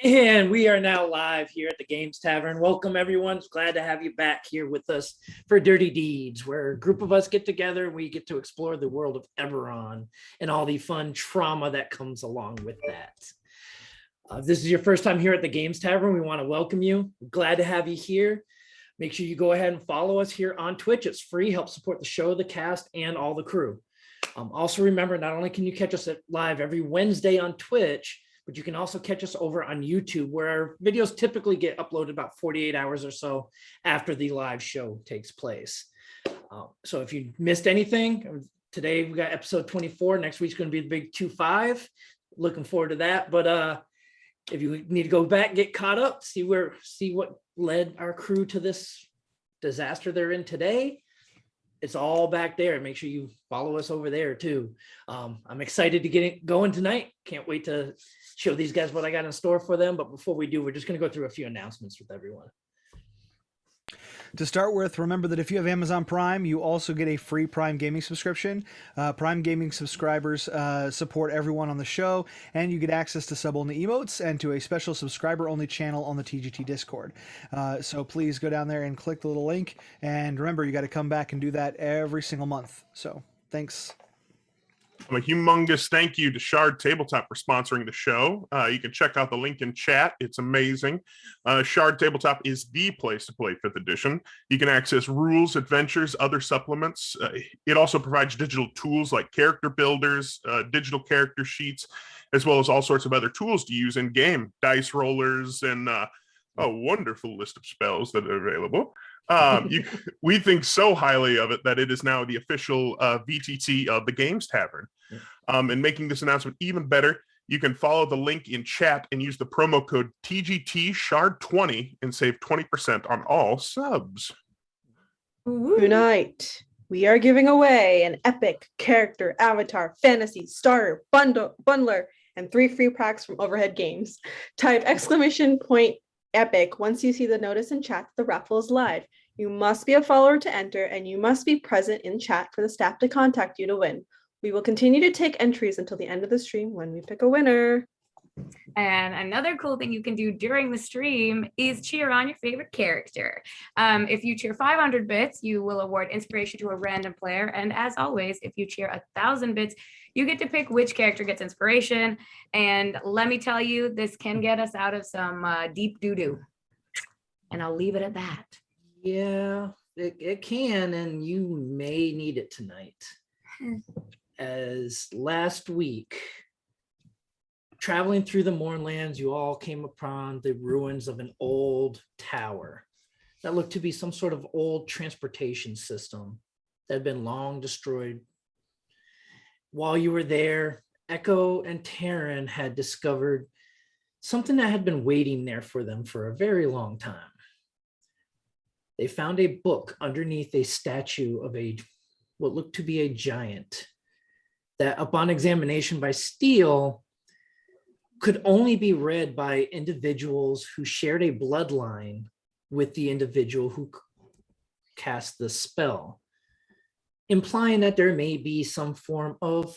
And we are now live here at the Games Tavern. Welcome, everyone. Glad to have you back here with us for Dirty Deeds, where a group of us get together and we get to explore the world of Eberron and all the fun trauma that comes along with that. If this is your first time here at the Games Tavern, we want to welcome you. Glad to have you here. Make sure you go ahead and follow us here on Twitch. It's free. Help support the show, the cast, and all the crew. Also remember, not only can you catch us live every Wednesday on Twitch, but you can also catch us over on YouTube, where our videos typically get uploaded about 48 hours or so after the live show takes place. So if you missed anything, today we got episode 24. Next week's going to be the big 25. Looking forward to that. But if you need to go back, get caught up, see what led our crew to this disaster they're in today, it's all back there. Make sure you follow us over there too. I'm excited to get it going tonight. Can't wait to show these guys what I got in store for them. But before we do, we're just going to go through a few announcements with everyone. To start with, remember that if you have Amazon Prime, you also get a free Prime Gaming subscription. Prime Gaming subscribers support everyone on the show, and you get access to sub-only emotes and to a special subscriber-only channel on the TGT Discord. So please go down there and click the little link. And remember, you got to come back and do that every single month. So thanks. A humongous thank you to Shard Tabletop for sponsoring the show. You can check out the link in chat. It's amazing. Shard Tabletop is the place to play 5th edition. You can access rules, adventures, other supplements. It also provides digital tools like character builders, digital character sheets, as well as all sorts of other tools to use in game, dice rollers, and a wonderful list of spells that are available. We think so highly of it that it is now the official VTT of the Games Tavern. And making this announcement even better, you can follow the link in chat and use the promo code TGTShard20 and save 20% on all subs. Tonight, we are giving away an epic character avatar fantasy starter bundler and 3 free packs from Overhead Games. Type !epic once you see the notice in chat. The raffle is live. You must be a follower to enter, and you must be present in chat for the staff to contact you to win. We will continue to take entries until the end of the stream when we pick a winner. And another cool thing you can do during the stream is cheer on your favorite character. If you cheer 500 bits, you will award inspiration to a random player. And as always, if you cheer 1,000 bits, you get to pick which character gets inspiration. And let me tell you, this can get us out of some deep doo-doo. And I'll leave it at that. Yeah, it can, and you may need it tonight. As last week, traveling through the Mournlands, you all came upon the ruins of an old tower that looked to be some sort of old transportation system that had been long destroyed. While you were there, Echo and Taryn had discovered something that had been waiting there for them for a very long time. They found a book underneath a statue of what looked to be a giant that, upon examination by Steele, could only be read by individuals who shared a bloodline with the individual who cast the spell, implying that there may be some form of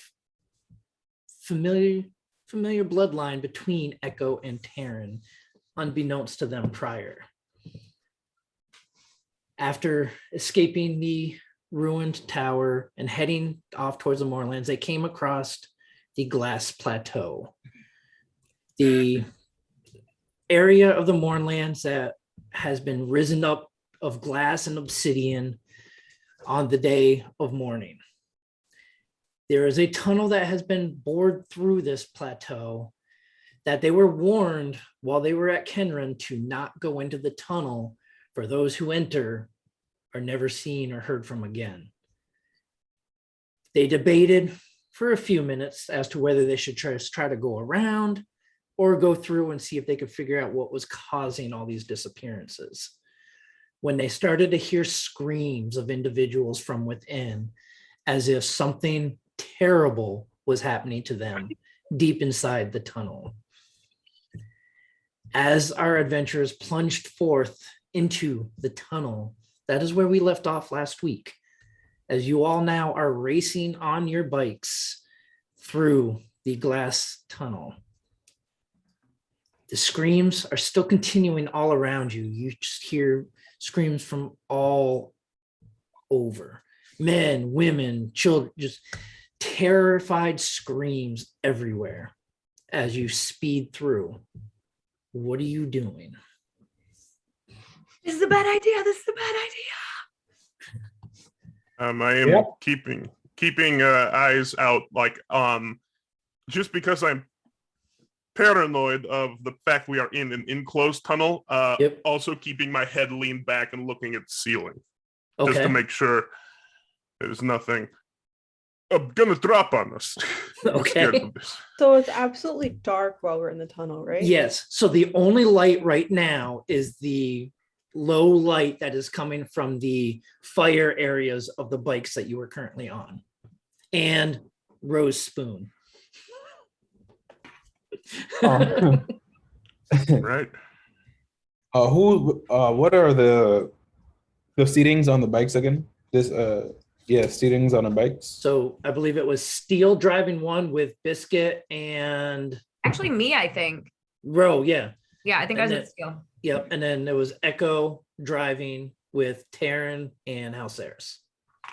familiar bloodline between Echo and Taryn, unbeknownst to them prior. After escaping the ruined tower and heading off towards the Moorlands, they came across the Glass Plateau, the area of the Mournlands that has been risen up of glass and obsidian on the day of mourning. There is a tunnel that has been bored through this plateau that they were warned while they were at Kenran to not go into the tunnel, for those who enter are never seen or heard from again. They debated for a few minutes as to whether they should try to go around or go through and see if they could figure out what was causing all these disappearances, when they started to hear screams of individuals from within, as if something terrible was happening to them deep inside the tunnel. As our adventurers plunged forth into the tunnel, that is where we left off last week, as you all now are racing on your bikes through the glass tunnel. the screams are still continuing all around you. You just hear screams from all over. Men, women, children, just terrified screams everywhere as you speed through. What are you doing? This is a bad idea. This is a bad idea. I am keeping eyes out, like just because I'm paranoid of the fact we are in an enclosed tunnel. Yep. Also keeping my head leaned back and looking at the ceiling, just to Okay. make sure there's nothing gonna drop on us. I'm scared Okay. of this. So it's absolutely dark while we're in the tunnel, right? Yes. So the only light right now is the low light that is coming from the fire areas of the bikes that you are currently on, and Rose Spoon. Right. What are the seatings on the bikes again? Seatings on the bikes. So I believe it was Steele driving one with Biscuit and Actually, me, I think. Roe. Yeah. Yeah, I think I was And at Steel. Yep. And then there was Echo driving with Taryn and Halceris.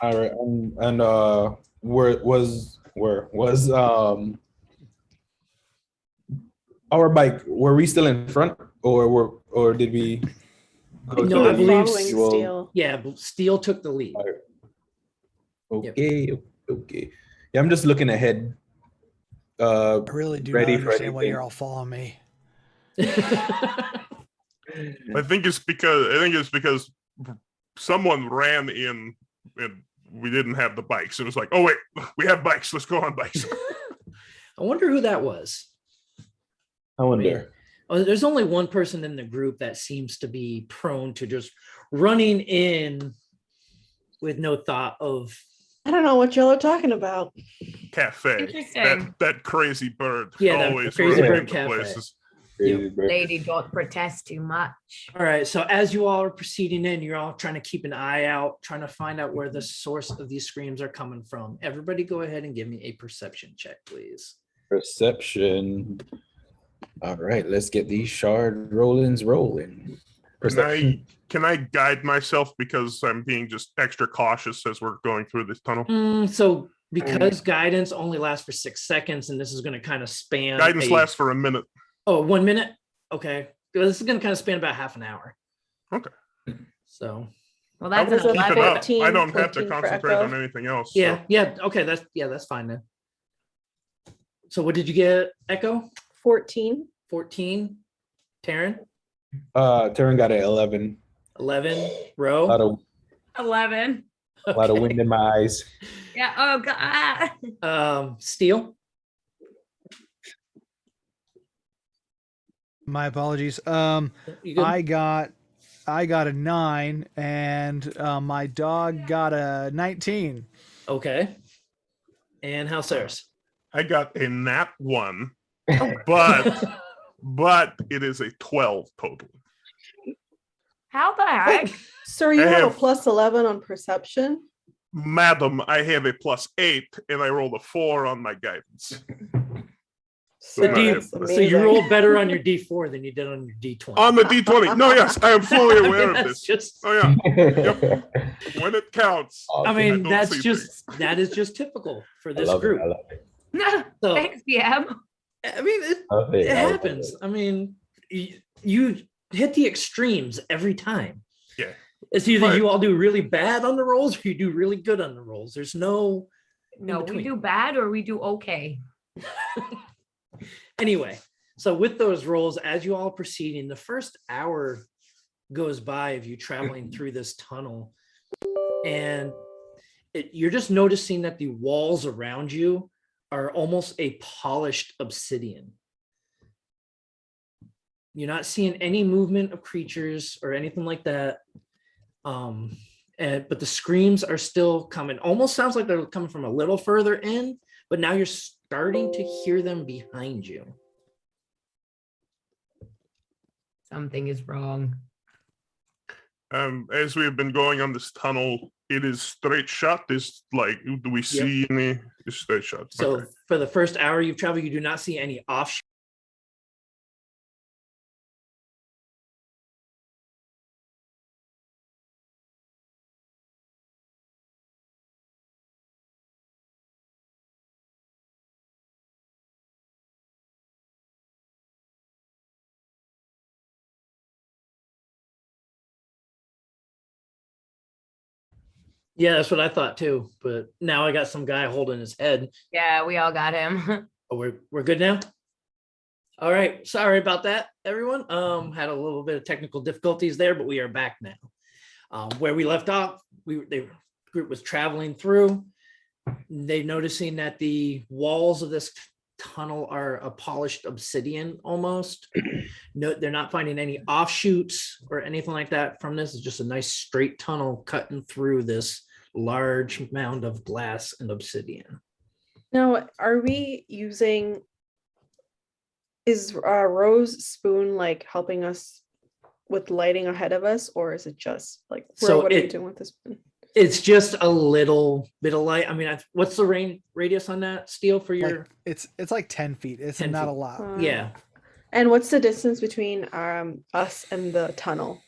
All right, and where was our bike? Were we still in front, or did we? Go No, to I the believe Following usual- Steel. Yeah. Steele took the lead. Okay. Yeah, I'm just looking ahead. I really do Ready not for understand why anything. you're all following me. I think it's because someone ran in and we didn't have the bikes. It was like, oh wait, we have bikes. Let's go on bikes. I wonder who that was. I wonder. Oh, there's only one person in the group that seems to be prone to just running in with no thought of. I don't know what y'all are talking about. Cafe. Interesting. That crazy bird. Yeah, that always crazy running bird into cafe. places. Crazy bird. Lady, don't protest too much. All right. So as you all are proceeding in, you're all trying to keep an eye out, trying to find out where the source of these screams are coming from. Everybody go ahead and give me a perception check, please. Perception. All right, let's get these shard rollings rolling. Perception. Can I guide myself because I'm being just extra cautious as we're going through this tunnel? So because guidance only lasts for 6 seconds, and this is going to kind of span. Guidance lasts for a minute. Oh, 1 minute. Okay. This is going to kind of span about half an hour. Okay. So. Well, I that's will an That's a keep it 11. up. 14, I don't have to 14 for concentrate Echo. on anything else. Yeah. So. Yeah. Okay. That's fine then. So what did you get, Echo? 14. 14. Taryn? Taryn got an 11. 11. A Row? lot of 11. wind in my eyes. Yeah. Oh, God. Steel? My apologies. You good? I got a 9, and my dog got a 19. Okay. And Halceris? I got a nat 1, but it is a 12 total. How the heck? Sir, you I have a have- plus 11 on perception. Madam, I have a +8 and I rolled a 4 on my guidance. Sir, D- that's So you amazing. rolled better on your D4 than you did on your D20. On the D20. No, yes, I am fully aware of That's this. just, Oh yeah, when it counts. I mean, don't that's see just, that is just typical for I this love group. it. I love it. So, Thanks, DM. I mean, it Love it. I love happens. it. I mean, you hit the extremes every time. Yeah. It's either But- you all do really bad on the rolls or you do really good on the rolls. There's no No, we between. do bad or we do okay. anyway. So with those rolls, as you all proceeding, the first hour goes by of you traveling through this tunnel, and you're just noticing that the walls around you are almost a polished obsidian. You're not seeing any movement of creatures or anything like that. But the screams are still coming. Almost sounds like they're coming from a little further in, but now you're starting to hear them behind you. Something is wrong. As we have been going on this tunnel, it is straight shot. Is like, do we see any? It's straight shot. So Okay. for the first hour you've traveled, you do not see any off Yeah, that's what I thought too. But now I got some guy holding his head. Yeah, we all got him. Oh, we're good now. All right. Sorry about that, everyone. Had a little bit of technical difficulties there, but we are back now. Where we left off, the group was traveling through. They noticing that the walls of this tunnel are a polished obsidian almost. No, they're not finding any offshoots or anything like that from this. It's just a nice straight tunnel cutting through this large mound of glass and obsidian. Now, are we using? Is Rose spoon like helping us with lighting ahead of us, or is it just like So what are we it- doing with this spoon? It's just a little bit of light. I mean, what's the radius on that, Steel, for your? Like, it's like 10 feet. It's 10 not feet. a lot. Yeah. And what's the distance between us and the tunnel?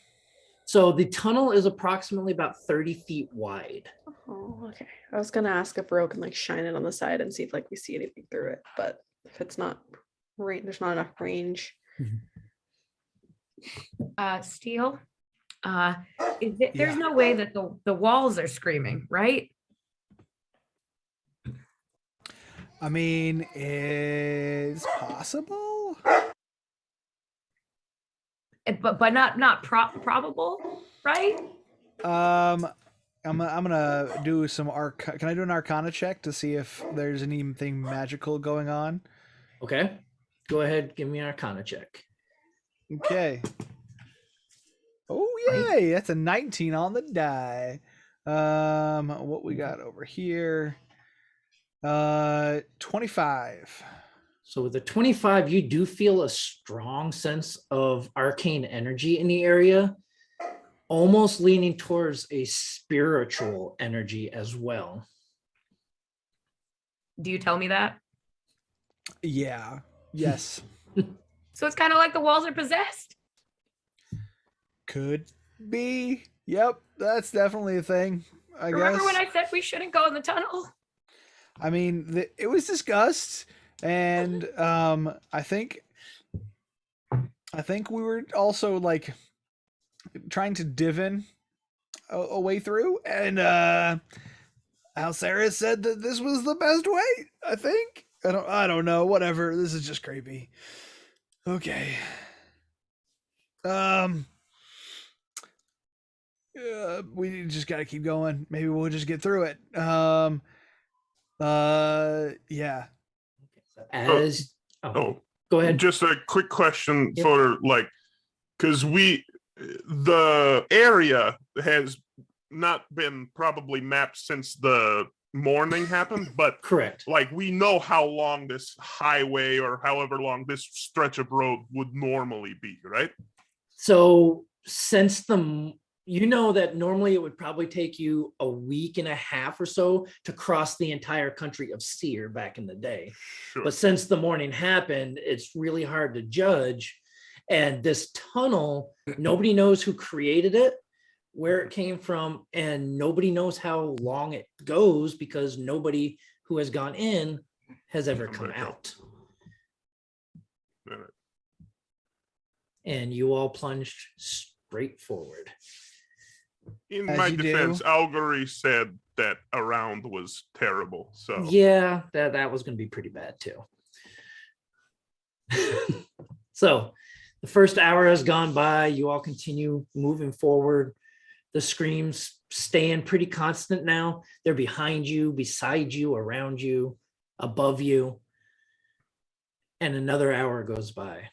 So the tunnel is approximately about 30 feet wide. Oh, okay. I was gonna ask if Ro can like shine it on the side and see if like we see anything through it, but if it's not there's not enough range. Steel, there's no way that the walls are screaming, right? I mean, it's possible. But not probable, right? I'm gonna do some Can I do an Arcana check to see if there's anything magical going on? Okay. Go ahead. Give me an Arcana check. Okay. Oh yay! That's a 19 on the die. What we got over here? 25. So with the 25, you do feel a strong sense of arcane energy in the area, almost leaning towards a spiritual energy as well. Do you tell me that? Yeah. Yes. So it's kind of like the walls are possessed. Could be. Yep. That's definitely a thing. I Remember guess. when I said we shouldn't go in the tunnel? I mean, it was discussed, and I think we were also like trying to divin a way through, and Alcera said that this was the best way. I think I don't know. Whatever. This is just creepy. Okay. We just gotta keep going. Maybe we'll just get through it. Yeah. As Oh, go ahead. just a quick question Yep. for like, because the area has not been probably mapped since the morning happened, but Correct. like we know how long this highway or however long this stretch of road would normally be, right? So since you know that normally it would probably take you a week and a half or so to cross the entire country of Seer back in the day. Sure. But since the morning happened, it's really hard to judge. And this tunnel, nobody knows who created it, where it came from, and nobody knows how long it goes because nobody who has gone in has ever come out. All right. And you all plunged straight forward. In As my you do. defense, Algary said that around was terrible. So Yeah, that was going to be pretty bad too. So the first hour has gone by. You all continue moving forward. The screams staying pretty constant now. They're behind you, beside you, around you, above you. And another hour goes by.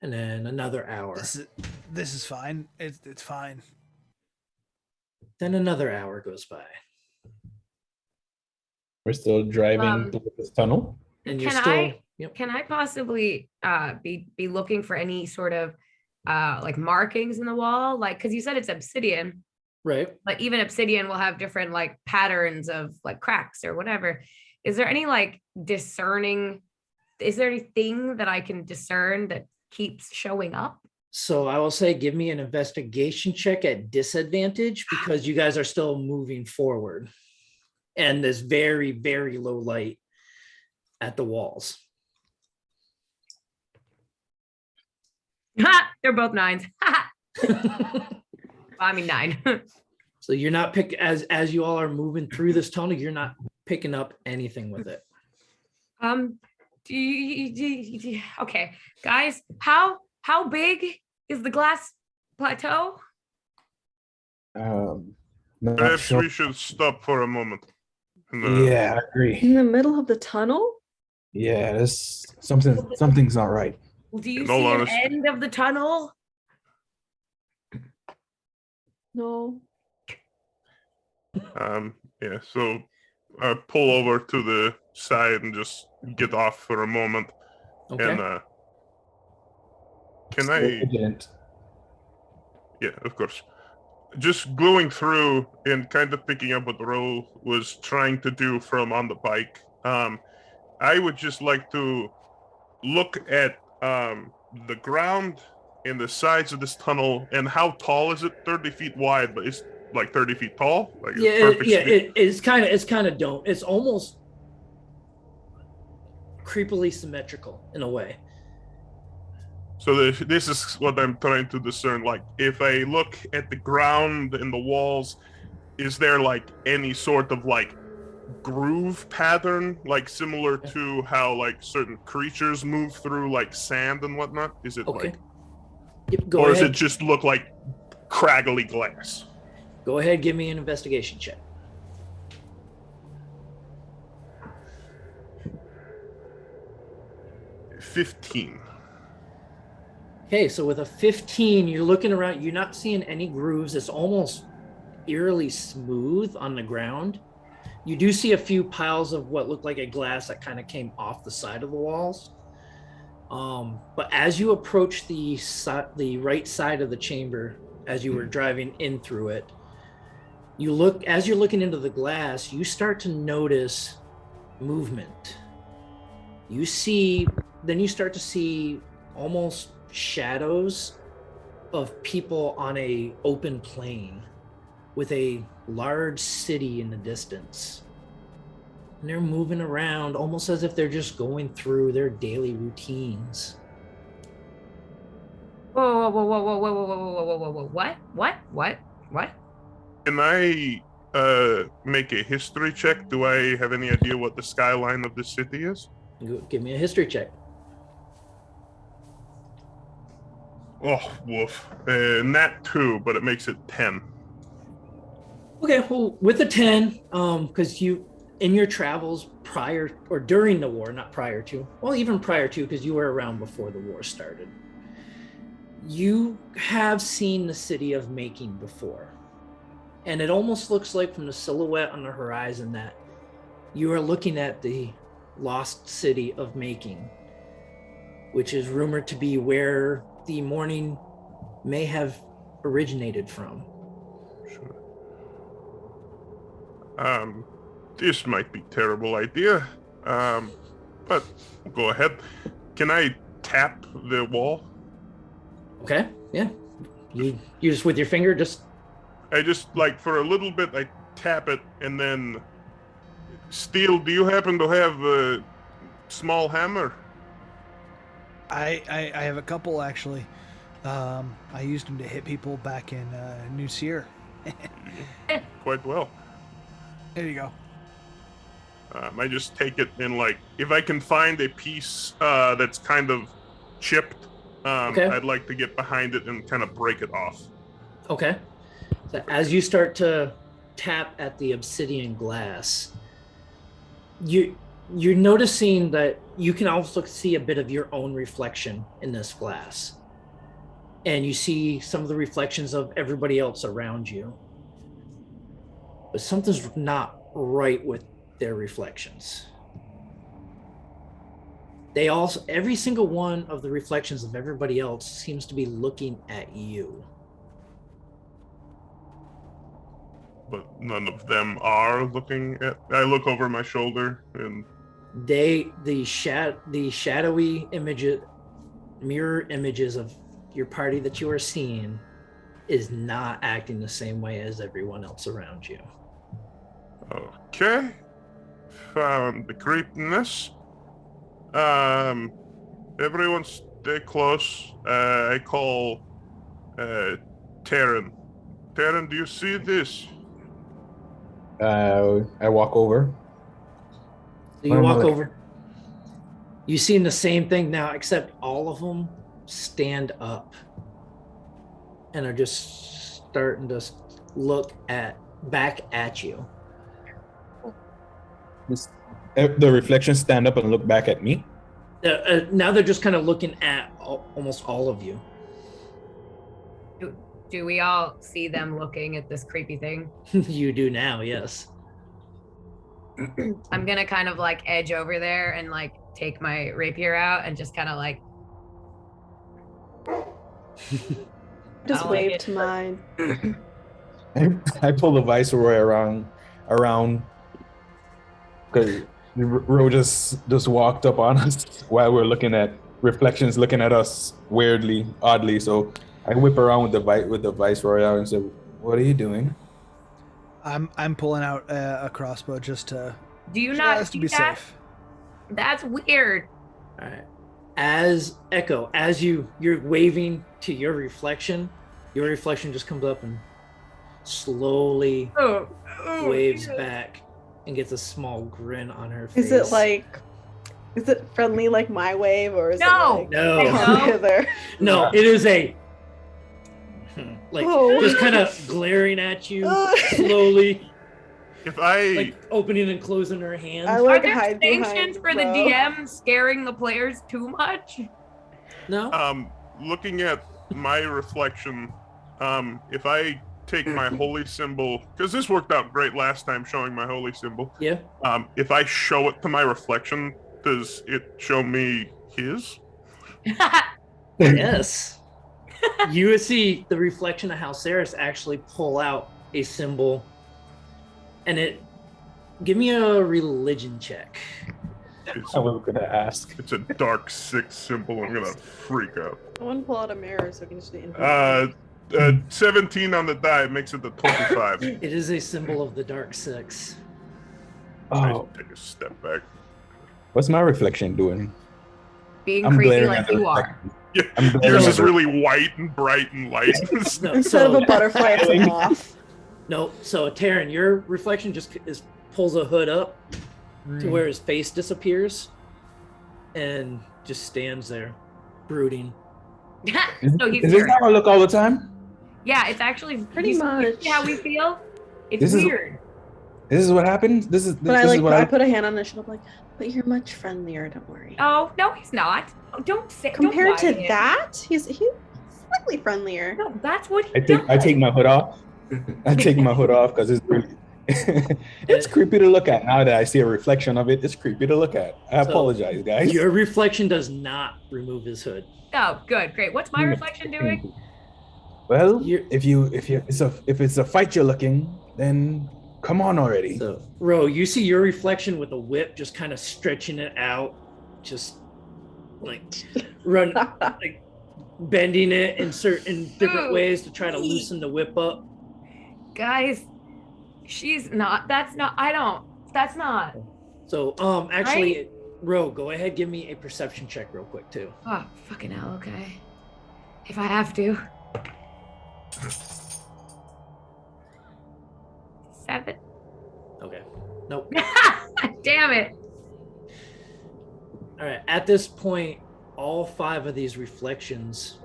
And then another hour. This is fine. It's fine. Then another hour goes by. We're still driving through this tunnel. And you're Can still I- yep. Can I possibly be looking for any sort of like markings in the wall? Like, because you said it's obsidian, Right. but even obsidian will have different like patterns of like cracks or whatever. Is there any like discerning? Is there anything that I can discern that keeps showing up? So I will say, give me an investigation check at disadvantage because you guys are still moving forward. And there's very, very low light at the walls. Ha! They're both nines. I mean 9. So you're not as you all are moving through this tunnel, you're not picking up anything with it. Okay, guys, how big is the Glass Plateau? Not Perhaps sure. we should stop for a moment. Yeah, I agree. In the middle of the tunnel? Yeah, this something's not right. Do you In all see an honesty. end of the tunnel? No. Yeah, so I pull over to the side and just get off for a moment. Okay. And can Still I? vigilant. Yeah, of course. Just going through and kind of picking up what Ro was trying to do from on the bike. I would just like to look at the ground and the sides of this tunnel and how tall is it? 30 feet wide, but it's like 30 feet tall. Like Yeah, it's perfect. it's kind of dome. It's almost creepily symmetrical in a way. So this is what I'm trying to discern. Like, if I look at the ground and the walls, is there like any sort of like groove pattern, like similar to how like certain creatures move through like sand and whatnot? Is it Okay. like, Yep, go or ahead. does it just look like craggly glass? Go ahead, give me an investigation check. $15. Okay, so with a 15, you're looking around, you're not seeing any grooves. It's almost eerily smooth on the ground. You do see a few piles of what looked like a glass that kind of came off the side of the walls. But as you approach the right side of the chamber, as you were driving in through it, as you're looking into the glass, you start to notice movement. Then you start to see almost shadows of people on a open plain with a large city in the distance. And they're moving around almost as if they're just going through their daily routines. Whoa, whoa, whoa, whoa, whoa, whoa, whoa, whoa, whoa, whoa, whoa, what? Can I make a history check? Do I have any idea what the skyline of the city is? Give me a history check. Oh, woof. Nat 2, but it makes it 10. Okay, well, with a 10, because you, in your travels prior or during the war, not prior to, well, even prior to, because you were around before the war started, you have seen the city of Making before. And it almost looks like from the silhouette on the horizon that you are looking at the lost city of Making, which is rumored to be where the morning may have originated from. Sure. This might be a terrible idea. But go ahead. Can I tap the wall? Okay, yeah. You just with your finger, just I just, like, for a little bit, I tap it, and then... Steel, do you happen to have a small hammer? I have a couple actually. I used them to hit people back in New Seer. Quite well. There you go. I just take it and, like, if I can find a piece that's kind of chipped, Okay. I'd like to get behind it and kind of break it off. okay. So as you start to tap at the obsidian glass, you're noticing that you can also see a bit of your own reflection in this glass. And you see some of the reflections of everybody else around you. But something's not right with their reflections. They also, every single one of the reflections of everybody else seems to be looking at you. But none of them are looking at... I look over my shoulder and... The shadowy mirror images of your party that you are seeing is not acting the same way as everyone else around you. Okay. Found the creepiness. Everyone stay close. I call Tavern. Tavern, do you see this? I walk over. So you What am I walk looking over. You seen the same thing now, except all of them stand up and are just starting to look back at you. The reflections stand up and look back at me. Now they're just kind of looking at almost all of you. Do we all see them looking at this creepy thing? You do now, yes. I'm gonna kind of like edge over there and like take my rapier out and just kind of like Just I'll wave like to mine. I pull the viceroy around because Ro just walked up on us while we're looking at reflections, looking at us weirdly, oddly. So I whip around with the viceroy out and say, "What are you doing?" I'm pulling out a crossbow just to Do you not just to see be that? safe. That's weird. All right. As Echo, as you're waving to your reflection just comes up and slowly Oh, waves ew. back and gets a small grin on her face. Is it friendly like my wave, or is No. it like No. come hither? No, it is a like Oh. just kind of glaring at you slowly, If I like opening and closing her hands. I Are like there hide sanctions behind for the Ro. DM scaring the players too much? No, looking at my reflection, if I take my holy symbol, because this worked out great last time showing my holy symbol. yeah. If I show it to my reflection, does it show me his? Yes. You see the reflection of Halceris actually pull out a symbol, and it. Give me a religion check. I was gonna ask. It's a dark 6 symbol. I'm gonna freak out. I want to pull out a mirror so we can just do infinite. 17 on the die makes it the 25. It is a symbol of the Dark Six. Oh, Take a step back. what's my reflection doing? Being I'm creepy glaring like at the you are. reflection. Yeah, I'm glaring yours at is the- really white and bright and light. No, Instead of so, a butterfly, it's a moth. no, so Taryn, your reflection just pulls a hood up to where his face disappears, and just stands there, brooding. So he's Is this weird. how I look all the time? Yeah, it's actually Pretty you much. see how we feel. It's This is- weird. This is what happens. This is. But I this like is what I put a hand on his shoulder, like, but you're much friendlier. Don't worry. Oh no, he's not. Oh, don't say. Compared don't to lie him. that, he's slightly friendlier. No, that's what he I take my hood off. I take my hood off because it's really. It's creepy to look at now that I see a reflection of it. It's creepy to look at. I So, apologize, guys. Your reflection does not remove his hood. Oh, good, great. What's my reflection doing? Well, You're- if it's a fight you're looking, then come on already. So, Ro, you see your reflection with a whip, just kind of stretching it out, just like like bending it in certain different Ooh. ways to try to loosen the whip up. Guys, she's not. That's not. I don't. That's not. So, actually, Ro, go ahead, give me a perception check real quick too. Oh, fucking hell. Okay. If I have to. 7. Okay. Nope. Damn it. All right. At this point, all 5 of these reflections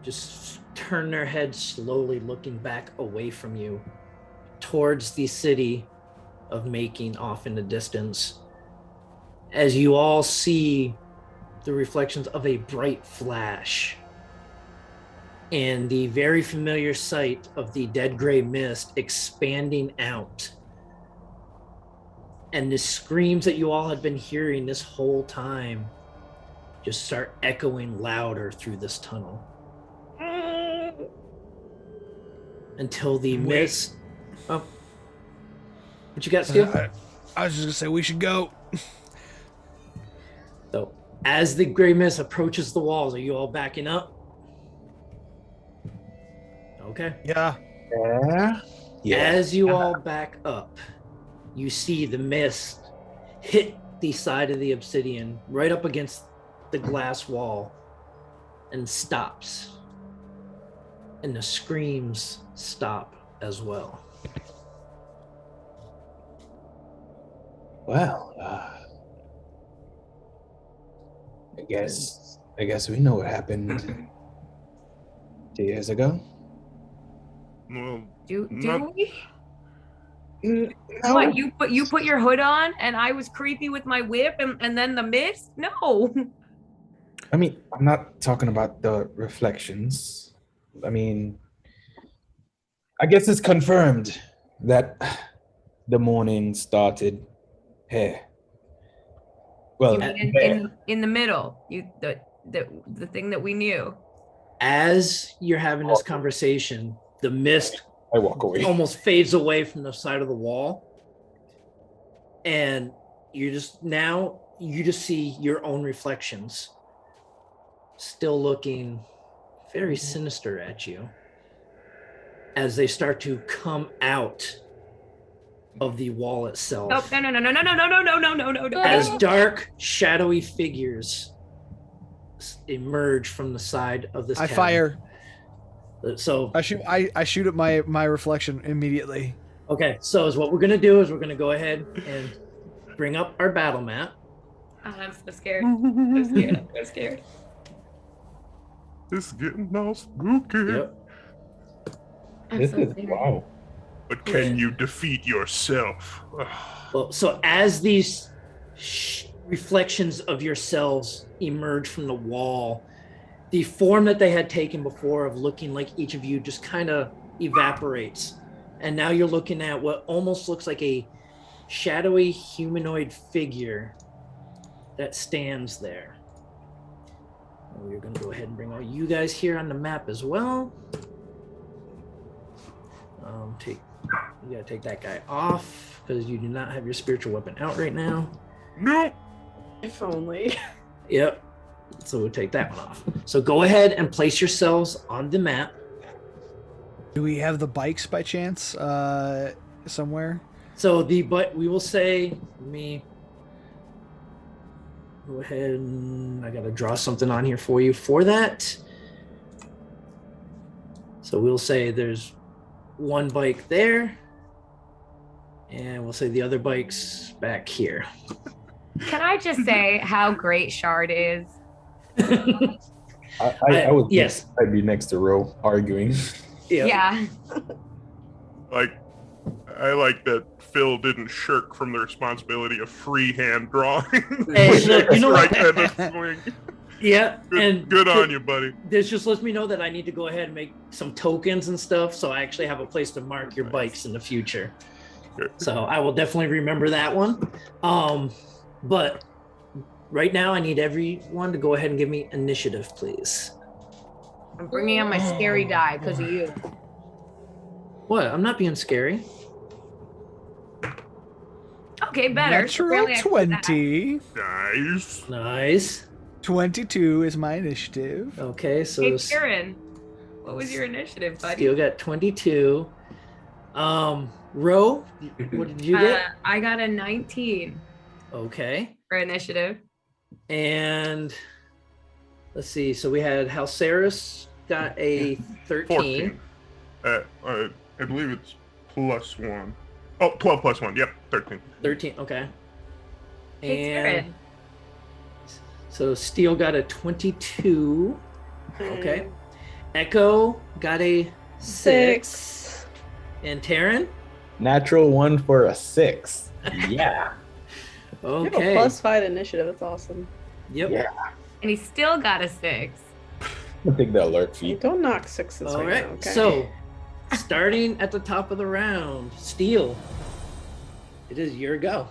just turn their heads slowly, looking back away from you towards the city of Making off in the distance. As you all see the reflections of a bright flash and the very familiar sight of the dead gray mist expanding out. And the screams that you all had been hearing this whole time just start echoing louder through this tunnel. Until the mist. Oh. What you got, Stu? I was just gonna say we should go. So, as the gray mist approaches the walls, are you all backing up? Okay. Yeah. Yeah. As you all back up, you see the mist hit the side of the obsidian right up against the glass wall and stops. And the screams stop as well. Well, I guess we know what happened 2 years ago. Well, Do not- we? No. What, you put your hood on and I was creepy with my whip and then the mist? No. I mean, I'm not talking about the reflections. I mean, I guess it's confirmed that the morning started here. Well, You mean in the middle. The thing that we knew. As you're having this conversation, the mist I walk away. almost fades away from the side of the wall. And you just see your own reflections still looking very sinister at you as they start to come out of the wall itself. Oh, no. As dark, shadowy figures emerge from the side of this I cavern. fire. So I shoot at my reflection immediately. okay, so is what we're gonna do is we're gonna go ahead and bring up our battle map. Oh, I'm so scared. I'm so scared. it's getting all spooky. Yep. I'm This so is scared. wow. But can you defeat yourself? Well, so as these reflections of yourselves emerge from the wall, the form that they had taken before of looking like each of you just kind of evaporates. And now you're looking at what almost looks like a shadowy humanoid figure that stands there. And we're going to go ahead and bring all you guys here on the map as well. You gotta take that guy off because you do not have your spiritual weapon out right now. No. If only. Yep. So we'll take that one off. So go ahead and place yourselves on the map. Do we have the bikes by chance somewhere? So but we will say, let me go ahead and I gotta draw something on here for you for that. So we'll say there's one bike there. And we'll say the other bike's back here. Can I just say how great Shard is? I would yes. I'd be next to Ro arguing. Yep. Yeah. I like that Phil didn't shirk from the responsibility of freehand drawing. Hey, look, you know what? Right at the swing. Yeah. Good on you, buddy. This just lets me know that I need to go ahead and make some tokens and stuff, so I actually have a place to mark your bikes in the future. Good. So I will definitely remember that one. But right now I need everyone to go ahead and give me initiative, please. I'm bringing out my scary die because of you. What? I'm not being scary. Okay, better. Natural Apparently I put that. 20. Nice. Nice. 22 is my initiative. Okay, so Hey, Kieran, what was your initiative, buddy? Steel got 22. Ro, what did you get? I got a 19 Okay. for initiative. And let's see. So we had Halceris got a 13. 14. I believe it's +1. Oh, 12 + 1. Yep, 13. 13. Okay. Hey, And Kieran. so Steel got a 22. Okay. Echo got a 6. And Taryn? Natural 1 for a 6. Yeah. You have a Okay. +5 initiative. That's awesome. Yep. Yeah. And he still got a 6. I think the alert You feat. don't knock sixes All right right. now, okay? So, starting at the top of the round, Steel, it is your go.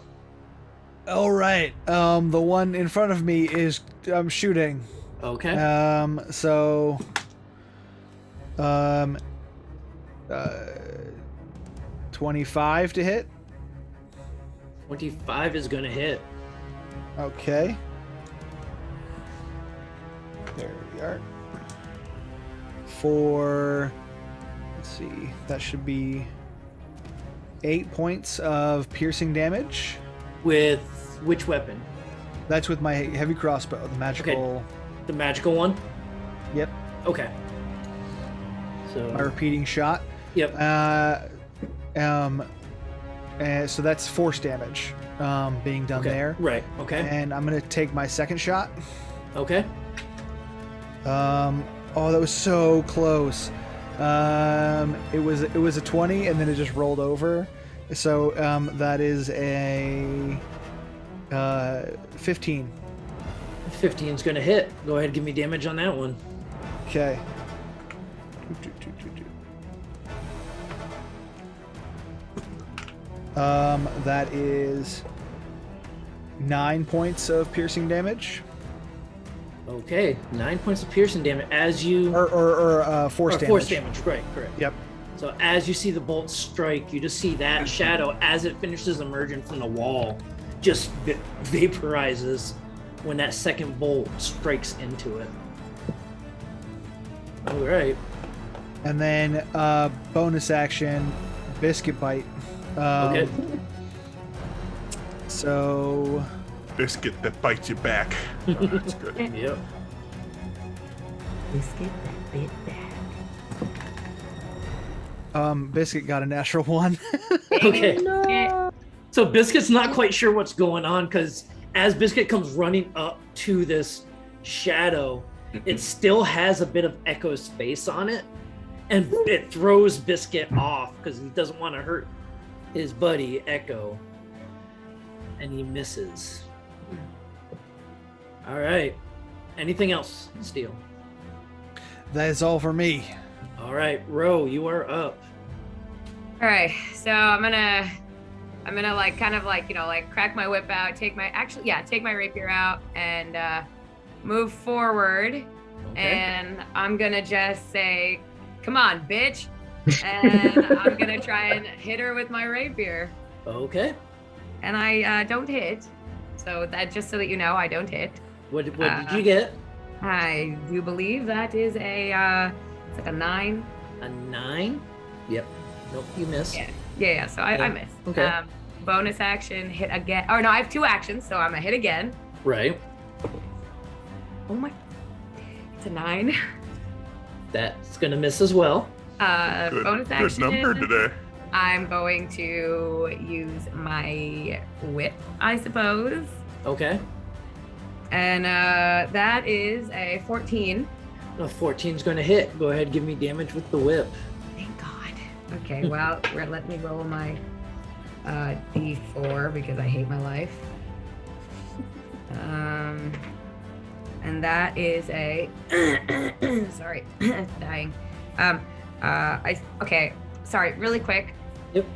All right. The one in front of me is I'm shooting. Okay. So 25 to hit. 25 is going to hit. Okay. There we are. For, let's see, that should be 8 points of piercing damage. With which weapon? That's with my heavy crossbow, the magical. The magical one? Yep. Okay. So, My repeating shot. yep. So that's force damage. being done Okay. there. Right. Okay. And I'm gonna take my second shot. Okay. Oh, that was so close. It was a 20, and then it just rolled over. So that is a 15. 15's going to hit. Go ahead and give me damage on that one. Okay. That is 9 points of piercing damage. Okay. 9 points of piercing damage as you... Or force damage. Force damage. Right. Correct. Yep. So as you see the bolt strike, you just see that shadow as it finishes emerging from the wall just vaporizes when that second bolt strikes into it. All right. And then bonus action, biscuit bite. Okay. So Biscuit that bites you back. Oh, that's good. Yep. Biscuit that bit back. biscuit got a natural 1. Okay. No. So Biscuit's not quite sure what's going on because as Biscuit comes running up to this shadow, it still has a bit of echo space on it, and it throws Biscuit off because he doesn't want to hurt his buddy Echo, and he misses. All right. Anything else, Steel? That is all for me. All right, Ro, you are up. All right, so I'm gonna like kind of like, you know, like crack my whip out, take my rapier out and move forward. Okay. And I'm gonna just say, come on, bitch. And I'm gonna try and hit her with my rapier. Okay. And I don't hit. So that, just so that you know, I don't hit. What did you get? I do believe that is a it's like a 9. A 9? Yep. Nope, you missed. Yeah. So I missed. Okay. Bonus action, hit again. Or no, I have 2 actions, so I'm gonna hit again. Right. Oh my! It's a 9. That's gonna miss as well. Bonus Good action. number today. I'm going to use my whip, I suppose. Okay. And that is a 14. No, 14's gonna hit. Go ahead, give me damage with the whip. Thank God. Okay, well, let me roll my D4 because I hate my life. And that is a sorry, dying. Okay, sorry, really quick. Yep.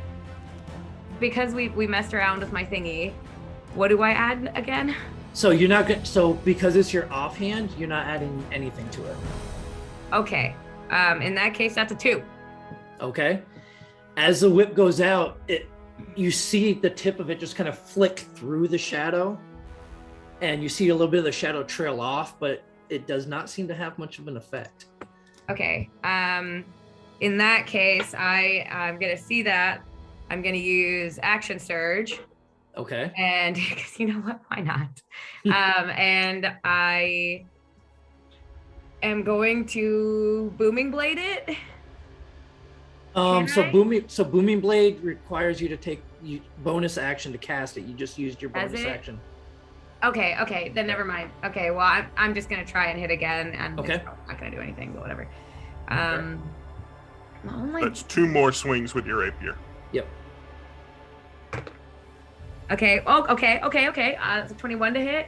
Because we messed around with my thingy, what do I add again? So you're not gonna. So because it's your offhand, you're not adding anything to it. Okay. In that case, that's a 2. Okay. As the whip goes out, you see the tip of it just kind of flick through the shadow, and you see a little bit of the shadow trail off, but it does not seem to have much of an effect. Okay. In that case, I'm gonna see that. I'm gonna use Action Surge. Okay. And because you know what, why not? And I am going to Booming Blade it. So I? booming blade requires you to take bonus action to cast it. You just used your Has bonus it? action. Okay, then never mind. Okay, well, I'm just gonna try and hit again, and Okay. it's not gonna do anything, but whatever. Oh my. That's 2 more swings with your rapier. Yep. Okay. Oh, okay. It's a 21 to hit.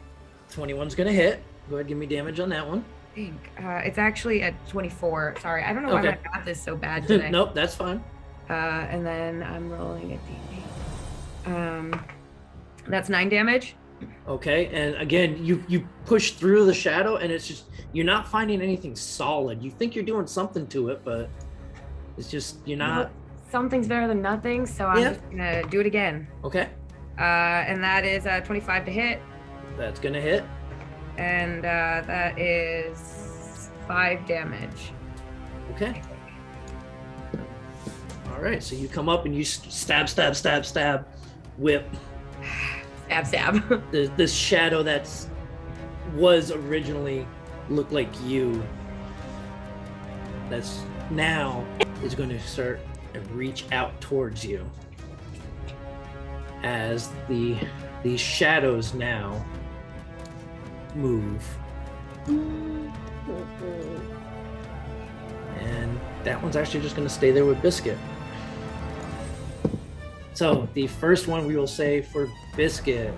21's gonna hit. Go ahead, give me damage on that one. I think it's actually at 24. Sorry, I don't know why Okay. my math is so bad today. Nope, that's fine. And then I'm rolling a d8. That's 9 damage. Okay, and again, you push through the shadow, and it's just you're not finding anything solid. You think you're doing something to it, but it's just you're not. Something's better than nothing, so I'm Yeah. just gonna do it again. Okay, And that is 25 to hit, that's gonna hit. and that is 5 damage. Okay. All right, so you come up and you stab, whip Stab. this shadow was originally looked like you. That's now is going to start and reach out towards you as the these shadows now move. And that one's actually just going to stay there with Biscuit. So the first one we will say for Biscuit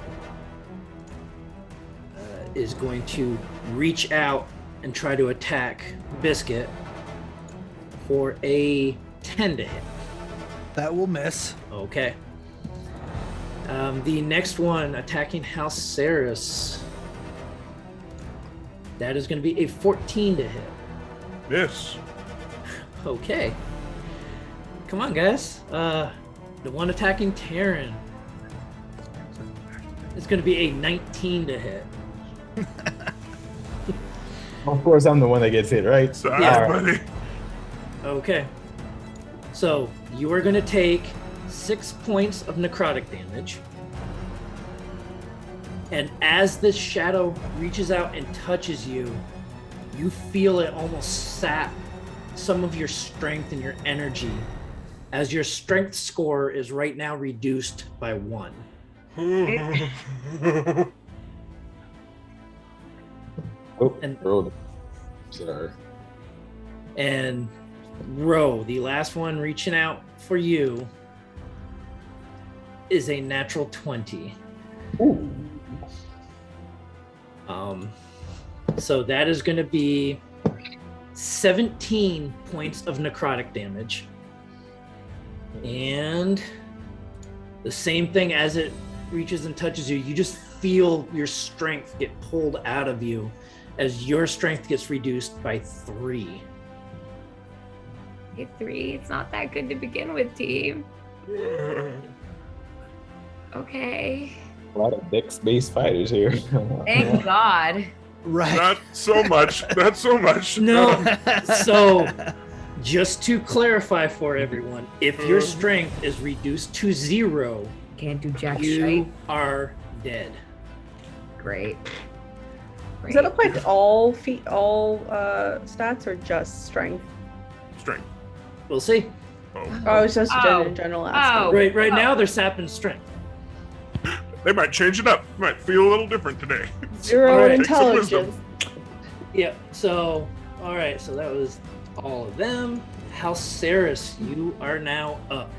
is going to reach out and try to attack Biscuit for a 10 to hit. That will miss. Okay. The next one attacking House Ceres. That is going to be a 14 to hit. Yes. Okay. Come on, guys. The one attacking Tavern is going to be a 19 to hit. Of course, I'm the one that gets hit, right? Sorry, Yeah. buddy. Okay. So you are going to take 6 points of necrotic damage. And as this shadow reaches out and touches you, you feel it almost sap some of your strength and your energy, as your strength score is right now reduced by 1. Oh, And- rolled. Sorry. And Ro, the last one reaching out for you, is a natural 20. Ooh. So that is going to be 17 points of necrotic damage. And the same thing, as it reaches and touches you, you just feel your strength get pulled out of you as your strength gets reduced by 3. Hey, 3. It's not that good to begin with, team. Okay. A lot of dex-based fighters here. Thank God. Right. Not so much. Not so much. No. So, just to clarify for everyone, if your strength is reduced to 0, Can't do jack you shite. are dead. Great. Does that apply to all stats or just strength? Strength. We'll see. Oh, it's just Oh. general aspect. Oh. Right now they're sapping strength. They might change it up. Might feel a little different today. 0 Alright. Take some wisdom. intelligence. Yep. So, all right. So that was all of them. House Ceres, you are now up.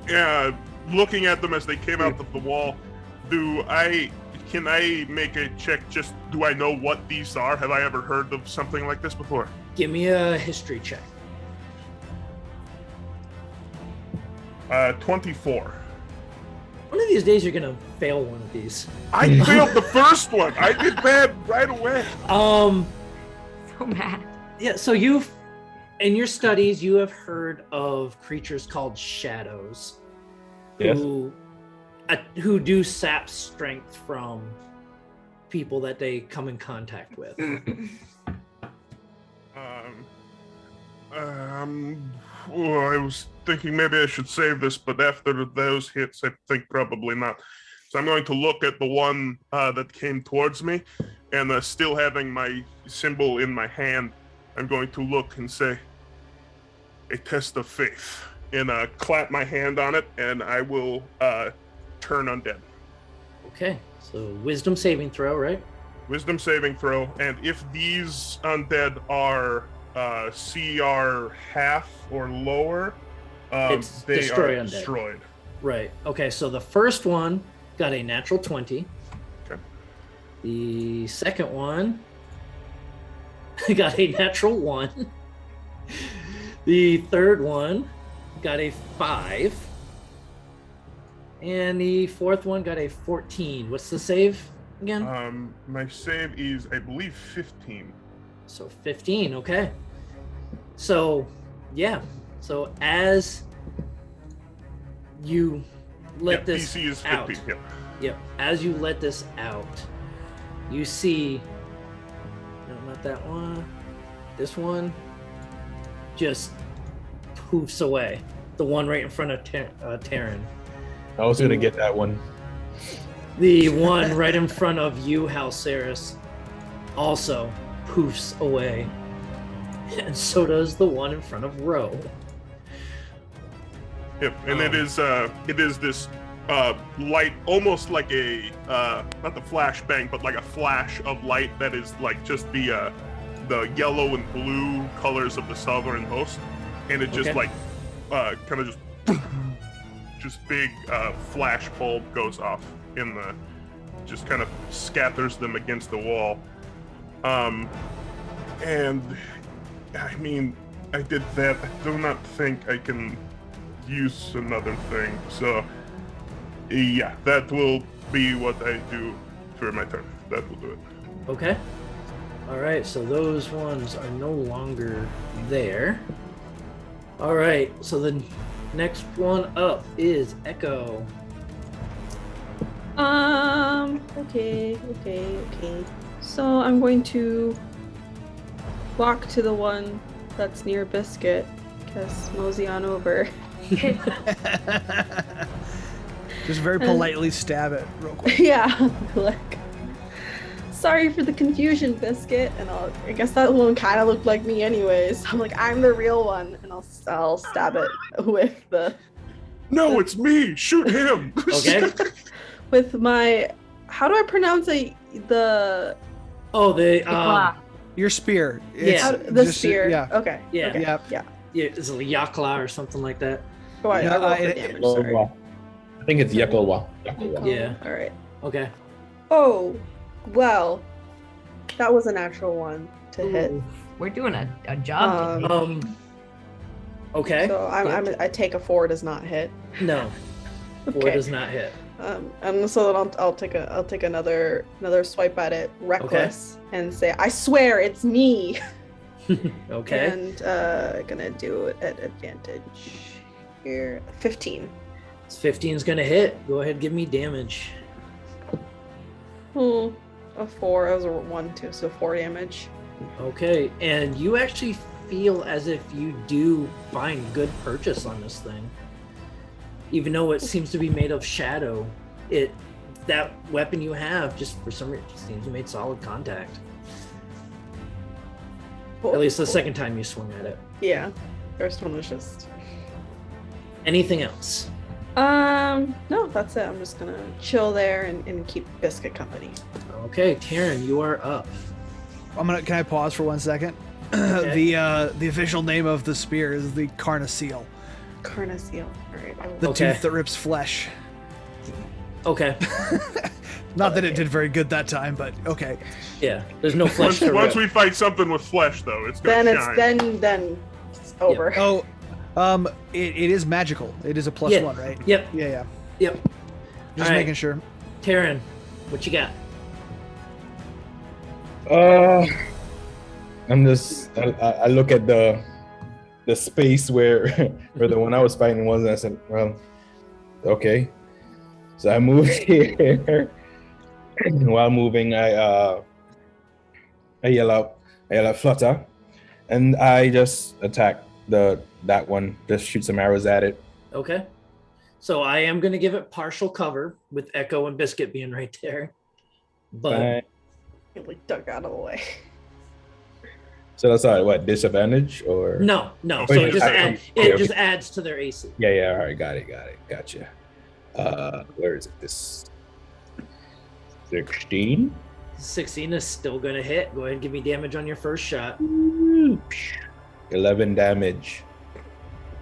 Yeah, looking at them as they came out of the wall, can I make a check? Just do I know what these are? Have I ever heard of something like this before? Give me a history check. 24. One of these days you're gonna fail one of these. I failed the first one. I did bad right away. Um. So mad. Yeah. So you've, in your studies, you have heard of creatures called shadows, Yes. who do sap strength from people that they come in contact with. I was thinking maybe I should save this, but after those hits, I think probably not. So I'm going to look at the one that came towards me, and still having my symbol in my hand, I'm going to look and say, a test of faith, and clap my hand on it, and I will turn undead. Okay. So wisdom saving throw, right? Wisdom saving throw, and if these undead are CR half or lower, It's they destroy are undead. destroyed. Right. Okay. So the first one got a natural 20. Okay. The second one got a natural 1. The third one got a 5. And the fourth one got a 14. What's the save again? My save is, I believe, 15. So 15, okay. So, yeah. So as you let this DC is out, 15. yep. As you let this out, you see, no, not that one. This one just poofs away. The one right in front of Taryn. I was gonna get that one. The one right in front of you, House Ceres, also poofs away. And so does the one in front of Ro. Yep, and it is this light, almost like a not the flashbang, but like a flash of light that is like just the yellow and blue colors of the southern host, and it just like kind of just big flash bulb goes off in the, just kind of scatters them against the wall. And I mean, I did that. I do not think I can use another thing. So yeah, that will be what I do for my turn. That will do it. Okay. All right, so those ones are no longer there. All right, so the next one up is Echo. Okay. So I'm going to walk to the one that's near Biscuit. Guess mosey on over. Just very politely stab it real quick. Yeah, like, sorry for the confusion, Biscuit. And I guess that one kind of looked like me anyways. I'm like, I'm the real one, and I'll stab it with the. No, it's me. Shoot him. Okay. With my, how do I pronounce the? Oh, Your spear. Yeah. The spear. Yeah. Okay. Yeah. Okay. Yep. Yeah. Yeah, is it Yakla or something like that? Oh, I No, rolled for it- damage, sorry. I think it's Yekolwa. Yeah. All right. Okay. Oh, well, that was a natural one to hit. We're doing a job. today. Okay. So I take a 4 does not hit. No. 4 Okay. does not hit. And so then I'll take another swipe at it, reckless, and say, I swear it's me. Okay. And gonna do it at advantage here. 15. 15 is gonna hit. Go ahead, give me damage. A 4. That was a 1 too, so 4 damage. Okay, and you actually feel as if you do find good purchase on this thing. Even though it seems to be made of shadow, that weapon you have just for some reason seems to make solid contact. At least the second time you swung at it. Yeah. First one was just. Anything else? No, that's it. I'm just gonna chill there and keep Biscuit company. Okay, Taryn, you are up. Can I pause for 1 second? Okay. The official name of the spear is the Carnaseal, Carnaseal. Alright. the Okay. tooth that rips flesh. Okay. Not that it did very good that time, but okay. Yeah, there's no flesh to Once rip. we fight something with flesh, though, it's gonna Then shine. it's over. Oh, it is magical. It is a +1, right? Yep, Yeah. yep. Just All right. making sure. Taryn, what you got? I'm just. I look at the space where the one I was fighting was, and I said, well, okay. So I move here. While moving, I yell out flutter, and I just attack that one. Just shoot some arrows at it. Okay. So I am going to give it partial cover with Echo and Biscuit being right there. But Fine. It like duck out of the way. So that's all right. What, disadvantage or? no. Oh, So wait, it just adds to their AC. Yeah. All right. Got it. Gotcha. Where is it? This 16. 16 is still going to hit. Go ahead and give me damage on your first shot. 11 damage.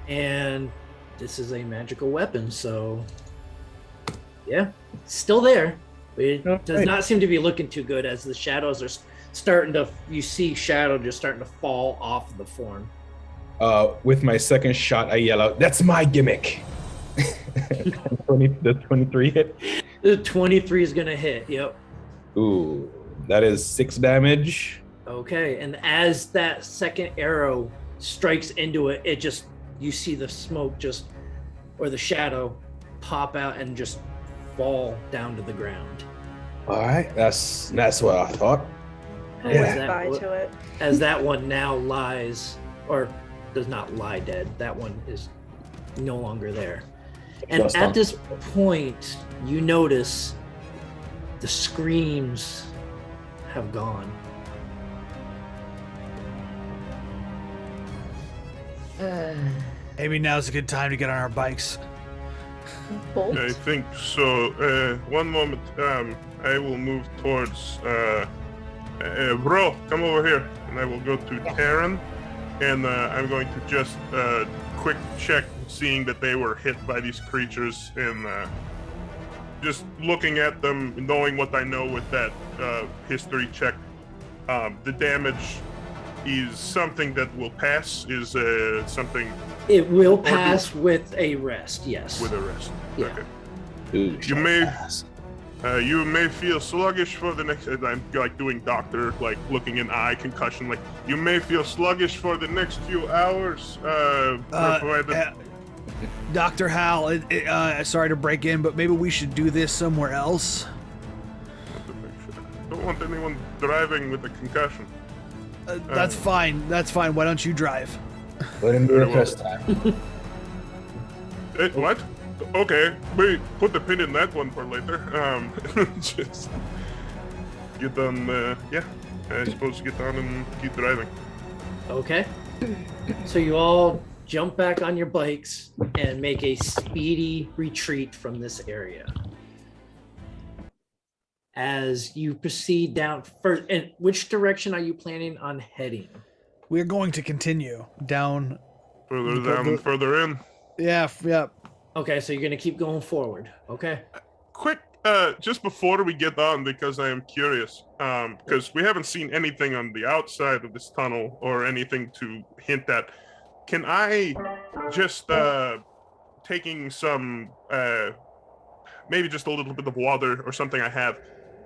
And this is a magical weapon, so yeah, still there. But it does not seem to be looking too good as the shadows are starting to, you see shadow just starting to fall off the form. With my second shot, I yell out, "That's my gimmick!" The 23 hit. The 23 is going to hit. Yep. Ooh, that is 6 damage. Okay. And as that second arrow strikes into it, it just, you see the smoke just, or the shadow pop out and just fall down to the ground. All right, that's what I thought. I'll Yeah. wave bye to it. As that one now lies, or does not lie dead, that one is no longer there. And Just at on. this point, you notice the screams have gone. Maybe now's a good time to get on our bikes. Bolt. I think so. One moment. I will move towards. Bro, come over here, and I will go to Tavern, and I'm going to just quick check, seeing that they were hit by these creatures, and just looking at them, knowing what I know with that history check. The damage is something that will pass. Is something. It will pass with a rest. Yes. With a rest. Yeah. Okay. Dude, You may feel sluggish for the next. I'm like doing doctor, like looking in eye concussion. Like you may feel sluggish for the next few hours. Dr. Hal, sorry to break in, but maybe we should do this somewhere else. Don't want anyone driving with a concussion. That's fine. That's fine. Why don't you drive? let him do Very it well. first time. What? Okay, we put the pin in that one for later. Just get on. Yeah, I suppose get on and keep driving. Okay. So you all jump back on your bikes and make a speedy retreat from this area. As you proceed down first, and which direction are you planning on heading? We're going to continue down. Further down and further in. Yeah. Okay, so you're gonna keep going forward. Okay. Quick, just before we get on, because I am curious, because we haven't seen anything on the outside of this tunnel or anything to hint at. Can I just taking some, maybe just a little bit of water or something I have,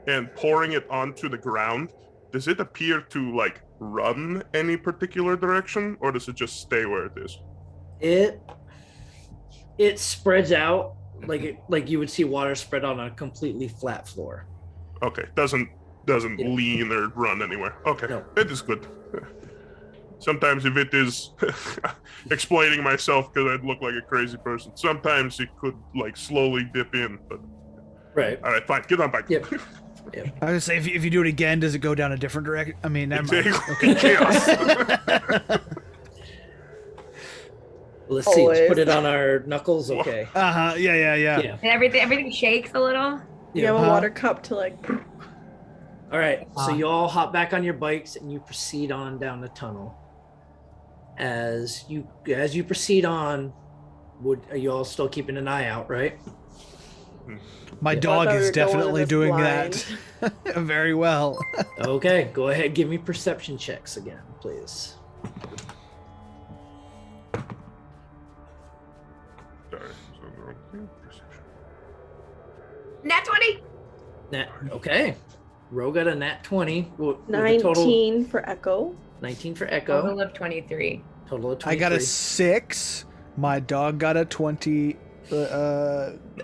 and pouring it onto the ground? Does it appear to like run any particular direction, or does it just stay where it is? It spreads out like you would see water spread on a completely flat floor. Okay, doesn't Yeah. lean or run anywhere. Okay, No. It is good. Sometimes if it is explaining myself because I'd look like a crazy person, sometimes it could like slowly dip in. But Right. all right, fine, get on back. Yep. I was gonna say, if you do it again, does it go down a different direction? I mean, never mind. Exactly. Chaos. Let's see. Let's Always. put it on our knuckles. Okay. Yeah. Yeah. And everything shakes a little. You have a Uh-huh. water cup to like. All right. So you all hop back on your bikes and you proceed on down the tunnel. As you proceed on, are you all still keeping an eye out? Right. My Yeah. dog I thought we is were going definitely in doing this that very well. Okay. Go ahead. Give me perception checks again, please. Sorry, so wrong. Perception. Nat 20. Okay. Ro got a nat 20. With a total 19 for Echo. 19 for Echo. Total of 23. Total of 23. I got a 6. My dog got a 20.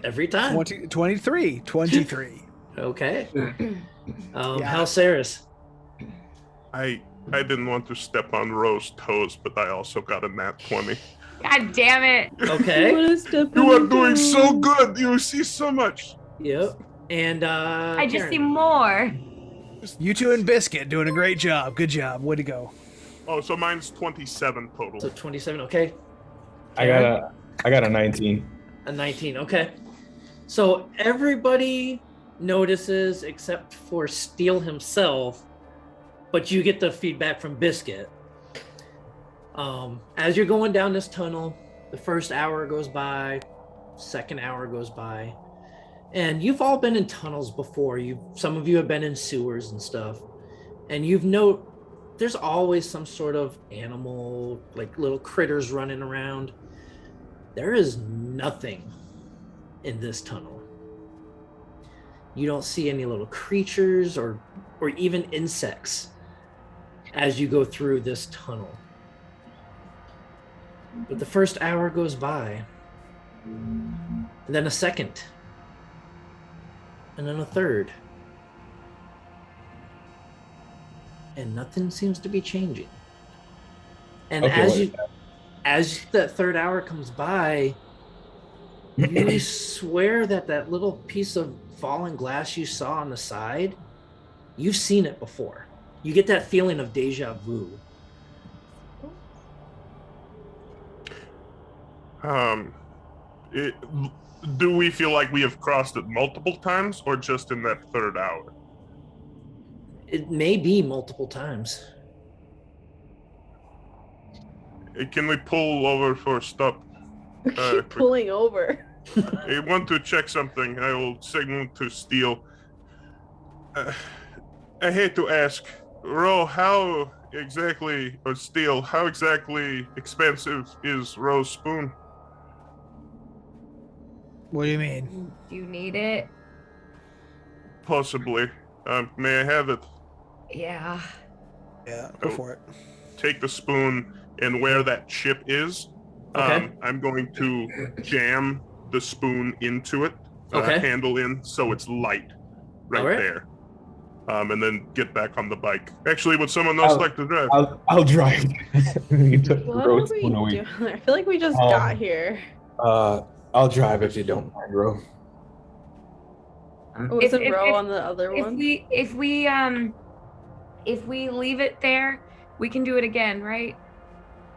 Every time. 23. Okay. Yeah. How's Saris? I didn't want to step on Rose's toes, but I also got a nat 20. God damn it. Okay. You are doing so good. You see so much. Yep. And I just Karen. see more. You two and Biscuit doing a great job. Good job. Way to go. Oh, so mine's 27 total. So 27. Okay. I got a 19. A 19. Okay. So everybody notices except for Steel himself, but you get the feedback from Biscuit. As you're going down this tunnel, the first hour goes by, second hour goes by, and you've all been in tunnels before. Some of you have been in sewers and stuff, and there's always some sort of animal, like little critters running around. There is nothing in this tunnel. You don't see any little creatures or even insects as you go through this tunnel. But the first hour goes by, and then a second, and then a third, and nothing seems to be changing. And Okay, as that third hour comes by, you swear that little piece of fallen glass you saw on the side, you've seen it before. You get that feeling of deja vu. It, do we feel like we have crossed it multiple times, or just in that third hour? It may be multiple times. Can we pull over for a stop? Keep pulling over. I want to check something. I will signal to Steel. I hate to ask, Ro, how exactly, or Steel, how exactly expensive is Ro's spoon? What do you mean? Do you need it? Possibly. May I have it? Yeah. Yeah, go for it. Take the spoon, and where that chip is, Okay. I'm going to jam the spoon into it, Okay. handle in, so it's light right All right. there. And then get back on the bike. Actually, would someone else like to drive? I'll drive. You took the What road are we spoon away. doing? I feel like we just got here. I'll drive if you don't mind, bro. Wasn't Ro on the other one? If we leave it there, we can do it again, right?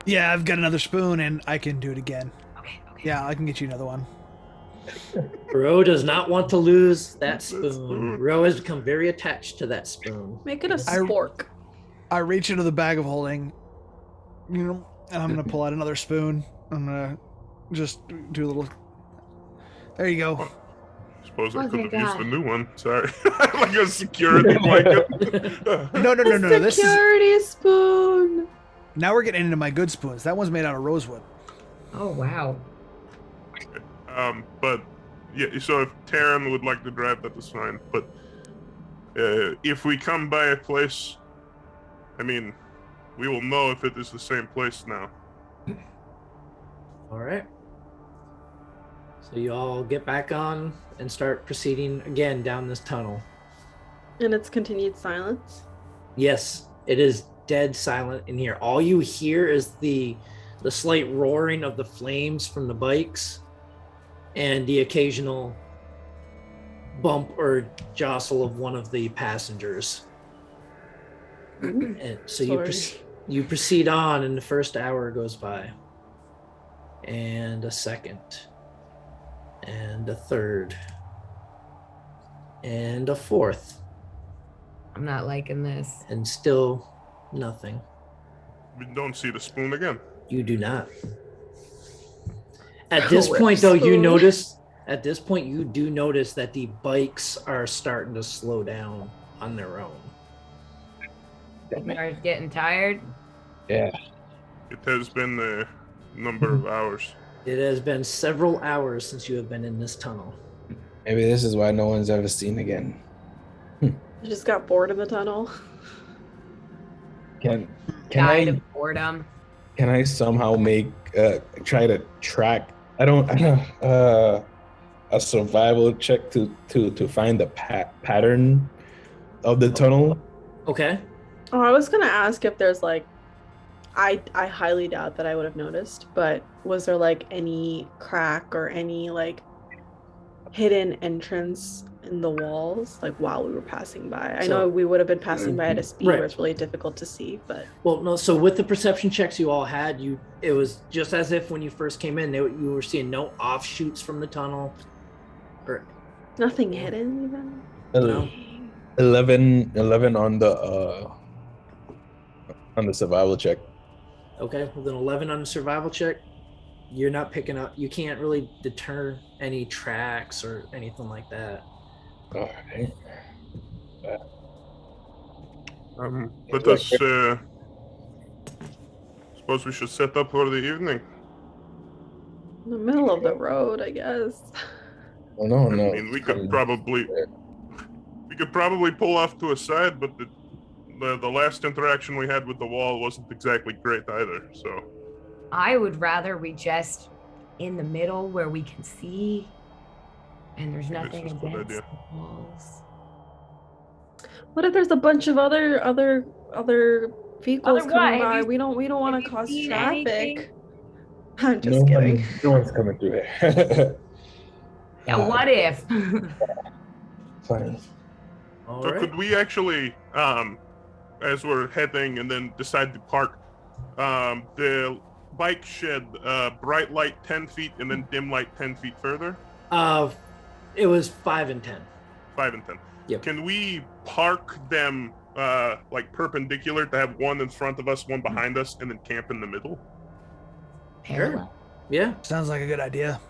Yeah, I've got another spoon and I can do it again. Okay. Yeah, I can get you another one. Ro does not want to lose that spoon. Ro has become very attached to that spoon. Make it a spork. I reach into the bag of holding, and I'm gonna pull out another spoon. I'm gonna just do a little. There you go. Suppose I Oh, could thank have used God. the new one. Sorry. Like a security blanket. No. This is Security spoon. now we're getting into my good spoons. That one's made out of rosewood. Oh wow. But yeah, so if Taryn would like to drive, that is fine. But if we come by a place, I mean, we will know if it is the same place now. All right. So you all get back on and start proceeding again down this tunnel. And it's continued silence. Yes, it is dead silent in here. All you hear is the slight roaring of the flames from the bikes and the occasional bump or jostle of one of the passengers. And so you proceed on, and the first hour goes by, and a second, and a third, and a fourth, I'm not liking this. and still nothing. We don't see the spoon again. You do not. At this Rip point, though, you spoon. notice. At this point, you do notice that the bikes are starting to slow down on their own. You are getting tired. Yeah. It has been a number of hours. It has been several hours since you have been in this tunnel. Maybe this is why no one's ever seen again. I just got bored in the tunnel. Can Died I of boredom. can I somehow make try to track? I don't a survival check to find the pattern of the tunnel. Okay. Oh, I was gonna ask if there's like, I highly doubt that I would have noticed, but was there like any crack or any like hidden entrance in the walls like while we were passing by? I know we would have been passing by at a speed Right. where it's really difficult to see, but Well, no. So with the perception checks you all had, it was just as if when you first came in, you were seeing no offshoots from the tunnel. Or nothing hidden even. no. 11 on the survival check. Okay, with an 11 on the survival check, you're not picking up. You can't really deter any tracks or anything like that. All right. Let us. Suppose we should set up for the evening. In the middle of the road, I guess. Oh, no. I mean, we could probably pull off to a side, but the last interaction we had with the wall wasn't exactly great either. So I would rather we just in the middle where we can see, and there's Maybe nothing this is a good against idea. the walls. What if there's a bunch of other vehicles Other what? coming Have by? you- We don't want have to you cause seen traffic. anything? I'm just kidding. No one's coming through here. Yeah, what if? Fine. All So right. could we actually, as we're heading and then decide to park, the bike shed bright light 10 feet and then dim light 10 feet further? It was 5 and 10. 5 and 10. Yep. Can we park them like perpendicular to have one in front of us, one behind us, and then camp in the middle? Parallel. Yeah. Sounds like a good idea.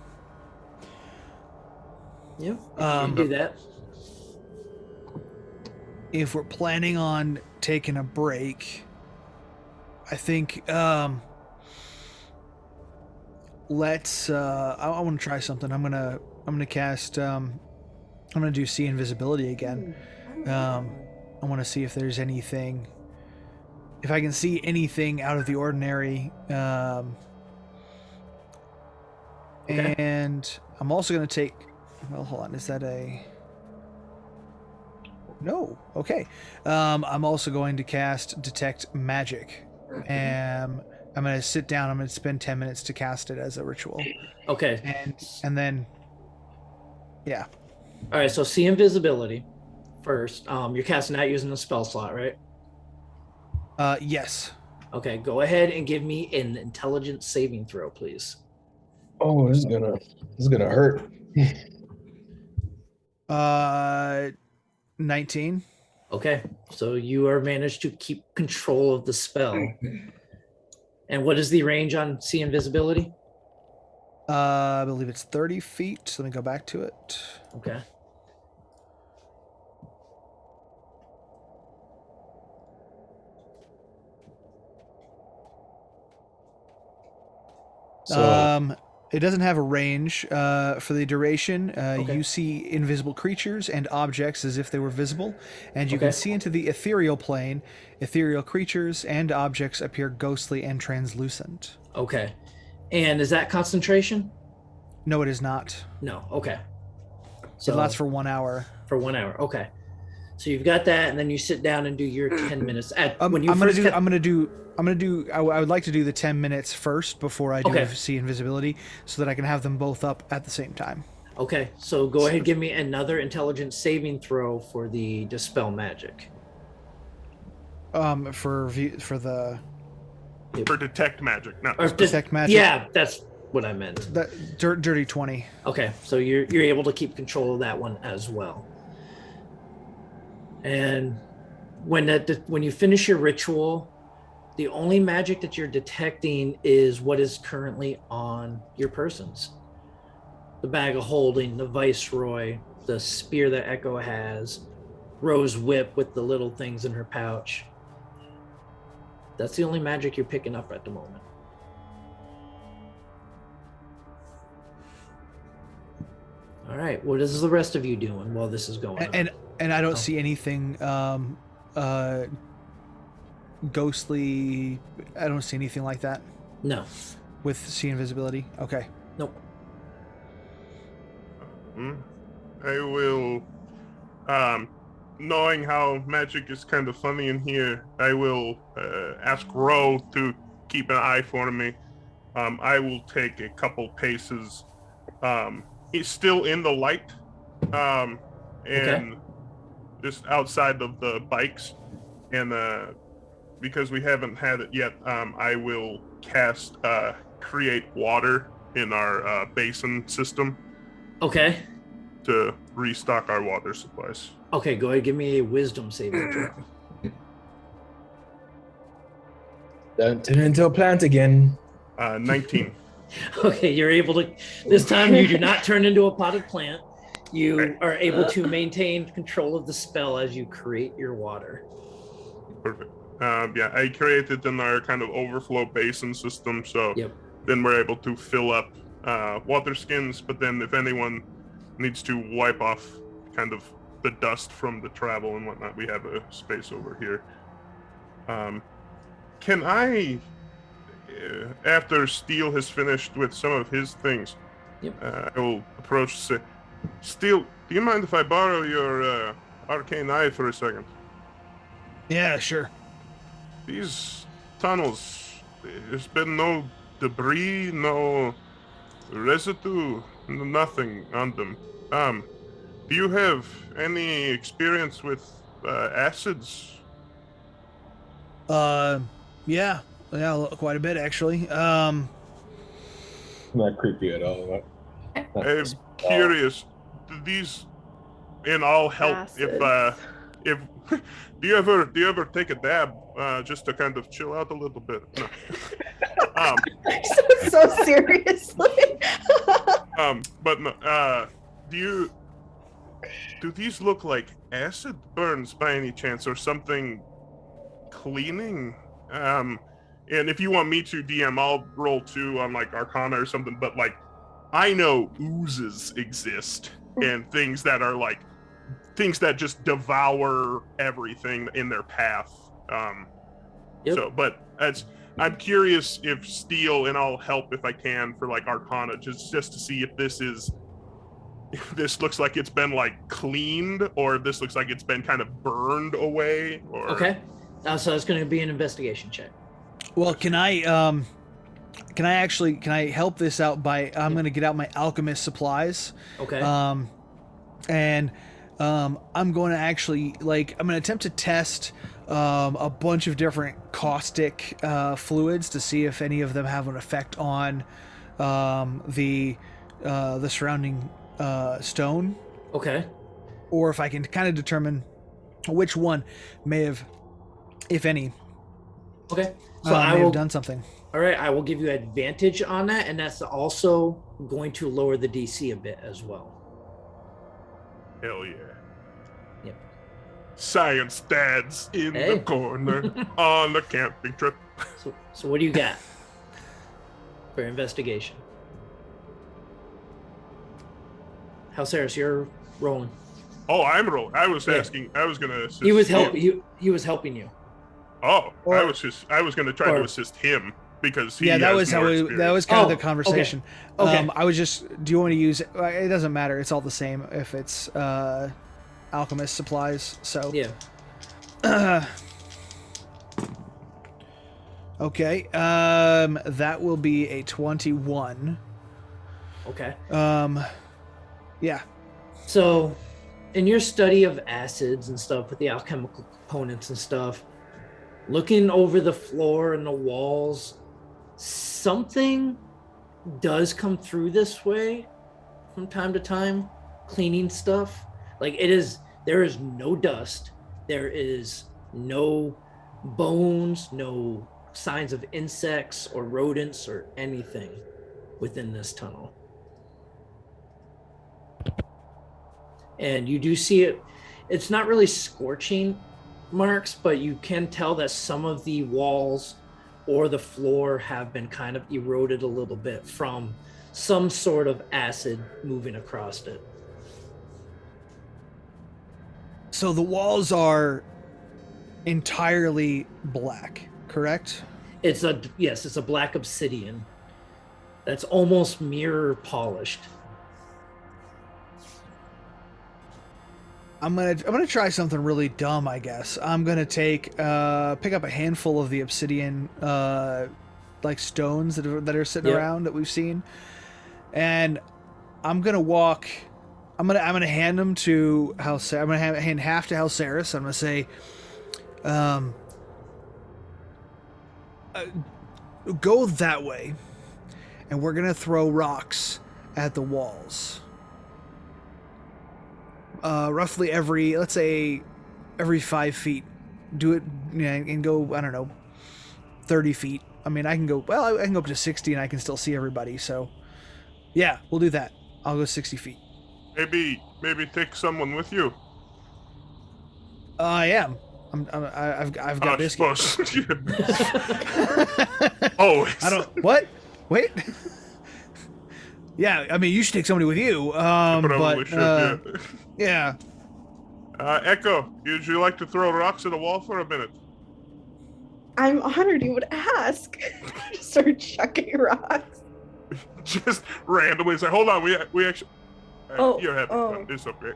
Yeah. You can do that. If we're planning on taking a break, I think let's I want to try something. I'm gonna cast I'm gonna do see invisibility again. I want to see if there's anything, if I can see anything out of the ordinary. Okay. And I'm also gonna take, well, hold on, is that a no? Okay. I'm also going to cast detect magic. I'm going to sit down. I'm going to spend 10 minutes to cast it as a ritual. Okay. And then, yeah. All right. So see invisibility first. You're casting that using the spell slot, right? Yes. Okay. Go ahead and give me an intelligence saving throw, please. Oh, this is gonna hurt. 19. Okay. So you are managed to keep control of the spell. And what is the range on see invisibility? I believe it's 30 feet. Let me go back to it. Okay. So It doesn't have a range for the duration. Okay. You see invisible creatures and objects as if they were visible, and you Okay. can see into the ethereal plane. Ethereal creatures and objects appear ghostly and translucent. Okay. And is that concentration? No, it is not. No. Okay. It lasts for 1 hour. For 1 hour. Okay. So you've got that, and then you sit down and do your 10 minutes. I would like to do the 10 minutes first before I do Okay. see invisibility, so that I can have them both up at the same time. Okay. So go ahead and give me another intelligence saving throw for the dispel magic. For detect magic, not Or detect magic. Yeah, that's what I meant. That dirty 20. Okay, so you're able to keep control of that one as well. And when you finish your ritual, the only magic that you're detecting is what is currently on your persons. The bag of holding, the viceroy, the spear that Echo has, Rose whip with the little things in her pouch. That's the only magic you're picking up at the moment. All right. What is the rest of you doing while this is going on? And I don't see anything ghostly. I don't see anything like that No. with see invisibility. Okay. Nope. I will, knowing how magic is kind of funny in here, I will ask Ro to keep an eye for me. I will take a couple paces. He's still in the light, and Okay. just outside of the bikes. And because we haven't had it yet, I will cast create water in our basin system Okay. to restock our water supplies. Okay, go ahead. Give me a wisdom saving throw. don't turn into a plant again. 19. Okay, you're able to. This time, you do not turn into a potted plant. You are able to maintain control of the spell as you create your water. Perfect. Yeah, I created in our kind of overflow basin system, so Yep. then we're able to fill up water skins, but then if anyone needs to wipe off kind of the dust from the travel and whatnot, we have a space over here. Can I, after Steele has finished with some of his things, Yep. I will approach and say, Steele, do you mind if I borrow your arcane eye for a second? Yeah, sure. These tunnels, there's been no debris, no residue, nothing on them. Do you have any experience with acids? Yeah. Yeah, quite a bit actually. Not creepy at all. I'm curious. Do these and I'll help if do you ever take a dab just to kind of chill out a little bit? No. so seriously. But no, do these look like acid burns by any chance or something cleaning? And if you want me to DM, I'll roll 2 on like Arcana or something, but like I know oozes exist and things that are like things that just devour everything in their path. Yep. So, but I'm curious if Steel, and I'll help if I can for like Arcana, just to see if this looks like it's been like cleaned, or if this looks like it's been kind of burned away. Or... Okay. So it's going to be an investigation check. Well, can I help this out by I'm going to get out my alchemist supplies. Okay. And I'm going to actually I'm going to attempt to test a bunch of different caustic fluids to see if any of them have an effect on the surrounding stone. Okay. Or if I can kind of determine which one may have, if any, Okay. So I will have done something. All right, I will give you advantage on that, and that's also going to lower the DC a bit as well. Hell yeah. Yep. Science dads in the corner on the camping trip. So what do you got for investigation? Halceris, you're rolling. Oh, I'm rolling. I was asking. I was gonna assist. He was him. He was helping you. Oh, I was gonna try to assist him because he that was more that was kind of the Okay. conversation. Okay. I was just. Do you want to use? It doesn't matter. It's all the same if it's alchemist supplies. So yeah. Okay. That will be a 21. Okay. Yeah. So, in your study of acids and stuff with the alchemical components and stuff, looking over the floor and the walls, something does come through this way from time to time, cleaning stuff. Like there is no dust, there is no bones, no signs of insects or rodents or anything within this tunnel. And you do see it. It's not really scorching marks, but you can tell that some of the walls or the floor have been kind of eroded a little bit from some sort of acid moving across it. So the walls are entirely black, correct? It's a black obsidian that's almost mirror polished. I'm gonna try something really dumb, I guess. I'm gonna pick up a handful of the obsidian like stones that are sitting around that we've seen, and I'm gonna hand them to Halceris. I'm gonna hand half to Halceris. I'm gonna say, go that way, and we're gonna throw rocks at the walls. Roughly every 5 feet. Do it, and go, I don't know, 30 feet. I mean, I can go up to 60 and I can still see everybody. So, yeah, we'll do that. I'll go 60 feet. Maybe take someone with you. I am. I've got biscuits. Oh, I don't. What? Wait. Yeah, I mean, you should take somebody with you. Probably should. Yeah. Echo, would you like to throw rocks at a wall for a minute? I'm honored you would ask. Just start chucking rocks. Just randomly say, "Hold on, we actually." You're having fun. It's okay.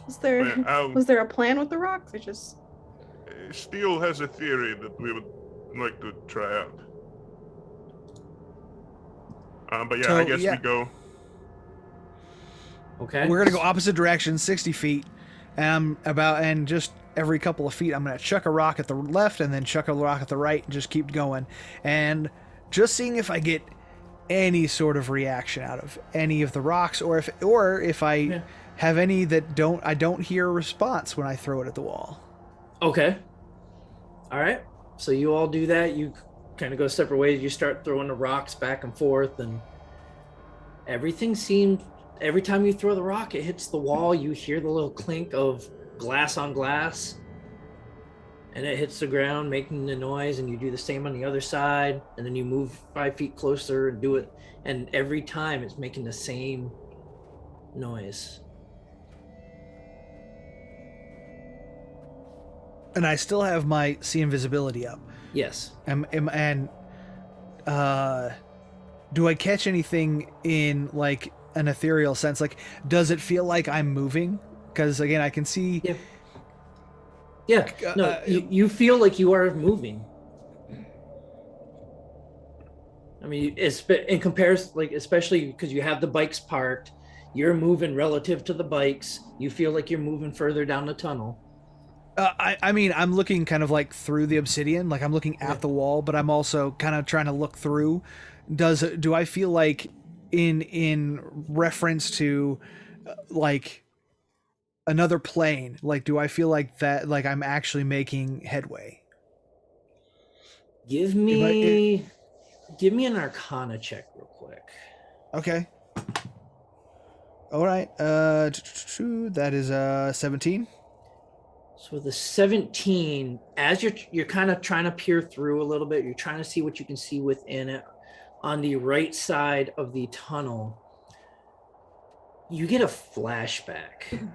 Was there a plan with the rocks? Or just Steel has a theory that we would like to try out. But yeah, So, I guess we go. Okay. We're gonna go opposite direction, 60 feet, and just every couple of feet, I'm going to chuck a rock at the left and then chuck a rock at the right and just keep going. And just seeing if I get any sort of reaction out of any of the rocks, or if I have any that I don't hear a response when I throw it at the wall. Okay. All right. So you all do that. You kind of go separate ways. You start throwing the rocks back and forth, and everything seems, every time you throw the rock, it hits the wall. You hear the little clink of glass on glass, and it hits the ground, making the noise, and you do the same on the other side, and then you move 5 feet closer and do it, and every time it's making the same noise. And I still have my see invisibility up. Yes. And do I catch anything in like an ethereal sense? Like, does it feel like I'm moving? Because again, I can see. Yeah. No, you feel like you are moving. I mean, it's in comparison, like, especially because you have the bikes parked, you're moving relative to the bikes. You feel like you're moving further down the tunnel. I mean, I'm looking kind of like through the obsidian, like I'm looking at the wall, but I'm also kind of trying to look through. Do I feel like in reference to like another plane, like do I feel like that, like I'm actually making headway? Give me an Arcana check real quick. Okay. All right. That is 17. So the 17, as you're kind of trying to peer through a little bit, you're trying to see what you can see within it. On the right side of the tunnel, you get a flashback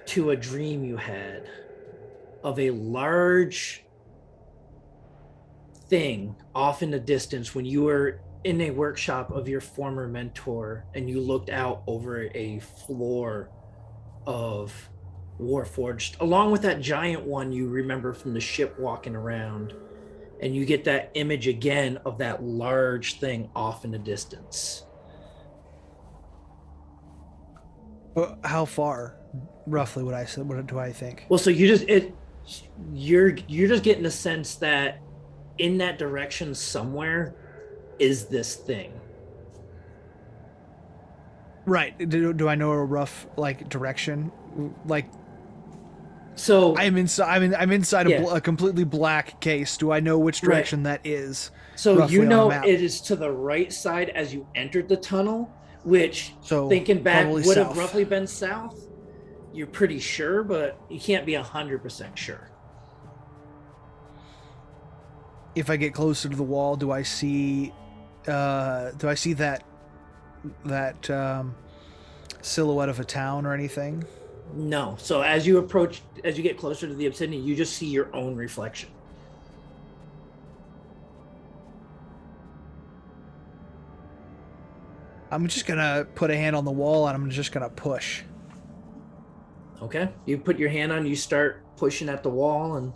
to a dream you had of a large thing off in the distance when you were in a workshop of your former mentor, and you looked out over a floor of Warforged, along with that giant one you remember from the ship walking around, and you get that image again of that large thing off in the distance. How far, roughly? What do I think? Well, so you're just getting the sense that in that direction somewhere is this thing. Right. Do I know a rough like direction? Like, so I'm inside a completely black case. Do I know which direction that is? So you know it is to the right side as you entered the tunnel, which, thinking back, would have roughly been south. You're pretty sure, but you can't be 100% sure. If I get closer to the wall, do I see that silhouette of a town or anything? No. So as you get closer to the obsidian, you just see your own reflection. I'm just gonna put a hand on the wall and I'm just gonna push. Okay. You put your hand on, you start pushing at the wall, and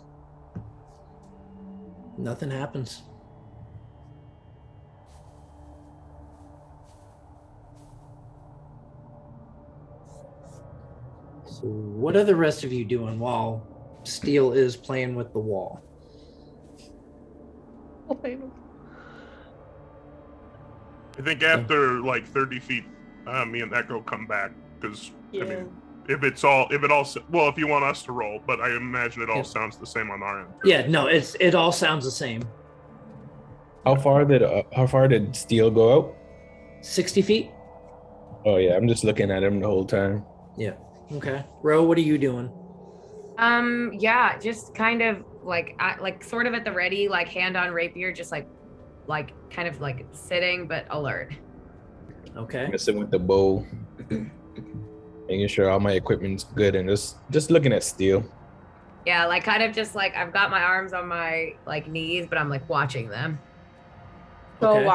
nothing happens. So what are the rest of you doing while Steel is playing with the wall? I think after like 30 feet, me and that girl come back, because I mean, if you want us to roll, but I imagine it all sounds the same on our end. Yeah, no, it all sounds the same. How far did Steel go out? 60 feet. Oh yeah, I'm just looking at him the whole time. Yeah. Okay. Ro, what are you doing? Yeah, just kind of like sort of at the ready, like hand on rapier, just like kind of like sitting but alert. Okay. Messing with the bow, making sure all my equipment's good, and just looking at Steel. Yeah, like kind of just like I've got my arms on my like knees, but I'm like watching them. So Okay.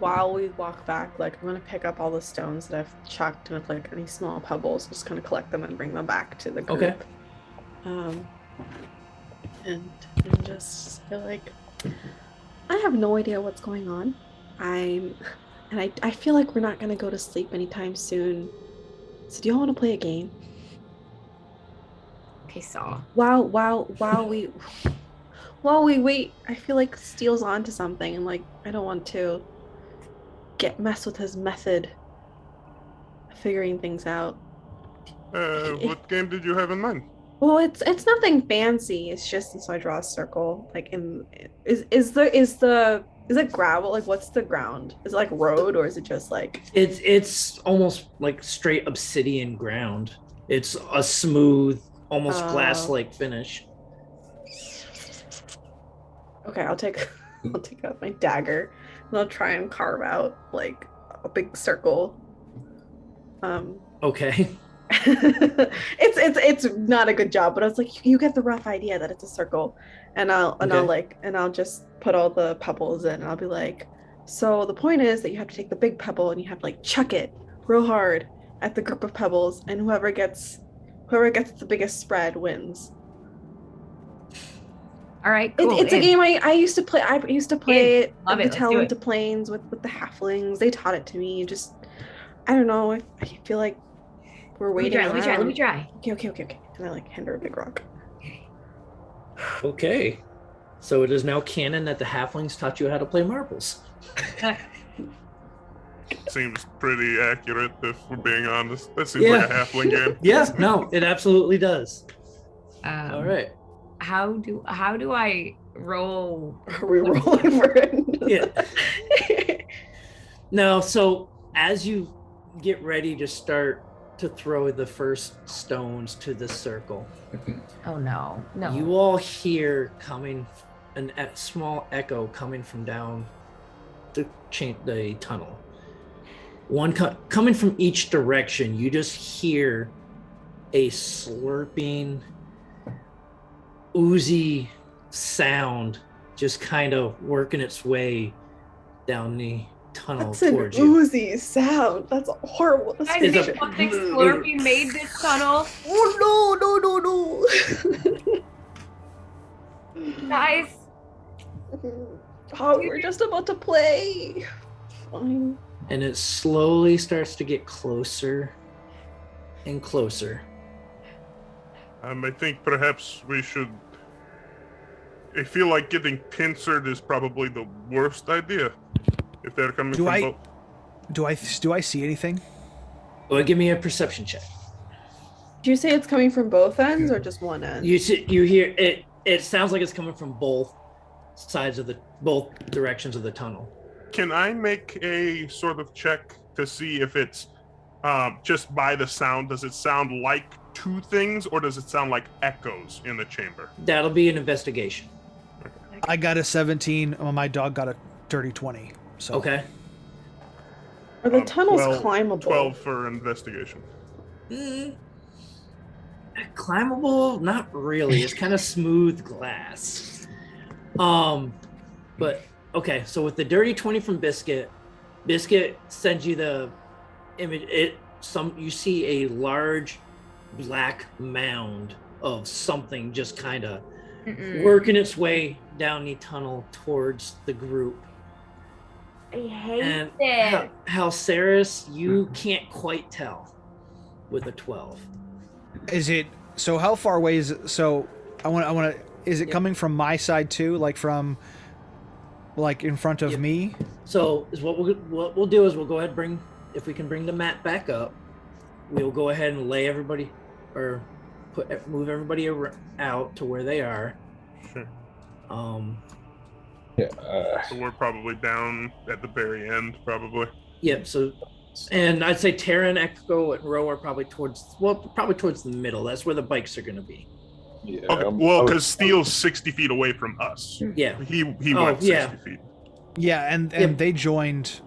while we walk back, like I'm gonna pick up all the stones that I've chucked with like any small pebbles, just kind of collect them and bring them back to the group. Okay. And just feel like I have no idea what's going on. I feel like we're not gonna go to sleep anytime soon. So do y'all want to play a game? Okay, so While we wait, I feel like Steele's onto something, and like I don't want to mess with his method of figuring things out. What game did you have in mind? Well, it's nothing fancy. It's just so I draw a circle. Like is it gravel? Like what's the ground? Is it like road or is it just like It's almost like straight obsidian ground. It's a smooth, almost glass-like finish. Okay, I'll take out my dagger and I'll try and carve out like a big circle. Okay. it's not a good job, but I was like, you get the rough idea that it's a circle, and I'll just put all the pebbles in, and I'll be like, so the point is that you have to take the big pebble and you have to like chuck it real hard at the group of pebbles, and whoever gets the biggest spread wins. all right, cool. It's a game I used to play. I used to play it Love at it. the Let's do it. Talent to Plains with the halflings. They taught it to me. Just I don't know. I feel like we're waiting. Let me try. Okay. And I like hand her a big rock. Okay. So it is now canon that the halflings taught you how to play marbles. Seems pretty accurate, if we're being honest. That seems like a halfling game. Yes, no, it absolutely does. All right. How do I roll? Are we rolling for it? Yeah. No, so as you get ready to start to throw the first stones to the circle, Oh no. you all hear coming a small echo coming from down the tunnel. One coming from each direction. You just hear a slurping, oozy sound just kind of working its way down the tunnel That's an towards you. oozy sound. That's horrible. Guys, It's think a- something Slurpee made this tunnel. Oh no. Guys, Oh, we're just about to play. Fine. And it slowly starts to get closer and closer. I think perhaps we should. I feel like getting pincered is probably the worst idea. If they're coming from both. Do I see anything? Well, give me a perception check. Do you say it's coming from both ends or just one end? You hear it. It sounds like it's coming from both sides of both directions of the tunnel. Can I make a sort of check to see if it's just by the sound? Does it sound like two things, or does it sound like echoes in the chamber? That'll be an investigation. I got a 17. My dog got a dirty 20. So Okay. Are the tunnels 12 climbable? 12 for investigation. Climbable? Not really. It's kind of smooth glass. But okay. So with the dirty 20 from Biscuit sends you the image. You see a large black mound of something just kind of working its way down the tunnel towards the group. I hate And it. Halceris, you can't quite tell with a 12. is it? So how far away is it? So I want to. Is it coming from my side too? Like from, like in front of me? So is what we'll do is we'll go ahead and if we can bring the map back up, we'll go ahead and lay everybody or move everybody out to where they are. Sure. Yeah. So we're probably down at the very end, probably. Yep. So, and I'd say Tara and Echo and Ro are probably towards the middle. That's where the bikes are going to be. Yeah. Okay. Well, because Steele's 60 feet away from us. Yeah. He went 60 feet. Yeah, and Yep. they joined.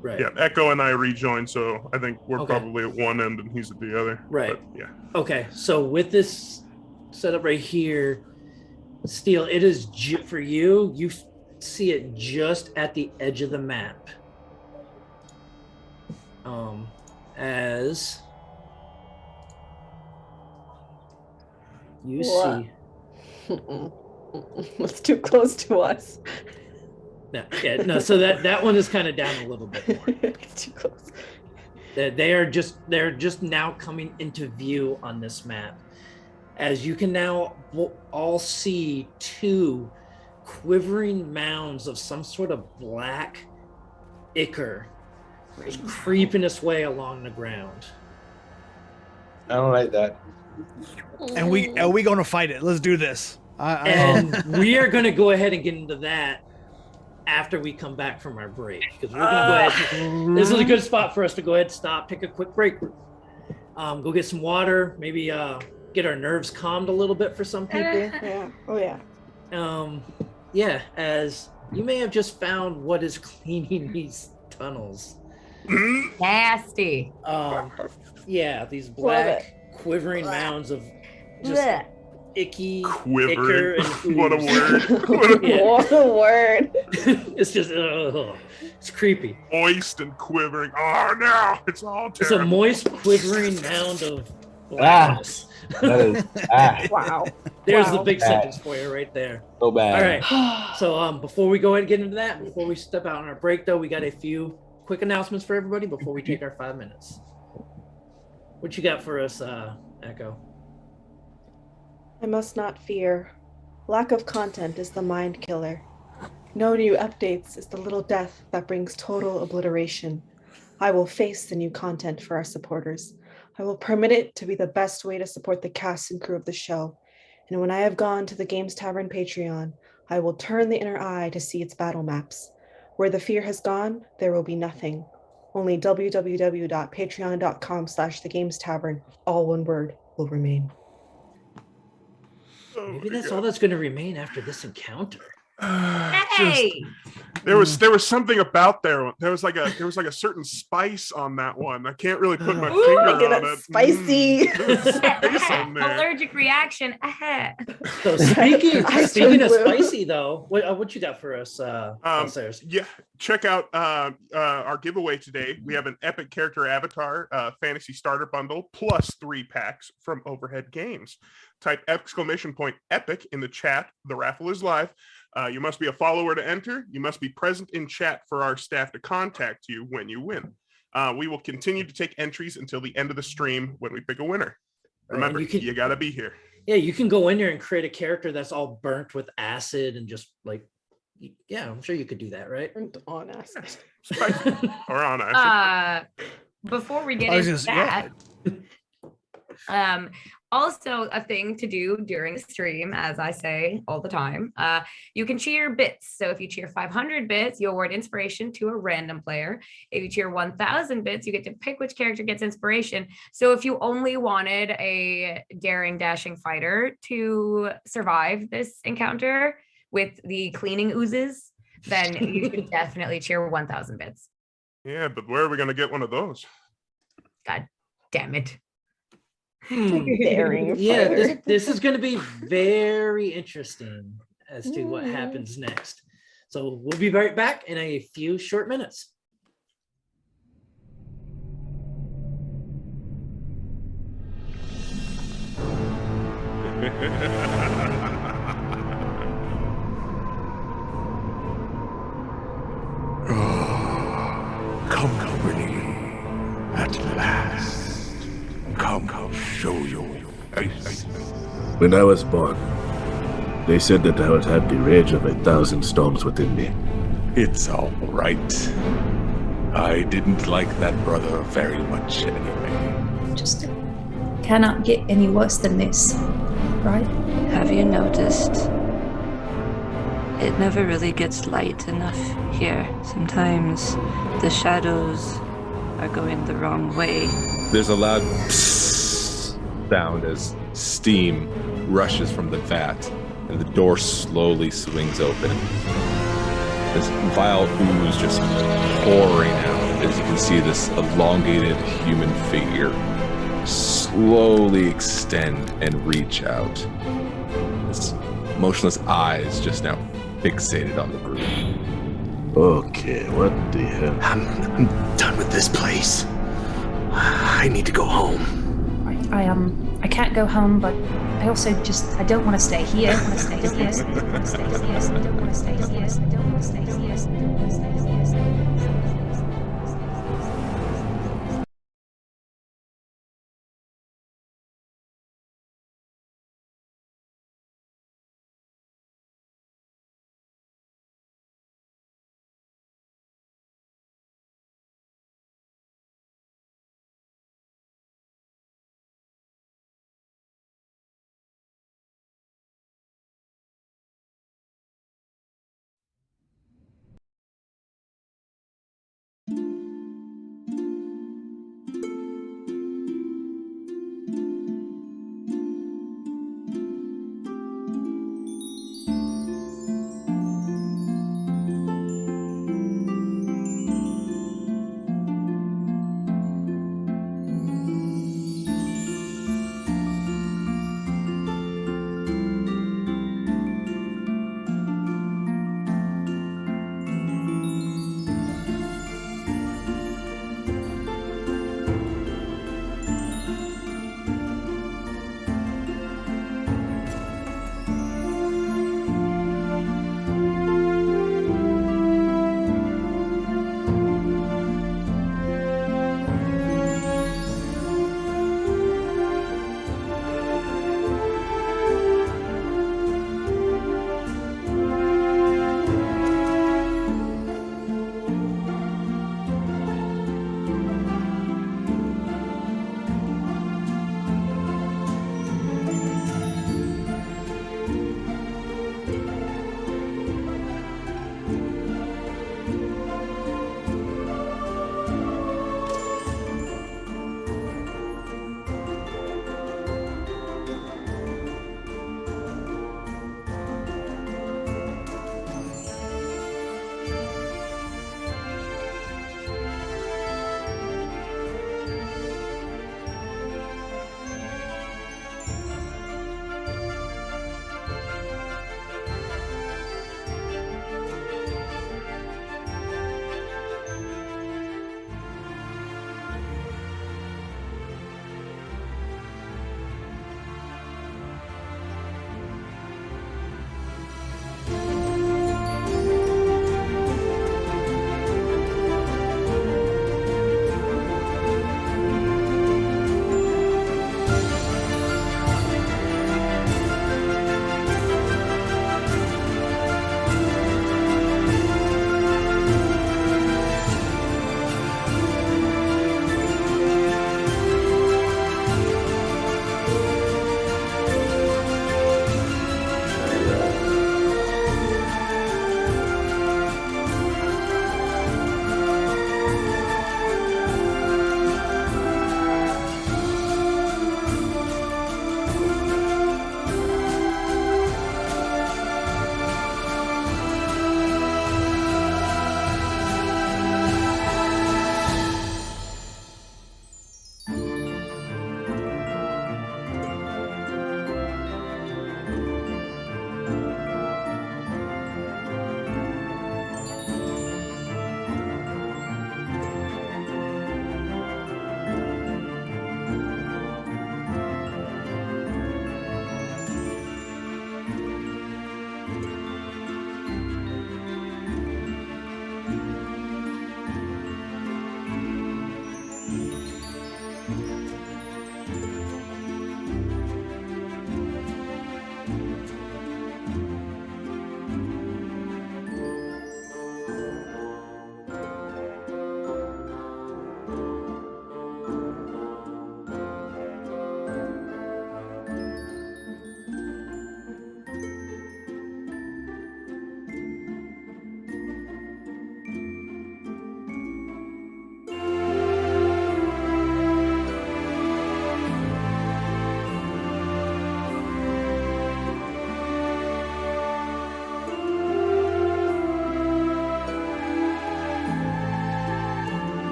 Right. Yeah, Echo and I rejoined, so I think we're Okay. probably at one end and he's at the other. Right. But, yeah. Okay. So with this setup right here, Steele, it is for you. You see it just at the edge of the map. As you What? see. It's too close to us. No. So that one is kind of down a little bit more. It's too close. They're just now coming into view on this map, as you can now all see two quivering mounds of some sort of black ichor just creeping its way along the ground. I don't like that. And we going to fight it. Let's do this. And we are going to go ahead and get into that after we come back from our break, because we're going to go ahead. This is a good spot for us to go ahead and stop, take a quick break, go get some water, maybe get our nerves calmed a little bit for some people. Yeah. Oh yeah. Yeah, as you may have just found what is cleaning these tunnels. Nasty. Yeah, these black quivering mounds of just Blech. icky Quivering. ichor and What a ooze. word. Yeah. What a word. It's just it's creepy. Moist and quivering. Oh no, it's all It's a terrible. moist quivering mound of blackness. That is Wow. There's Wow. the big sentence for you right there. so bad. All right. So before we go ahead and get into that, before we step out on our break, though, we got a few quick announcements for everybody before we take our 5 minutes. What you got for us, Echo? I must not fear. Lack of content is the mind killer. No new updates is the little death that brings total obliteration. I will face the new content for our supporters. I will permit it to be the best way to support the cast and crew of the show. And when I have gone to the Games Tavern Patreon, I will turn the inner eye to see its battle maps. Where the fear has gone, there will be nothing. Only www.patreon.com/thegamestavern, all one word, will remain. Oh Maybe my that's God. all that's going to remain after this encounter. Hey. There was something about there. There was like a certain spice on that one. I can't really put my Ooh, finger look at on it, it. spicy. There's spice on there. Allergic reaction. So speaking Ice of blue. spicy, though, what you got for us, downstairs? Yeah, check out our giveaway today. We have an epic character avatar fantasy starter bundle plus 3 packs from Overhead Games. Type !epic in the chat. The raffle is live. You must be a follower to enter. You must be present in chat for our staff to contact you when you win. We will continue to take entries until the end of the stream when we pick a winner. Remember, you got to be here. Yeah, you can go in there and create a character that's all burnt with acid and just like, yeah, I'm sure you could do that, right? On acid. Or on acid. Before we get I was into just- that, also a thing to do during the stream, as I say all the time, you can cheer bits. So if you cheer 500 bits, you award inspiration to a random player. If you cheer 1000 bits, you get to pick which character gets inspiration. So if you only wanted a daring, dashing fighter to survive this encounter with the cleaning oozes, then you should definitely cheer 1000 bits. Yeah, but where are we going to get one of those? God damn it. Daring Yeah, fighter. this is going to be very interesting as to what happens next. So we'll be right back in a few short minutes. Come, company. At last. Come, show your face. When I was born, they said that I would have the rage of 1,000 storms within me. It's all right. I didn't like that brother very much anyway. Just cannot get any worse than this, right? Have you noticed? It never really gets light enough here. Sometimes the shadows are going the wrong way. There's a loud psst sound as steam rushes from the vat and the door slowly swings open. This vile ooze just pouring out as you can see this elongated human figure slowly extend and reach out. His motionless eyes just now fixated on the group. Okay, what the hell? I'm done with this place. I need to go home. I can't go home, but I also I don't want to stay here. I want to stay here. I don't want to stay here. I don't want to stay here. I don't want to stay here. I don't want to stay here.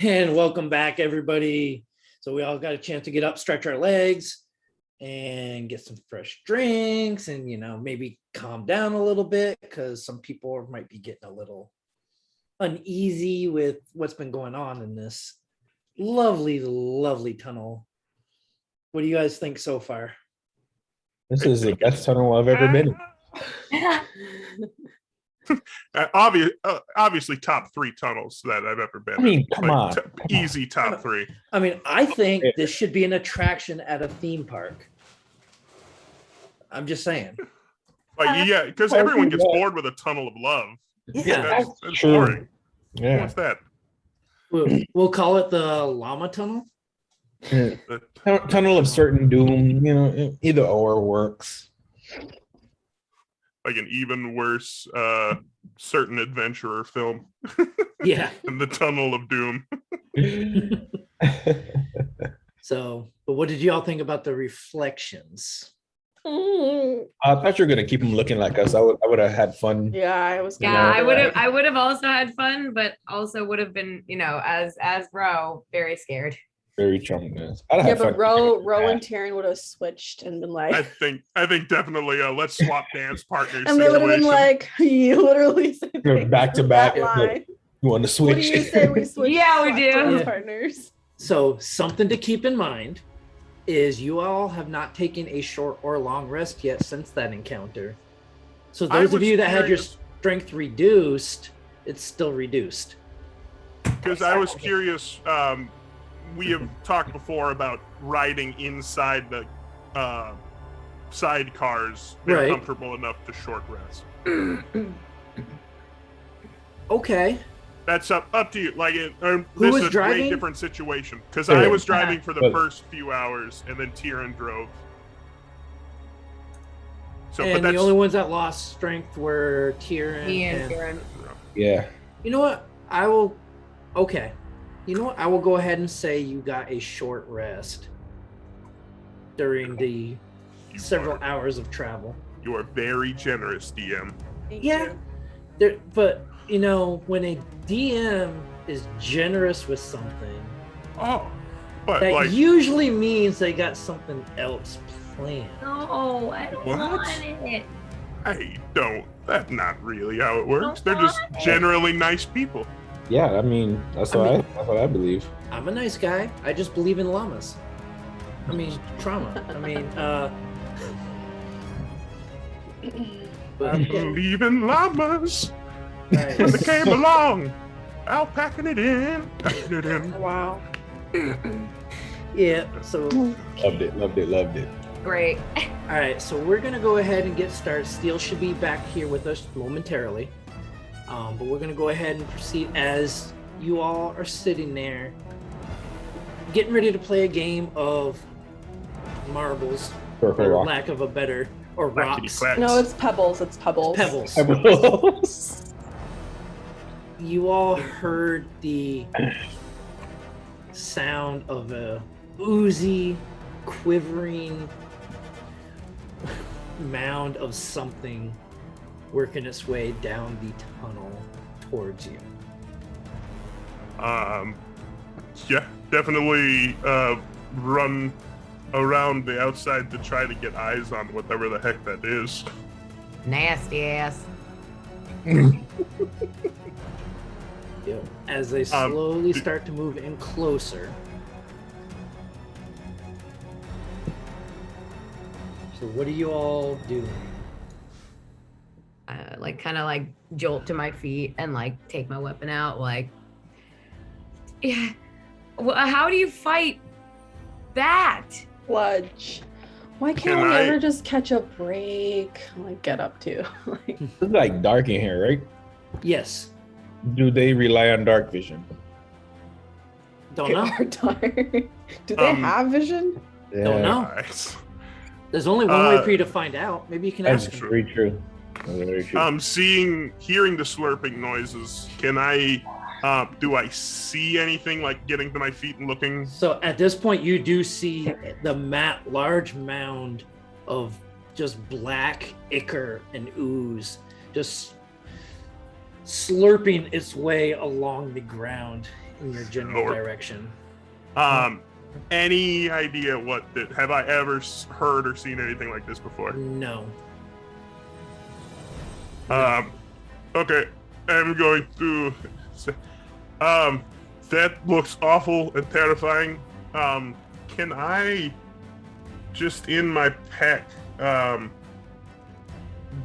And welcome back, everybody. So we all got a chance to get up, stretch our legs, and get some fresh drinks, and maybe calm down a little bit because some people might be getting a little uneasy with what's been going on in this lovely, lovely tunnel. What do you guys think so far? This is the best tunnel I've ever been in. Obviously top 3 tunnels that I've ever been in. I mean, come on. Easy top 3. I mean, I think this should be an attraction at a theme park. I'm just saying. Like, yeah, because everyone gets bored with a tunnel of love. Yeah, that's boring. Yeah. What's that? We'll call it the llama tunnel. Yeah. Tunnel of certain doom, either or works. Like an even worse certain adventurer film. Yeah. In the Tunnel of Doom. So, but what did you all think about the reflections? I thought you were gonna keep them looking like us. I would have had fun. Yeah, I was. I would have also had fun, but also would have been, as Ro, very scared. Very traumatized. Yeah, but Ro and Tyrion would have switched and been like, I think definitely let's swap dance partners. And they would have been like, you literally said back to back. You want to switch? What do you say we switch? Yeah, we do. Partners. So something to keep in mind is you all have not taken a short or long rest yet since that encounter. So those of you that had your strength reduced, it's still reduced. Because I was curious, we have talked before about riding inside the sidecars. They're comfortable enough to short rest. Okay. That's up to you. Like, Who this was is a driving? great different situation. Because I was driving for the first few hours, and then Tyrion drove. So, and the only ones that lost strength were Tyrion and Tyrion. Yeah. You know what? I will go ahead and say you got a short rest during the several hours of travel. You are very generous, DM. Yeah. But when a DM is generous with something, but that usually means they got something else planned. No, I don't want it. I don't. That's not really how it works. They're just generally nice people. Yeah, I mean that's what I believe. I'm a nice guy. I just believe in llamas. I mean, trauma. I mean, I believe in llamas. Right. When they came along, alpacking it in. Packing it in. Wow. Yeah, so Loved it. Great. all right, so we're gonna go ahead and get started. Steel should be back here with us momentarily, but we're gonna go ahead and proceed as you all are sitting there, getting ready to play a game of marbles, Purple for rock. lack of a better, or Clackety rocks, clacks. No, it's pebbles. It's pebbles. pebbles. Pebbles. You all heard the sound of a oozy, quivering mound of something working its way down the tunnel towards you. Yeah, definitely run around the outside to try to get eyes on whatever the heck that is. Nasty ass. As they slowly start to move in closer. So what are you all doing? Kind of jolt to my feet and take my weapon out. Yeah. Well, how do you fight that? Sludge. Why can't Can we I- ever just catch a break? Get up to. It's like dark in here, right? Yes. Do they rely on dark vision? Don't know. Do they have vision? Don't know. Nice. There's only one way for you to find out. Maybe you can That's ask him. very true. That's very true. Hearing the slurping noises, can I, do I see anything getting to my feet and looking? So at this point, you do see the large mound of just black ichor and ooze just slurping its way along the ground in your general Lord. direction. Any idea have I ever heard or seen anything like this before? No. Okay, I'm going to say, that looks awful and terrifying. Can I just in my pack,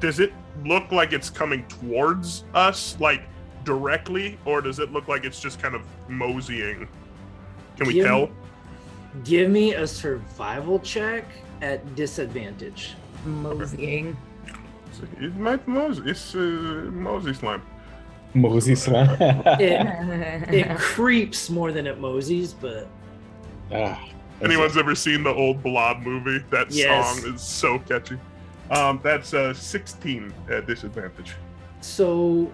does it look like it's coming towards us, directly, or does it look like it's just kind of moseying? Can we tell? Give me a survival check at disadvantage. Moseying. It might mosey. It's mosey slime. Mosey slime. It creeps more than it moseys, but Anyone's ever seen the old Blob movie? That Yes. song is so catchy. That's 16 at disadvantage. so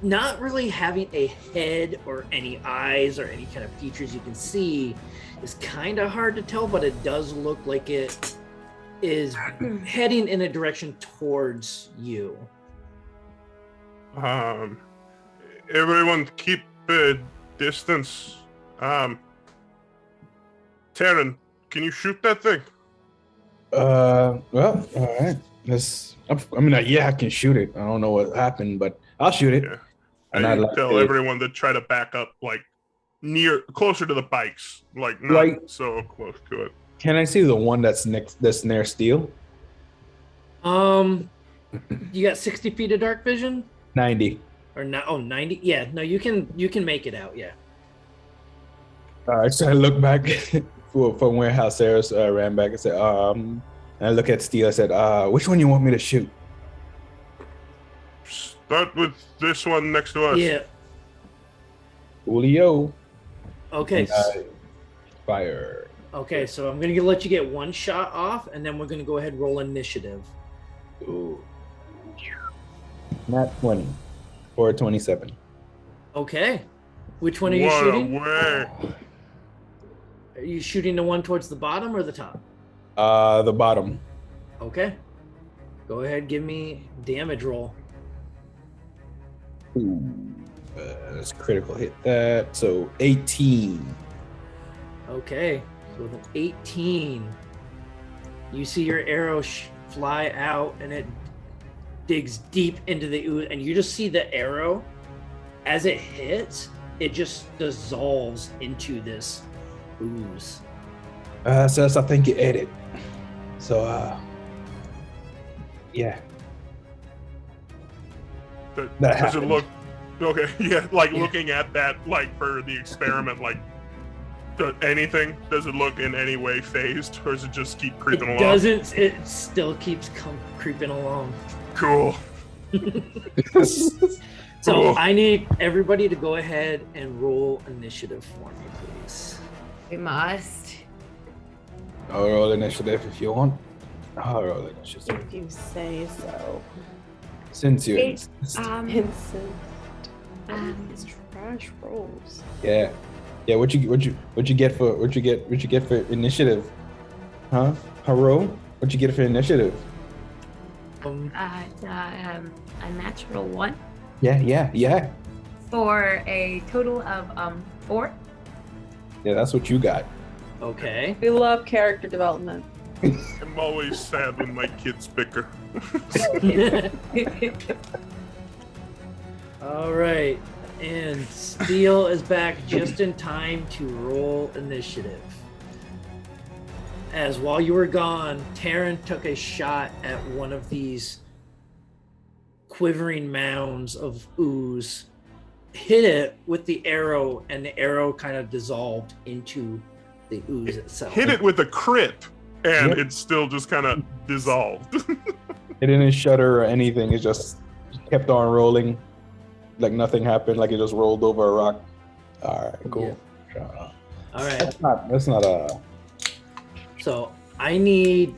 not really having a head or any eyes or any kind of features you can see is kind of hard to tell, but it does look like it is heading in a direction towards you. Everyone keep a distance. Taryn, can you shoot that thing? Well, all right. I can shoot it. I don't know what happened, but I'll shoot it. Yeah. And I I'd like tell to- everyone to try to back up closer to the bikes, not Right. so close to it. Can I see the one that's near steel? You got 60 feet of dark vision 90. or not? Oh, 90. Yeah, no, you can make it out. Yeah. All right, so I look back from where how Sarah ran back and said, and I look at Steel. I said, which one you want me to shoot? Start with this one next to us. Yeah. Julio. Okay. And I fire. Okay, so I'm gonna let you get one shot off, and then we're gonna go ahead and roll initiative. Ooh. Not 20 or 27. Okay. Which one are you What shooting? away. Are you shooting the one towards the bottom or the top? The bottom. Okay. Go ahead, give me damage roll. Ooh. That's critical hit that. So 18. Okay. So with an 18, you see your arrow fly out, and it digs deep into the ooze, and you just see the arrow as it hits, it just dissolves into this ooze. Says I think you ate it. So, yeah. That Does happened. it look okay? Yeah, like looking at that, like for the experiment, like anything? Does it look in any way phased, or does it just keep creeping along? Doesn't. It still keeps creeping along. Cool. So Cool. I need everybody to go ahead and roll initiative for me, please. We must. I'll roll initiative if you want. I'll roll initiative. If you say so. Since you It- insist. Insist. These trash rolls. Yeah. Yeah, what you get for initiative? Huh? Haro? What you get for initiative? A natural 1 Yeah. for a total of 4. Yeah, that's what you got. Okay. We love character development. I'm always sad when my kids bicker. All right. And Steel is back just in time to roll initiative. As while you were gone, Taryn took a shot at one of these quivering mounds of ooze, hit it with the arrow, and the arrow kind of dissolved into the ooze itself. Hit it with a crit, and Yep. it's still just kind of dissolved. It didn't shudder or anything. It just kept on rolling, like nothing happened. Like it just rolled over a rock. All right, cool. All right. That's not a. So I need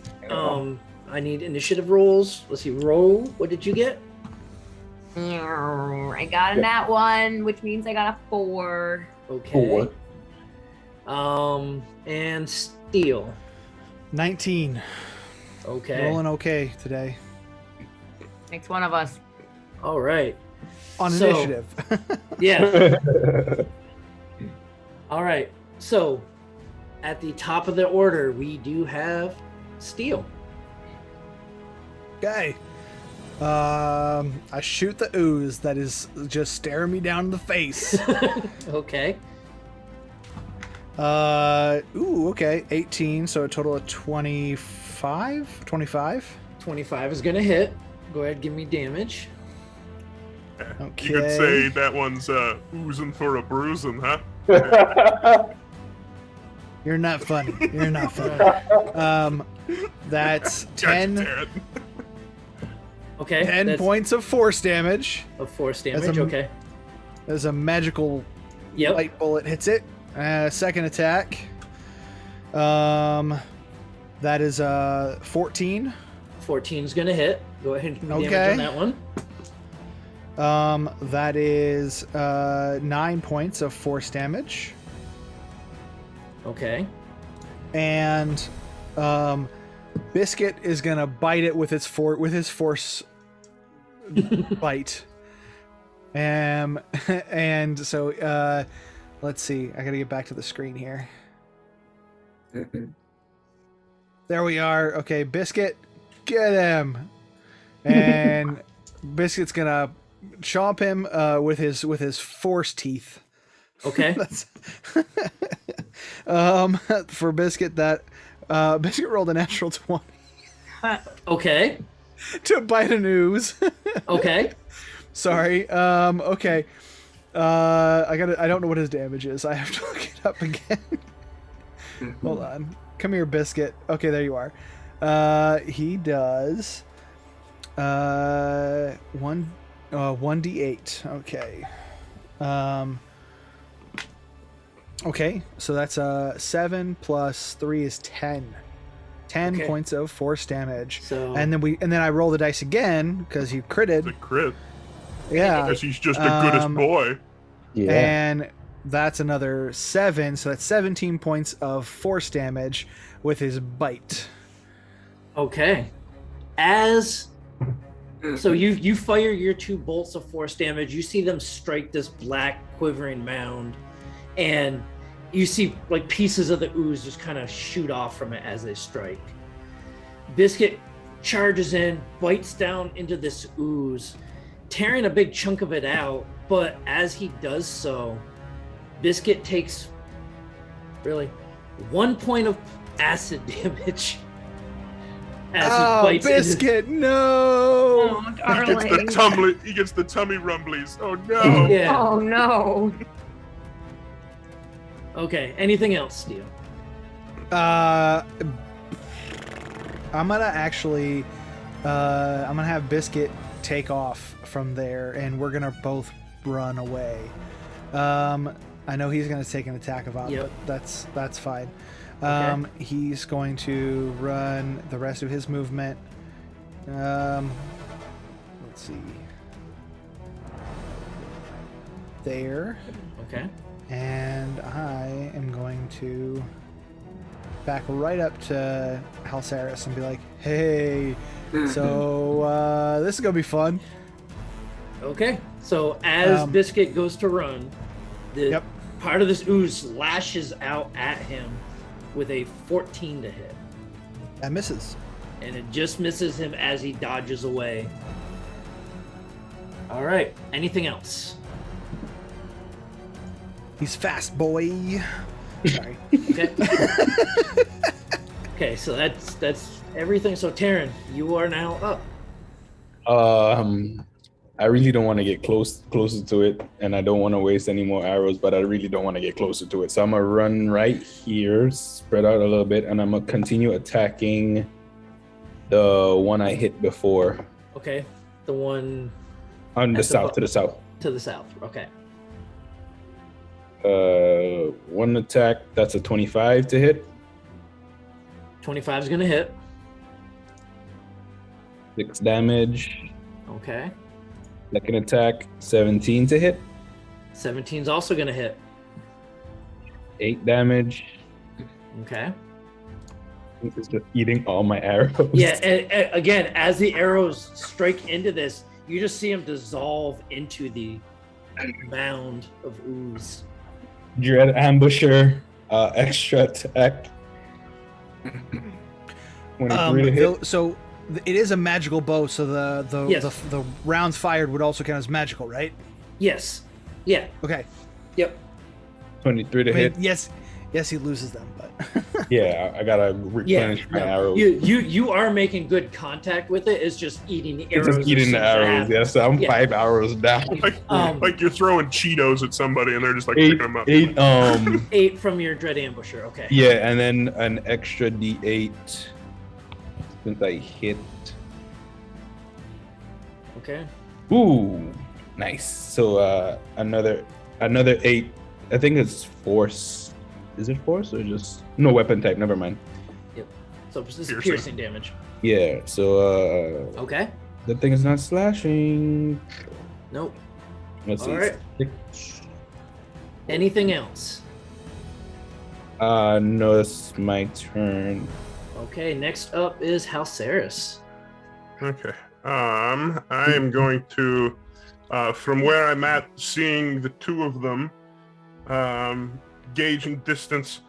initiative rolls. Let's see. Roll. What did you get? I got a nat 1, which means I got a 4. Okay. And Steel. 19. Okay. Rolling okay today. Makes one of us. All right. On So- initiative. Yeah. All right. So at the top of the order, we do have Steel. Okay. I shoot the ooze that is just staring me down in the face. Okay. Okay. 18, so a total of 25? 25? 25 is gonna hit. Go ahead, give me damage. Okay. You could say that one's oozing for a bruising, huh? You're not funny. You're not funny. That's Gotcha, 10, Taryn. Okay. 10 that's points of force damage. of force That's damage. a- Okay. As a magical Yep. light bullet hits it. Second attack. That is 14. 14 is gonna hit. Go ahead and give me Okay. damage on that one. That is 9 points of force damage. Okay. And Biscuit is gonna bite it with his force bite. And so let's see. I gotta get back to the screen here. There we are. Okay, Biscuit, get him. And Biscuit's gonna chomp him with his force teeth. Okay. That's for Biscuit, that Biscuit rolled a natural 20 Okay. to bite an ooze. Okay. Sorry. Okay. I don't know what his damage is. I have to look it up again. Hold on. Come here, Biscuit. Okay, there you are. He does 1d8. Okay. Okay, so that's 7 plus 3 is 10. 10 Okay. points of force damage. So And then I roll the dice again because he critted. The crit. Yeah. Because he's just the goodest boy. Yeah. And that's another 7, so that's 17 points of force damage with his bite. okay. So you fire your 2 bolts of force damage. You see them strike this black quivering mound, and you see like pieces of the ooze just kind of shoot off from it as they strike. Biscuit charges in, bites down into this ooze, tearing a big chunk of it out, but as he does so, Biscuit takes really 1 point of acid damage. As Oh, he bites into- Biscuit, no! Oh, He darling. gets the tummy rumblies. Oh no! Yeah. Oh no. Okay. Anything else, Steve? I'm gonna actually, I'm gonna have Biscuit take off from there, and we're gonna both run away. I know he's gonna take an attack of Yep. but that's fine. Okay. He's going to run the rest of his movement. Let's see. There. Okay. And I am going to back right up to Halceris and be like, hey, so this is going to be fun. Okay. So as Um, Biscuit goes to run, the Yep. part of this ooze lashes out at him with a 14 to hit. That misses. And it just misses him as he dodges away. All right. Anything else? He's fast, boy. Sorry. Okay. Okay, so that's everything. So Taryn, you are now up. I really don't want to get closer to it, and I don't want to waste any more arrows, but I really don't want to get closer to it. So I'm gonna run right here, spread out a little bit, and I'm gonna continue attacking the one I hit before Okay. The one on the At the south, bu- to the south. to the south. Okay. One attack, that's a 25 to hit. 25 is going to hit. 6 damage. Okay. Second attack, 17 to hit. 17 is also going to hit. 8 damage. Okay. It's just eating all my arrows. Yeah, and again, as the arrows strike into this, you just see them dissolve into the mound of ooze. Dread Ambusher, extra attack. 23 to hit. So it is a magical bow, so the Yes. the rounds fired would also count as magical, right? Yes. Yeah. Okay. Yep. 23 to I mean, hit. yes, he loses them, but Yeah, I gotta replenish my no, arrows. You are making good contact with it. It's just eating the It's arrows. just eating the arrows. Yeah, so I'm Yeah. 5 arrows down. Like you're throwing Cheetos at somebody and they're just like picking them up. 8 from your dread ambusher. Okay. Yeah, and then an extra D8 since I hit. Okay. Ooh, nice. So another 8. I think it's force. Is it force or just no weapon type? Never mind. Yep. So this is Piercing. piercing damage. Yeah. So Okay. the thing is not slashing. Nope. Let's see. All right. 6. Anything else? No, it's my turn. Okay. Next up is Halceris. Okay. I am going to, from where I'm at, seeing the two of them, gauging distance.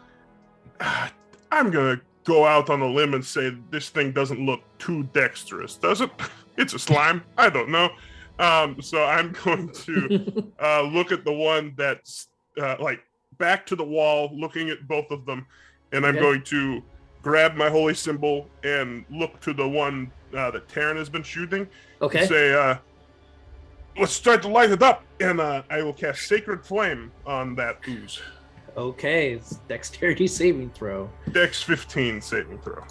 I'm gonna go out on a limb and say this thing doesn't look too dexterous, does it? It's a slime. I don't know. So I'm going to look at the one that's like back to the wall, looking at both of them, and I'm Okay. going to grab my holy symbol and look to the one that Taryn has been shooting. Okay. And say, let's start to light it up, and I will cast Sacred Flame on that ooze. Okay. It's dexterity saving throw. Dex 15 saving throw.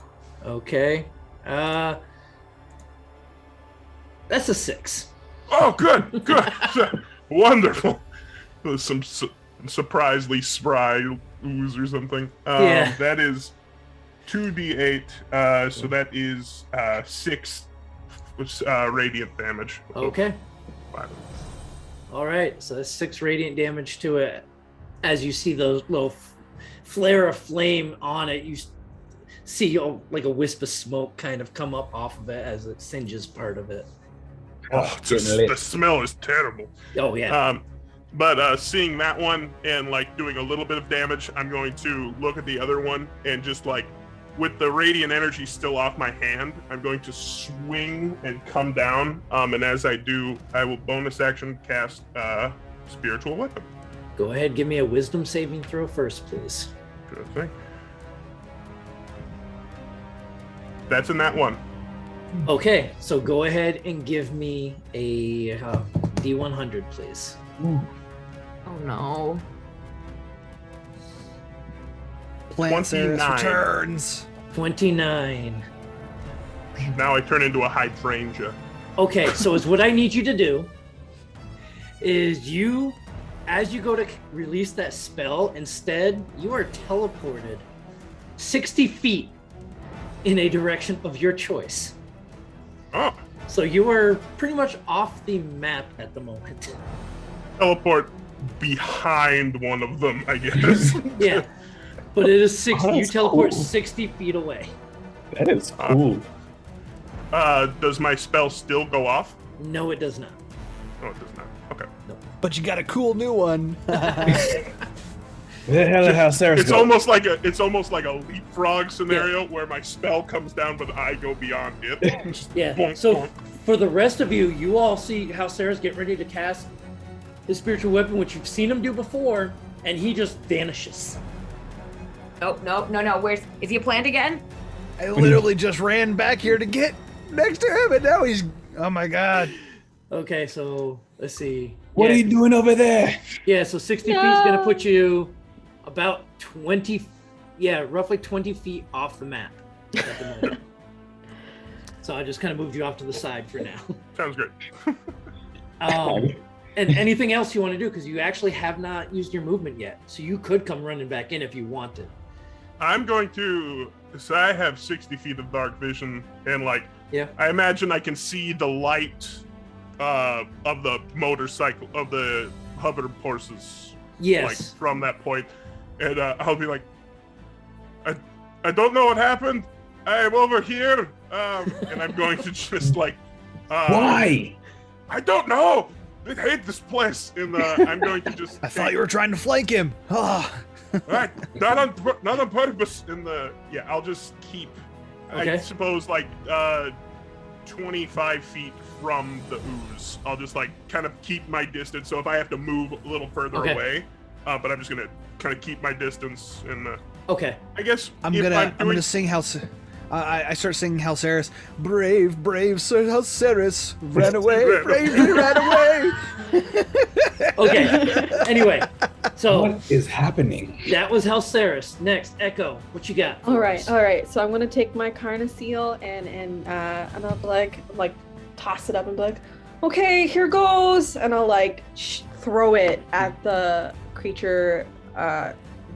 Okay. That's a 6. Oh, good, good, wonderful. There's some surprisingly spry ooze or something. Yeah. That is 2d8. So that is 6 radiant damage. Okay. 5. All right. So that's 6 radiant damage to it. As you see those little flare of flame on it, you see like a wisp of smoke kind of come up off of it as it singes part of it. Oh, the smell is terrible. Oh yeah. But seeing that one and like doing a little bit of damage, I'm going to look at the other one and just like with the radiant energy still off my hand, I'm going to swing and come down. And as I do, I will bonus action cast spiritual weapon. Go ahead, give me a wisdom saving throw first, please. Sure thing. That's in that one. Okay, so go ahead and give me a D100, please. Oh no. Plant Ceres 29. returns. 29. Now I turn into a hydrangea. Okay, so is what I need you to do is you, as you go to release that spell, instead you are teleported 60 feet in a direction of your choice. Oh. So you are pretty much off the map at the moment. Teleport behind one of them, I guess. Yeah, but it is 60. Oh, You that's teleport cool. 60 feet away. That is cool. Does my spell still go off? No, it does not. Oh, it does not. Okay. But you got a cool new one. The hell how Sarah's It's almost like a leapfrog scenario where my spell comes down, but I go beyond it. Just Yeah. bonk, So bonk. for the rest of you, you all see how Sarah's getting ready to cast his spiritual weapon, which you've seen him do before, and he just vanishes. Nope, nope, no. Is he planned again? I literally just ran back here to get next to him, and now he's. Oh my god. Okay, so let's see. What Yeah, are you doing over there? Yeah, so 60 feet is gonna put you about 20, roughly 20 feet off the map at the moment. So I just kind of moved you off to the side for now. Sounds great. And anything else you want to do, because you actually have not used your movement yet, so you could come running back in if you wanted. I'm going to. So I have 60 feet of dark vision, and Yeah. I imagine I can see the light of the motorcycle of the hover horses. Yes. From that point, and I'll be like, I don't know what happened. I am over here, and I'm going to just Why? I don't know. I hate this place, and I'm going to just. I thought you were trying to flank him. Ah. Right, not on purpose. I'll just keep. Okay. I suppose 25 feet from the ooze. I'll just kind of keep my distance. So if I have to move a little further Okay. away, but I'm just gonna kind of keep my distance. And Okay. I guess I'm if gonna sing how. I start singing Halceres. Brave Sir Halceres ran away. Bravely ran away. Okay. Anyway, so What is happening? that was Halceres. Next, Echo. What you got? for All us? right. So I'm gonna take my Arcana seal and I'll be like toss it up and be like, okay, here goes, and I'll throw it at the creature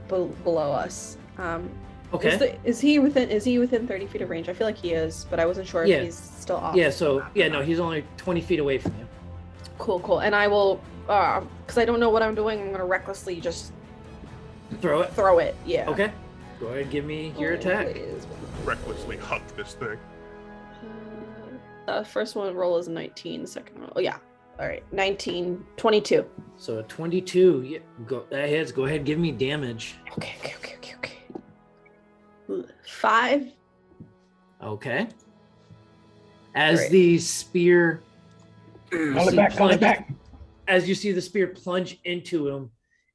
below us. Okay. Is he within 30 feet of range? I feel like he is, but I wasn't sure Yeah. if he's still off. Yeah. So no, he's only 20 feet away from you. Cool. And I will, because I don't know what I'm doing, I'm gonna recklessly just Throw it. throw it. Yeah. Okay. Go ahead. Give me your attack. Please. recklessly huck this thing. First one roll is 19. Second roll, oh yeah. All right, 19, 22. So a 22. Yeah. Go. That hits. Go ahead. Give me damage. Okay. 5. Okay. As Alright. the spear. Call it back. As you see the spear plunge into him,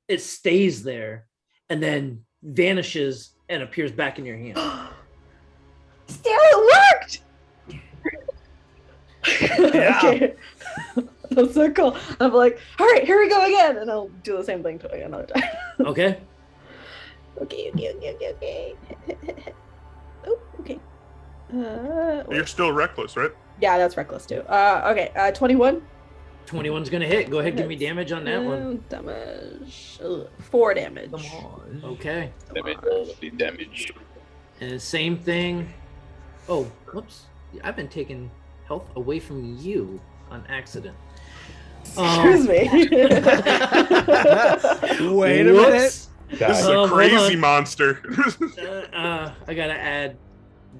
it stays there and then vanishes and appears back in your hand. Still, it worked! Yeah. Okay. That's so cool. I'm like, all right, here we go again. And I'll do the same thing to another time. Okay. Okay. Oh, okay. You're still reckless, right? Yeah, that's reckless too. Okay, 21. 21's gonna hit. Go ahead, give me damage on that one. Damage. 4 damage. Okay. Damage. And same thing. Oh, whoops. I've been taking health away from you on accident. Excuse me. Wait a minute. This is a hold crazy on. monster. I gotta add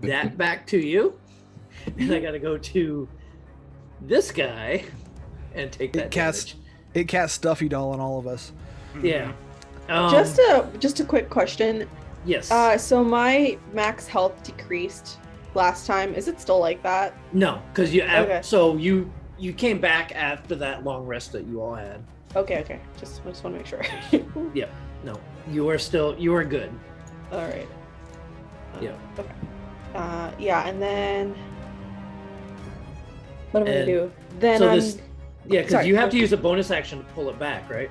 that back to you. And I gotta go to this guy and take that damage. It casts Stuffy Doll on all of us. Yeah. Just a quick question. Yes. So my max health decreased last time. Is it still like that? No, because you. Okay. So you came back after that long rest that you all had. Okay. Just want to make sure. Yep. No, you are good. All right. Yeah. Okay. Yeah, and then what am I gonna do? Then so I'm. because you have to use a bonus action to pull it back, right?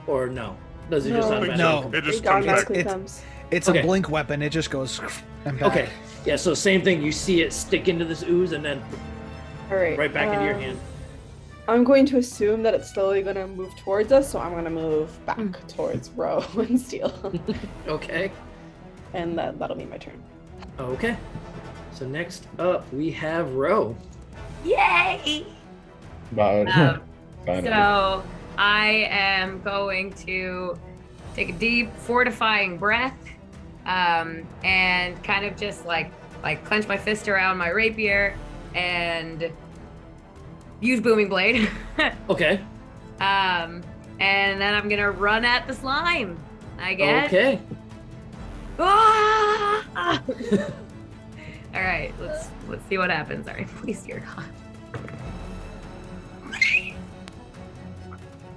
Or no? Does it just No. automatically? It just It comes back. automatically comes. It's Okay. a blink weapon. It just goes and back. Okay. Yeah. So same thing. You see it stick into this ooze and then All right. right back into your hand. I'm going to assume that it's slowly going to move towards us, so I'm going to move back towards Ro and Steel. Okay. And that'll be my turn. Okay. So next up we have Ro. Yay! Finally. So I am going to take a deep, fortifying breath, and kind of just like clench my fist around my rapier and use booming blade. Okay. And then I'm gonna run at the slime, I guess. Okay. Ah! All right, let's see what happens. All right, please, dear God.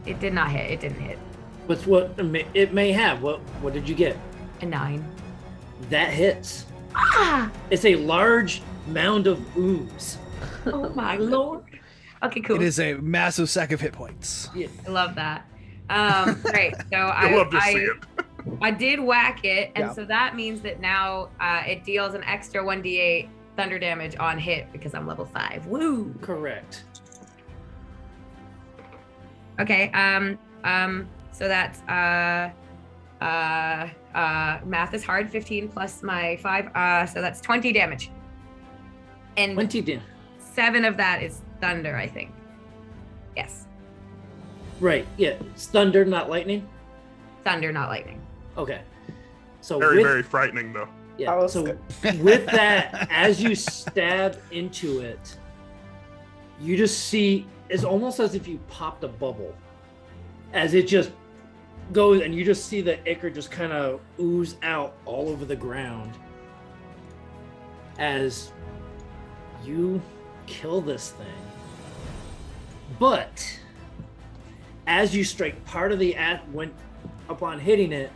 It did not hit. It didn't hit. What's what it may have. What did you get? A 9. That hits. Ah! It's a large mound of ooze. Oh my lord. Okay, cool. It is a massive sack of hit points. Yeah. I love that. Great. So You'll love to see it. I did whack it, and Yeah. so that means that now it deals an extra 1d8 thunder damage on hit because I'm level 5. Woo! Correct. Okay. So that's math is hard. 15 plus my 5. So that's 20 damage. And 20 damage. 7 of that is thunder, I think. Yes. Right. Yeah. It's thunder, not lightning. Thunder, not lightning. Okay. So Very, very frightening, though. Yeah. That was So good. with that, as you stab into it, you just see it's almost as if you popped a bubble. As it just goes, and you just see the ichor just kind of ooze out all over the ground. As you kill this thing. But as you strike, part of the upon hitting it,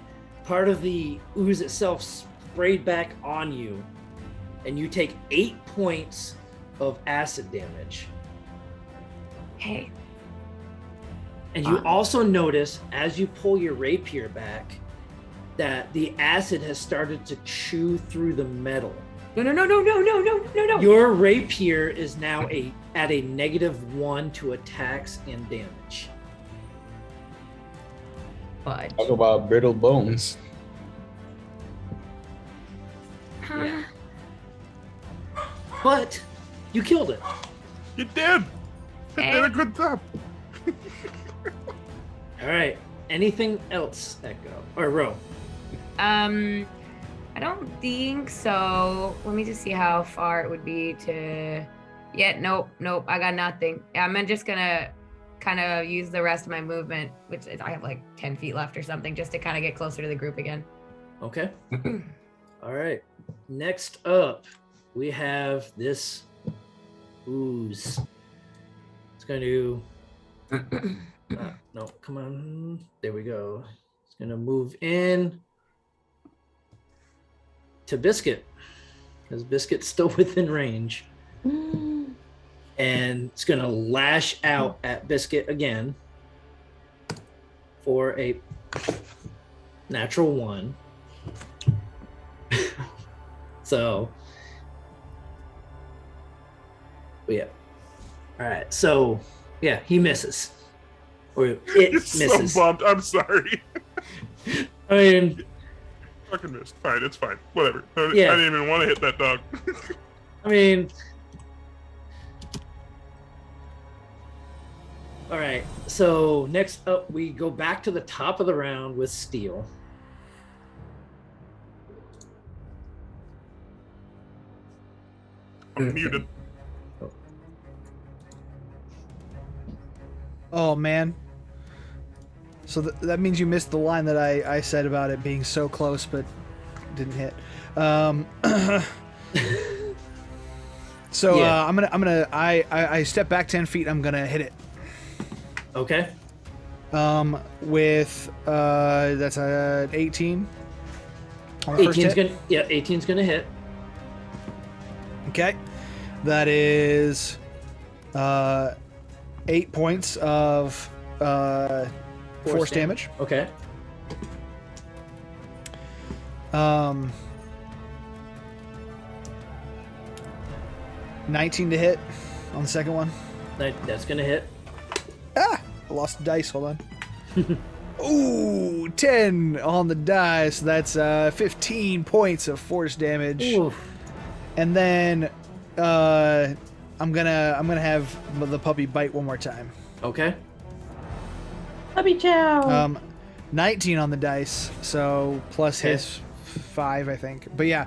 part of the ooze itself sprayed back on you, and you take 8 points of acid damage. Hey. And you also notice as you pull your rapier back that the acid has started to chew through the metal. No. Your rapier is now at a -1 to attacks and damage. But Talk about brittle bones. Yeah. But you killed it. You did. You did a good job. All right. Anything else, Echo or Ro? I don't think so. Let me just see how far it would be to. Yeah, nope. I got nothing. I'm just gonna kind of use the rest of my movement, which is, I have like 10 feet left or something, just to kind of get closer to the group again. Okay. All right. Next up, we have this ooze. It's going to. No, come on. There we go. It's going to move in to Biscuit, because Biscuit's still within range. And it's going to lash out at Biscuit again for a natural 1. So, yeah. All right. So, yeah, he misses. Or it You're misses. so bummed. I'm sorry. I mean, Fucking missed. Fine, it's fine. Whatever. I Yeah. didn't even want to hit that dog. I mean, all right. So next up, we go back to the top of the round with Steel. I'm muted. Oh man. So that means you missed the line that I said about it being so close, but didn't hit. So Yeah. I step back 10 feet. I'm gonna hit it. Okay. With that's a 18. On the first 18's hit. gonna 18's gonna hit. Okay, that is 8 points of force damage. Okay. 19 to hit on the second one. That's gonna hit. I lost the dice. Hold on. Ooh, 10 on the dice. That's 15 points of force damage. Oof. And then I'm gonna have the puppy bite one more time. Okay. Puppy chow. 19 on the dice, so plus Okay. his 5, I think. But yeah,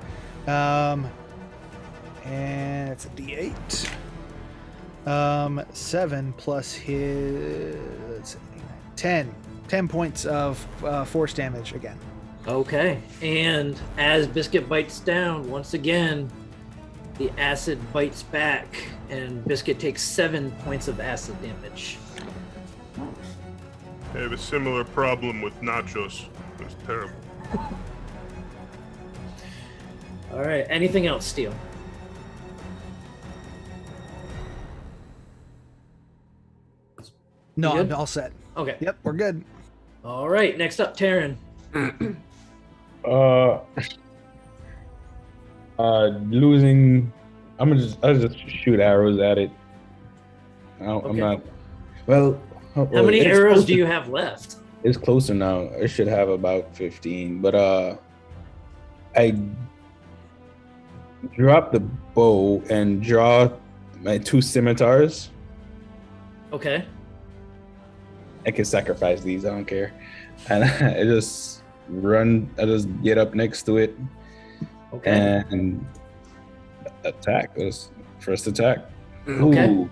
and it's a D8. 7 plus his 10 points of force damage again. Okay. And as Biscuit bites down, once again, the acid bites back, and Biscuit takes 7 points of acid damage. I have a similar problem with nachos. It's terrible. All right. Anything else, Steel? No, You I'm good? all set. Okay. Yep, we're good. All right. Next up, Taryn. Losing. I'll just shoot arrows at it. I'm Okay. not. Well, How many it's arrows closer- do you have left? It's closer now. I should have about 15, but I drop the bow and draw my 2 scimitars. Okay. I can sacrifice these. I don't care. And I just run. I just get up next to it Okay. and attack. It was first attack. Okay. Ooh.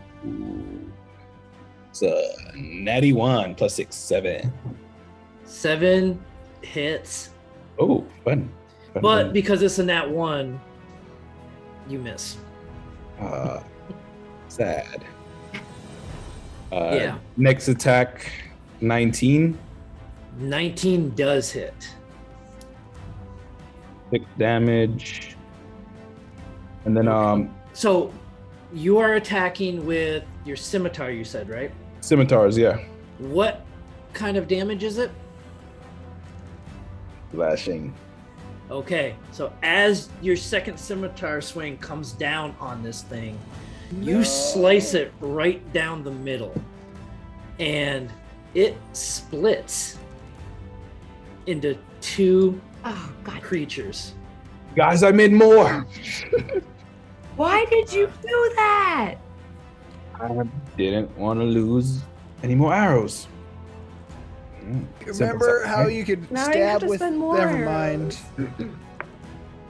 It's a natty 1 plus 6, 7. 7 hits, Oh, fun. but because it's a nat 1, you miss. Sad. Yeah. Next attack, 19. 19 does hit. 6 damage. And then So you are attacking with your scimitar, you said, right? scimitars, yeah. What kind of damage is it? Slashing. Okay, so as your second scimitar swing comes down on this thing, you slice it right down the middle, and it splits into 2 Oh God! creatures. Guys, I made more. Why did you do that? I didn't want to lose any more arrows. Remember how you could Now you have stab to with? spend more Never mind. You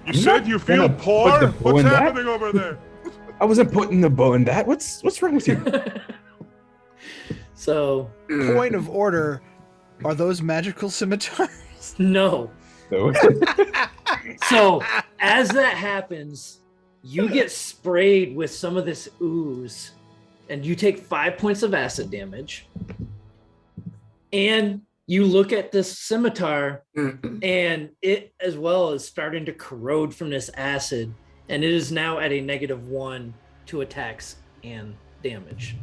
I'm said not you feel gonna put poor? the bow What's in that. happening over there? I wasn't putting the bow in that. What's wrong with you? So, Point of order: are those magical scimitars? no. So, So, as that happens, you get sprayed with some of this ooze, and you take 5 points of acid damage. And you look at this scimitar, and it as well is starting to corrode from this acid, and it is now at a -1 to attacks and damage.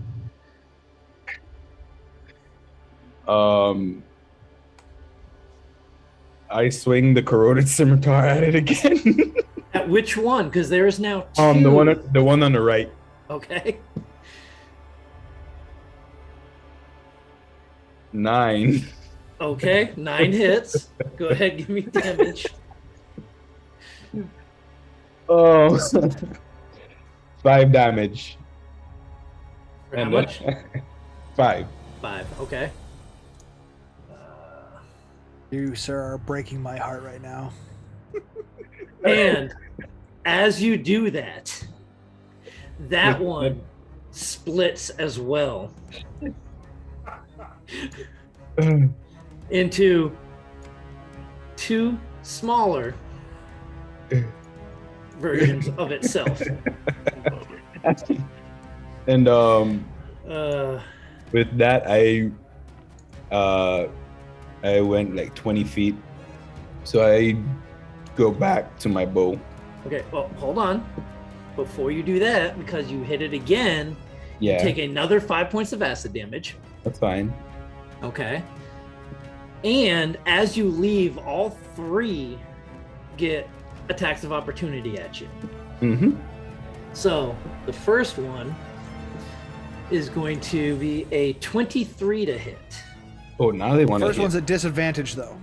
I swing the corroded scimitar at it again. At which one? Because there is now 2. The one on the right. Okay. 9. Okay. 9 hits. Go ahead, give me damage. Oh, 5 damage. For how And much? 5. 5. Okay. You, sir, are breaking my heart right now. And as you do that, that one splits as well. into two smaller versions of itself. And Uh, with that, I went like 20 feet. So I go back to my bow. okay, well, hold on. Before you do that, because you hit it again, Yeah, you take another 5 points of acid damage. that's fine. Okay. And as you leave, all three get attacks of opportunity at you. Mm-hmm. So the first one is going to be a 23 to hit. Oh, now they want to First hit. one's at disadvantage, though.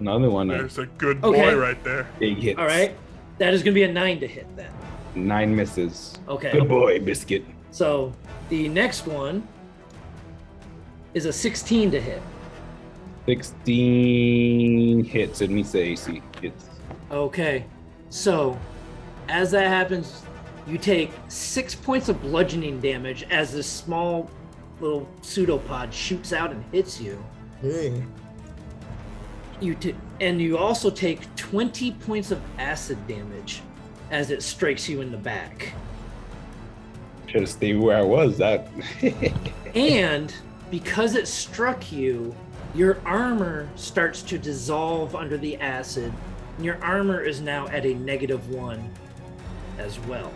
Now they want to There's a good boy Okay. right there. big hits. All right. That is going to be a 9 to hit then. 9 misses. Okay. Good boy, Biscuit. So the next one is a 16 to hit. 16 hits. It meets the AC. Hits. Okay. So as that happens, you take 6 points of bludgeoning damage as this small little pseudopod shoots out and hits you. And you also take 20 points of acid damage as it strikes you in the back. Should have stayed where I was. That. And because it struck you, your armor starts to dissolve under the acid, and your armor is now at a -1 as well.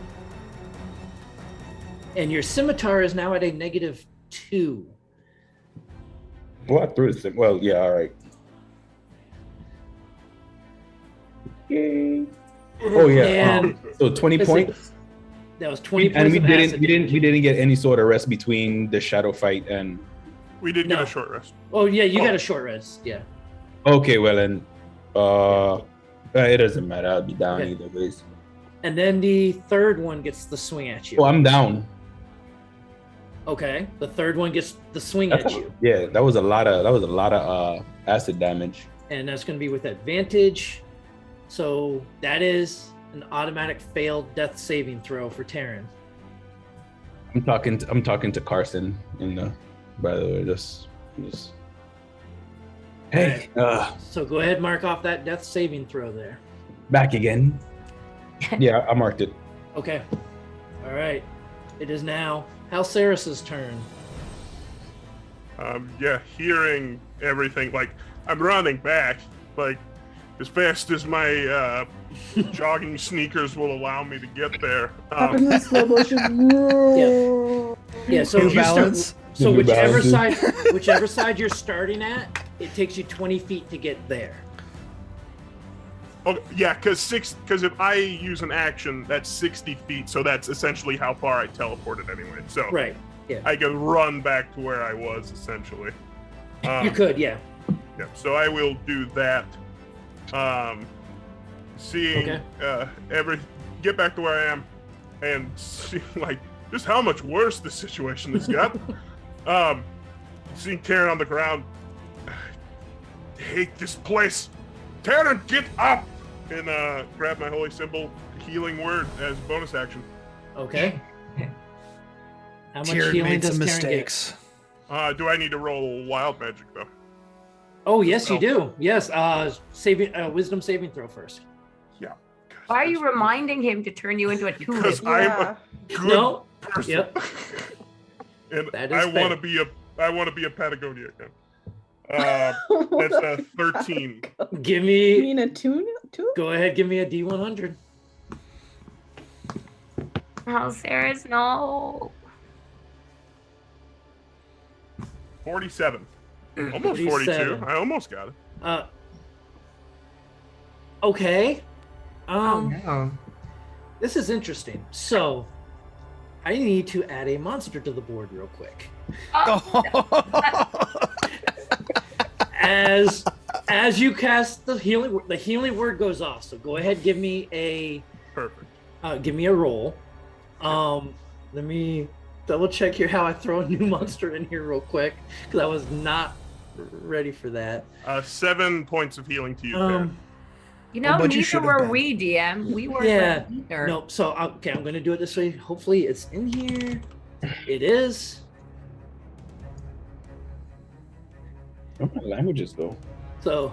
And your scimitar is now at a -2. Well, I threw it. Well, yeah. All right. Yay. Oh yeah. And So 20 let's see. points. That was 20 points And we of didn't. acid We didn't. damage. We didn't get any sort of rest between the shadow fight and. We did get No. a short rest. Oh yeah, you got a short rest. Yeah. Okay, well then. It doesn't matter. I'll be down Okay. either ways. And then the third one gets the swing at you. Oh, I'm down. Okay. The third one gets the swing That's at you. Yeah, that was a lot of acid damage. And that's going to be with advantage. So that is an automatic failed death saving throw for Taryn. I'm talking to Carson in the. By the way, just. Hey, So go ahead, mark off that death saving throw there. back again. Yeah, I marked it. Okay. All right. It is now Halceris's turn. Yeah, hearing everything, like I'm running back, like as fast as my jogging sneakers will allow me to get there. Up in the slow motion. Yeah. So New if you Balance. start, so New whichever Balances. whichever side you're starting at, it takes you 20 feet to get there. Oh, yeah, because if I use an action, that's 60 feet, so that's essentially how far I teleported anyway. So Right. Yeah. I can run back to where I was essentially. You could. Yeah. Yeah, so I will do that. Seeing get back to where I am, and see like just how much worse the situation has got. Seeing Taryn on the ground, I hate this place. Taryn, get up! And grab my holy symbol, healing word as bonus action. Okay. How much Tyrion healing made does some Taryn get? mistakes. Do I need to roll wild magic though? Oh yes, you do. Yes. Wisdom saving throw first. Yeah. Why are you reminding him to turn you into a tulip? Because I'm a good No. person. Yep. And That is I want fair. to be a Patagonia again. That's a 13. Give You me. mean a tune? Go ahead. Give me a D100. Oh, Sarah's no. 47. Almost 42. 47. I almost got it. Okay. Oh. This is interesting. So, I need to add a monster to the board real quick. As you cast the healing word goes off. So go ahead, give me a Perfect. give me a roll. Let me double check here how I throw a new monster in here real quick because I was not ready for that. 7 points of healing to you, Taryn. You know, but you neither should have were been. we, DM. We weren't Yeah. ready either. Nope. So okay, I'm gonna do it this way. Hopefully, it's in here. It is. Where my languages go? So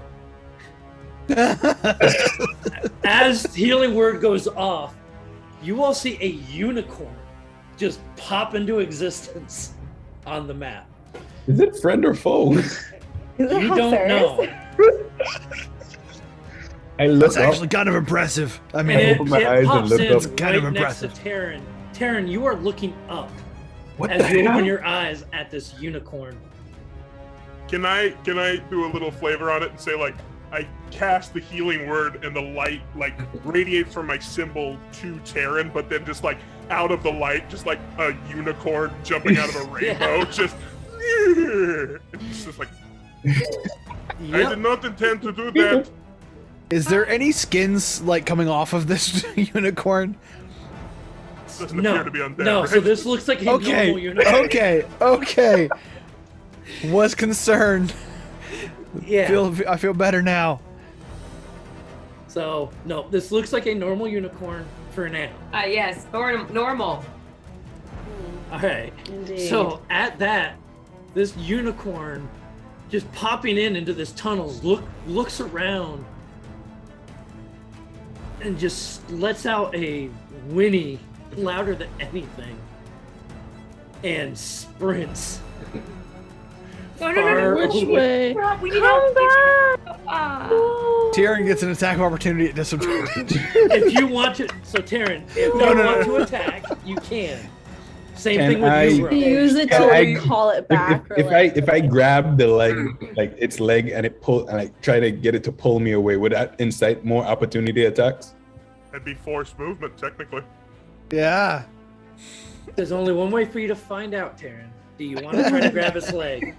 as healing word goes off, you all see a unicorn just pop into existence on the map. Is it friend or foe? You don't know. I look That's up. actually kind of impressive. I mean, I open my eyes and pops look in up. It's kind of right next to impressive. Taryn. Taryn, you are looking up What as the you hell? open your eyes at this unicorn. Can I do a little flavor on it and say like I cast the healing word and the light like radiates from my symbol to Taryn, but then just like out of the light, just like a unicorn jumping out of a rainbow, just it's just like I did not intend to do that. Is there any skins like coming off of this unicorn? Doesn't appear to be undead. No, right? so this looks like a normal Okay, unicorn. okay. Was concerned. Yeah. I feel better now. So no, this looks like a normal unicorn for now. Yes, normal. All right. Indeed. So at that, this unicorn just popping into this tunnel looks around and just lets out a whinny louder than anything and sprints. No. Which way? We need Come back! Tyrion gets an attack of opportunity at disadvantage. If you want to, so Taryn, if you want to attack, you can. Same Can thing with I- you, bro. Use it Can to I- call it back. If I grab the leg, like its leg, and it pull, and I try to get it to pull me away, would that incite more opportunity attacks? That'd be forced movement technically. Yeah. There's only one way for you to find out, Taryn. Do you want to try to grab his leg?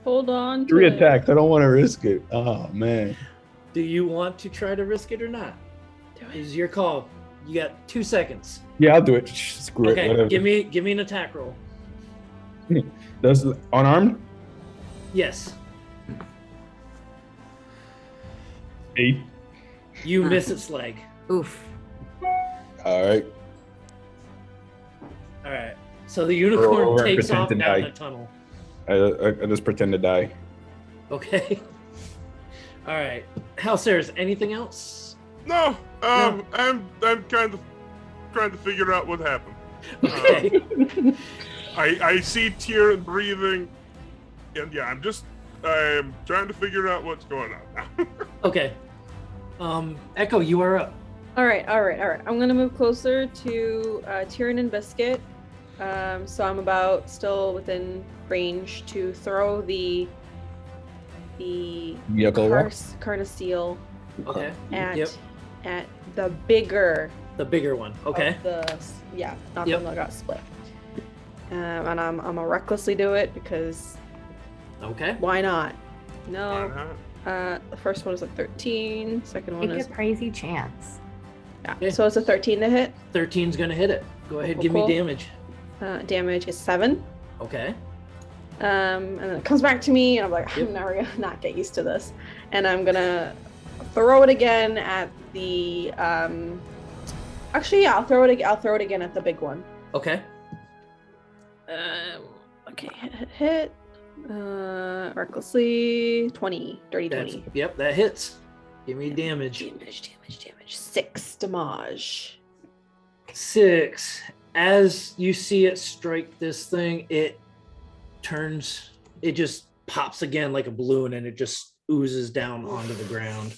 Hold on. 3 to it. attacks. I don't want to risk it. Oh man. Do you want to try to risk it or not? Is your call. You got 2 seconds. Yeah, I'll do it. Screw it. Okay, Whatever. give me an attack roll. Does unarmed? Yes. 8. You miss its leg. Oof. All right. All right. So the unicorn Roll over and takes pretend off to down die. the tunnel. I just pretend to die. Okay. All right. Houseers, anything else? No, I'm kind of trying to figure out what happened. Okay. I see Tyrion breathing, and yeah, I'm trying to figure out what's going on now. Okay. Echo, you are up. All right. I'm gonna move closer to Tyrion and Biscuit. So I'm about still within range to throw the Vehicle rock? Carnasteel Okay. at Yep. at the bigger The bigger one. Okay. of the not Yep. the one that got split. And I'm gonna recklessly do it because Okay. why not? No. Uh-huh. The first one is a 13. Second one Take is a crazy chance. Okay. so it's a 13 to hit. 13's gonna hit it. Go ahead, Cool, give cool. me damage. Damage is 7. Okay. And then it comes back to me, and I'm like, Yep. I'm never gonna not get used to this. And I'm gonna throw it again at the. Actually, yeah, I'll throw it again at the big one. Okay. Okay, hit. Recklessly 20, dirty That's, 20. yep, that hits. Give me damage. Damage. 6 damage. 6. As you see it strike this thing, it just pops again like a balloon and it just oozes down onto the ground.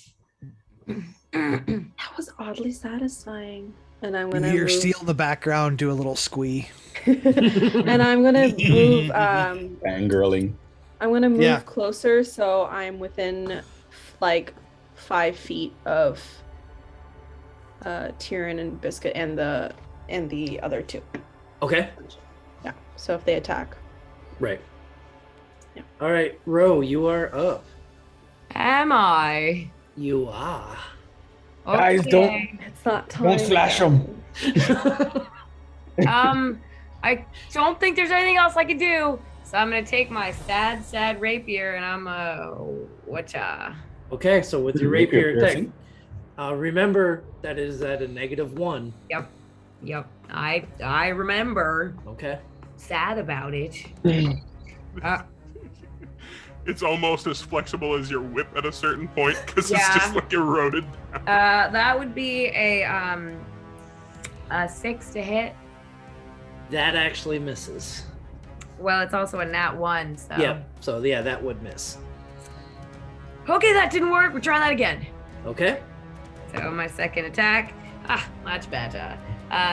That was oddly satisfying. And I'm You gonna hear move, Steel in the background do a little squee. and I'm gonna move. Fangirling. I'm gonna move Yeah. closer, so I'm within like 5 feet of Tyrion and Biscuit and the other 2. Okay. Yeah. So if they attack. Right. Yeah. All right, Ro, you are up. Am I? You are. Guys, Okay. It's not time. Don't flash again. them. I don't think there's anything else I can do. So I'm gonna take my sad rapier and I'm whatcha. Okay, so with your Rapier rapier attack, piercing? remember that is at a -1. Yep. I remember. Okay. Sad about it. It's almost as flexible as your whip at a certain point because it's Yeah. just like eroded down. That would be a 6 to hit. That actually misses. Well, it's also a nat 1, so. Yeah. So yeah, that would miss. Okay, that didn't work. We're trying that again. Okay. So my second attack, much better.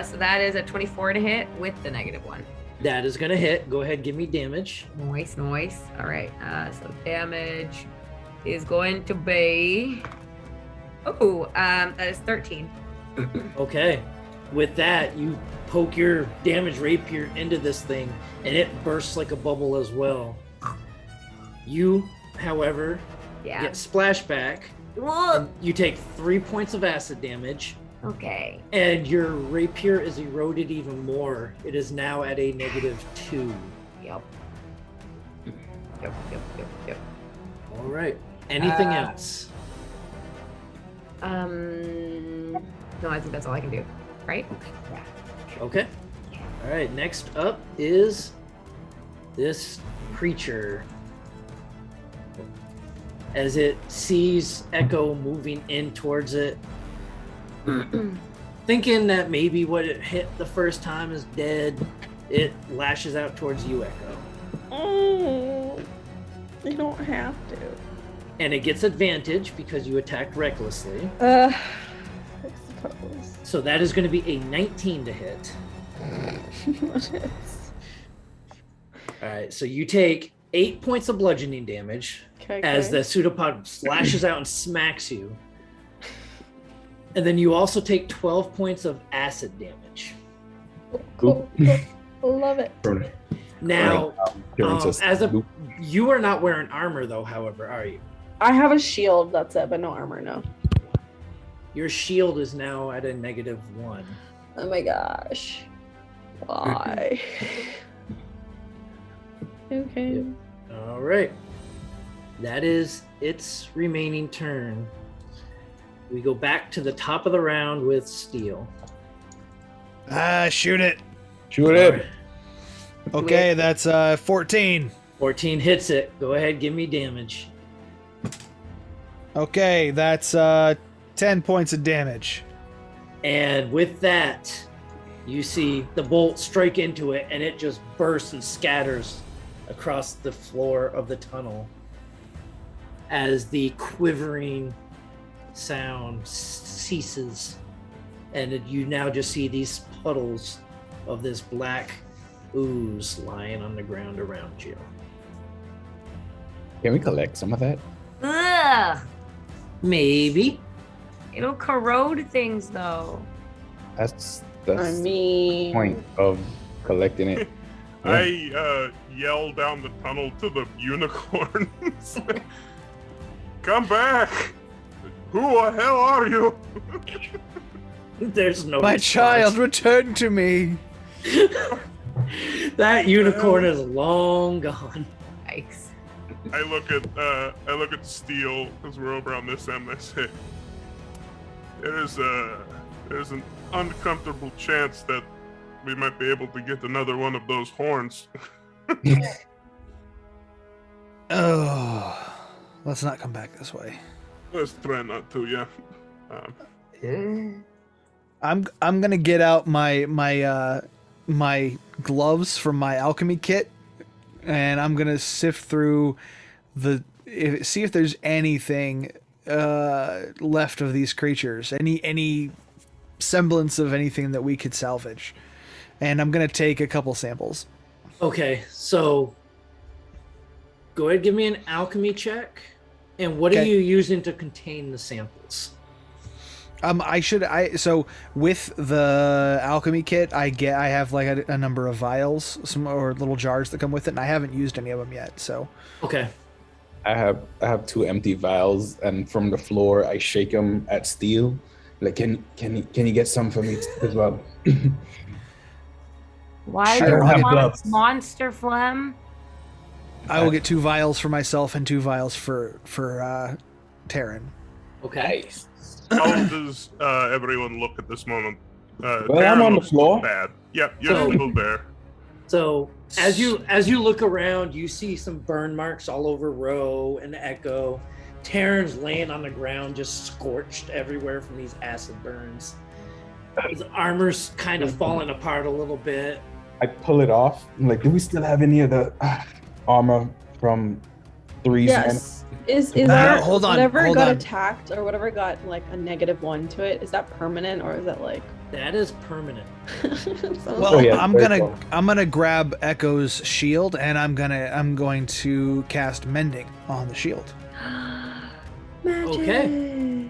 So that is a 24 to hit with the -1. That is gonna hit. Go ahead, give me damage. Nice. All right. So damage is going to be. That is 13. Okay. With that, you poke your damaged rapier into this thing, and it bursts like a bubble as well. You, however, get splashback. And you take 3 points of acid damage. Okay. And your rapier is eroded even more. It is now at a -2. Yep. All right. Anything else? No, I think that's all I can do. Right? Okay. All right. Next up is this creature. As it sees Echo moving in towards it, thinking that maybe what it hit the first time is dead, it lashes out towards you, Echo. Oh, you don't have to. And it gets advantage because you attacked recklessly. I suppose. So that is going to be a 19 to hit. All right, so you take 8 points of bludgeoning damage as the pseudopod slashes out and smacks you. And then you also take 12 points of acid damage. Cool. Love it. Now, you are not wearing armor though, however, are you? I have a shield, that's it, but no armor, no. Your shield is now at a -1. Oh my gosh. Why? Okay. Yep. All right. That is its remaining turn. We go back to the top of the round with Steel. Shoot it. Shoot it. Okay, that's 14. 14 hits it. Go ahead, give me damage. Okay, that's 10 points of damage. And with that, you see the bolt strike into it, and it just bursts and scatters across the floor of the tunnel as the quivering sound ceases. And you now just see these puddles of this black ooze lying on the ground around you. Can we collect some of that? Ugh. Maybe. It'll corrode things though. That's I mean, the point of collecting it. I yell down the tunnel to the unicorns. Come back! Who the hell are you? There's no My response. child, return to me. That unicorn is long gone. Yikes. I look at Steel because we're over on this end. I say, there's an uncomfortable chance that we might be able to get another one of those horns. Oh, let's not come back this way. Let's try not to, yeah. I'm gonna get out my my gloves from my alchemy kit, and I'm gonna sift through see if there's anything left of these creatures, any semblance of anything that we could salvage, and I'm gonna take a couple samples. Okay, so go ahead, give me an alchemy check. And what are you using to contain the samples? So with the alchemy kit, I have like a number of vials, or little jars that come with it, and I haven't used any of them yet. So okay, I have 2 empty vials, and from the floor I shake them at Steel. Like, can you get some for me as well? Why Sure, do I'll you get want gloves. monster phlegm? I will get 2 vials for myself and 2 vials for Taryn. okay. Nice. How does everyone look at this moment? Well, I'm on the floor. Bad. Yep, you're So- still there. So as you look around, you see some burn marks all over Ro and Echo. Terran's laying on the ground, just scorched everywhere from these acid burns. His armor's kind of falling apart a little bit. I pull it off. I'm like, do we still have any of the armor from 3's? Yes. Is there hold on, whatever hold got on. attacked or whatever got like a -1 to it? Is that permanent or is that like? That is permanent. Well, yeah, I'm very gonna cool. I'm gonna grab Echo's shield and I'm going to cast Mending on the shield. Magic. Okay.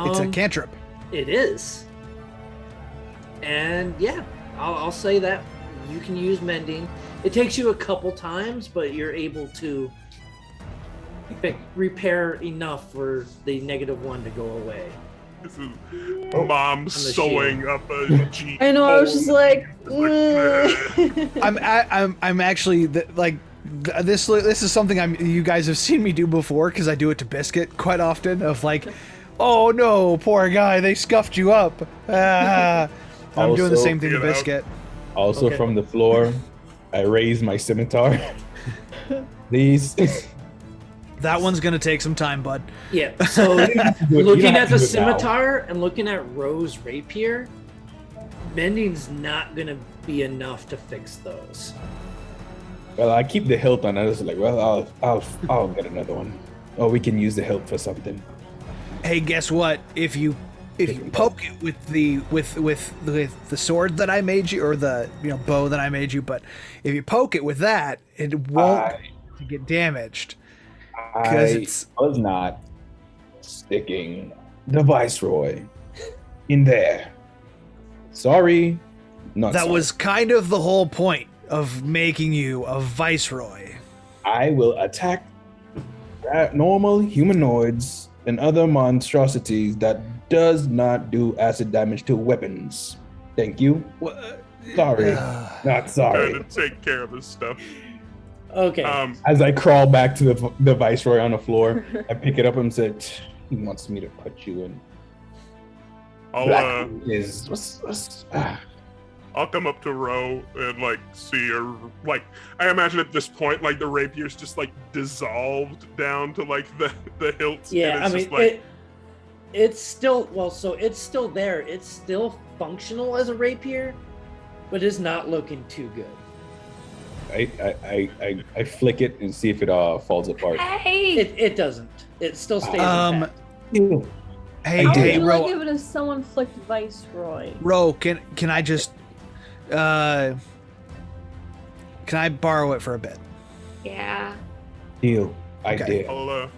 It's a cantrip. It is. And yeah, I'll say that you can use mending. It takes you a couple times, but you're able to repair enough for the -1 to go away. This is mom sewing up a Jeep. I know. I was just like, I'm actually this is something you guys have seen me do before because I do it to Biscuit quite often. Of like, oh no, poor guy, they scuffed you up. I'm doing the Also, same thing to you know. Biscuit. Also Okay. from the floor, I raise my scimitar. Please. That one's gonna take some time, bud. Yeah. So You don't looking have at to the do it now. scimitar and looking at Ro's rapier, mending's not gonna be enough to fix those. Well, I keep the hilt on. I was like, well, I'll get another one. Oh, we can use the hilt for something. Hey, guess what? If you poke it with the sword that I made you, or the bow that I made you, but if you poke it with that, it won't get damaged. Because it's I was not sticking the Viceroy in there. Sorry. Not that sorry. was kind of the whole point of making you a viceroy. I will attack normal humanoids and other monstrosities that does not do acid damage to weapons. Thank you. Sorry. Not sorry. Trying to take care of his stuff. Okay. As I crawl back to the Viceroy on the floor, I pick it up and said, he wants me to put you in. I'll come up to Ro and like see her. Like I imagine at this point, like the rapier's just like dissolved down to like the hilt. Yeah, and I it's mean just, like, it's still so it's still there. It's still functional as a rapier, but it's not looking too good. I flick it and see if it falls apart. Hey! It doesn't. It still stays intact. Hey, How hey, would you like Ro, it if someone flicked Viceroy? Ro, can I just can I borrow it for a bit? Yeah. Deal. I Okay. did. I'll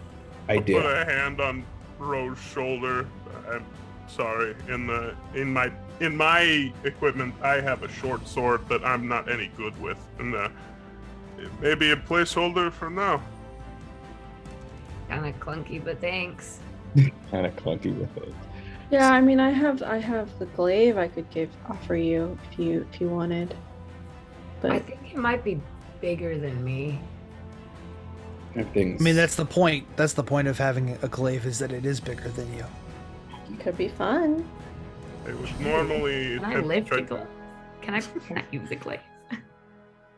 I put did. a hand on Ro's shoulder. I'm sorry. In my equipment, I have a short sword that I'm not any good with, and it may be a placeholder for now. Kind of clunky, but thanks. Kind of clunky with it. Yeah, I mean, I have the glaive I could offer you if you wanted. But I think it might be bigger than me. Everything's. I mean, that's the point. That's the point of having a glaive, is that it is bigger than you. it could be fun. It was normally. Can I lift the glaive? Can I use the glaive?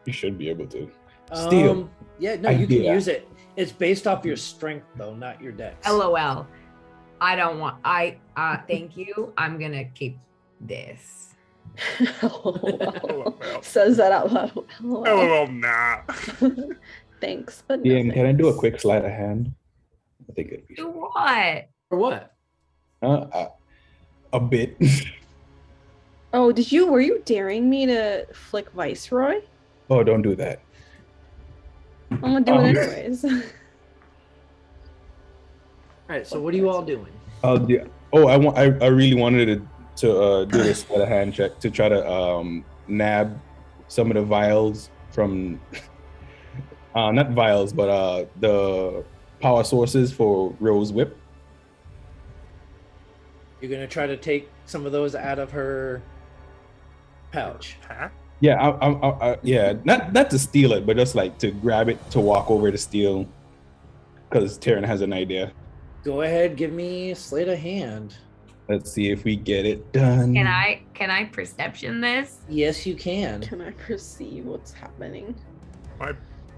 You should be able to. Steal. Yeah, no, you can Idea. use it. It's based off your strength though, not your dex. LOL. I don't want. Thank you. I'm gonna keep this. Says that out loud. Oh, nah. Thanks, but no Ian, can I do a thanks. quick sleight of hand? I think it'd be Do what? For what? a bit. Oh, were you daring me to flick Viceroy? Oh, don't do that. I'm gonna do it anyways. All right, so what are you all doing? I really wanted to do this sleight of hand check to try to nab some of the vials from not vials, but the power sources for Rose Whip. You're gonna try to take some of those out of her pouch. Huh? Yeah, yeah, not to steal it, but just like to grab it to walk over to steal, because Taryn has an idea. Go ahead, give me sleight of hand. Let's see if we get it done. Can I perception this? Yes, you can. Can I perceive what's happening?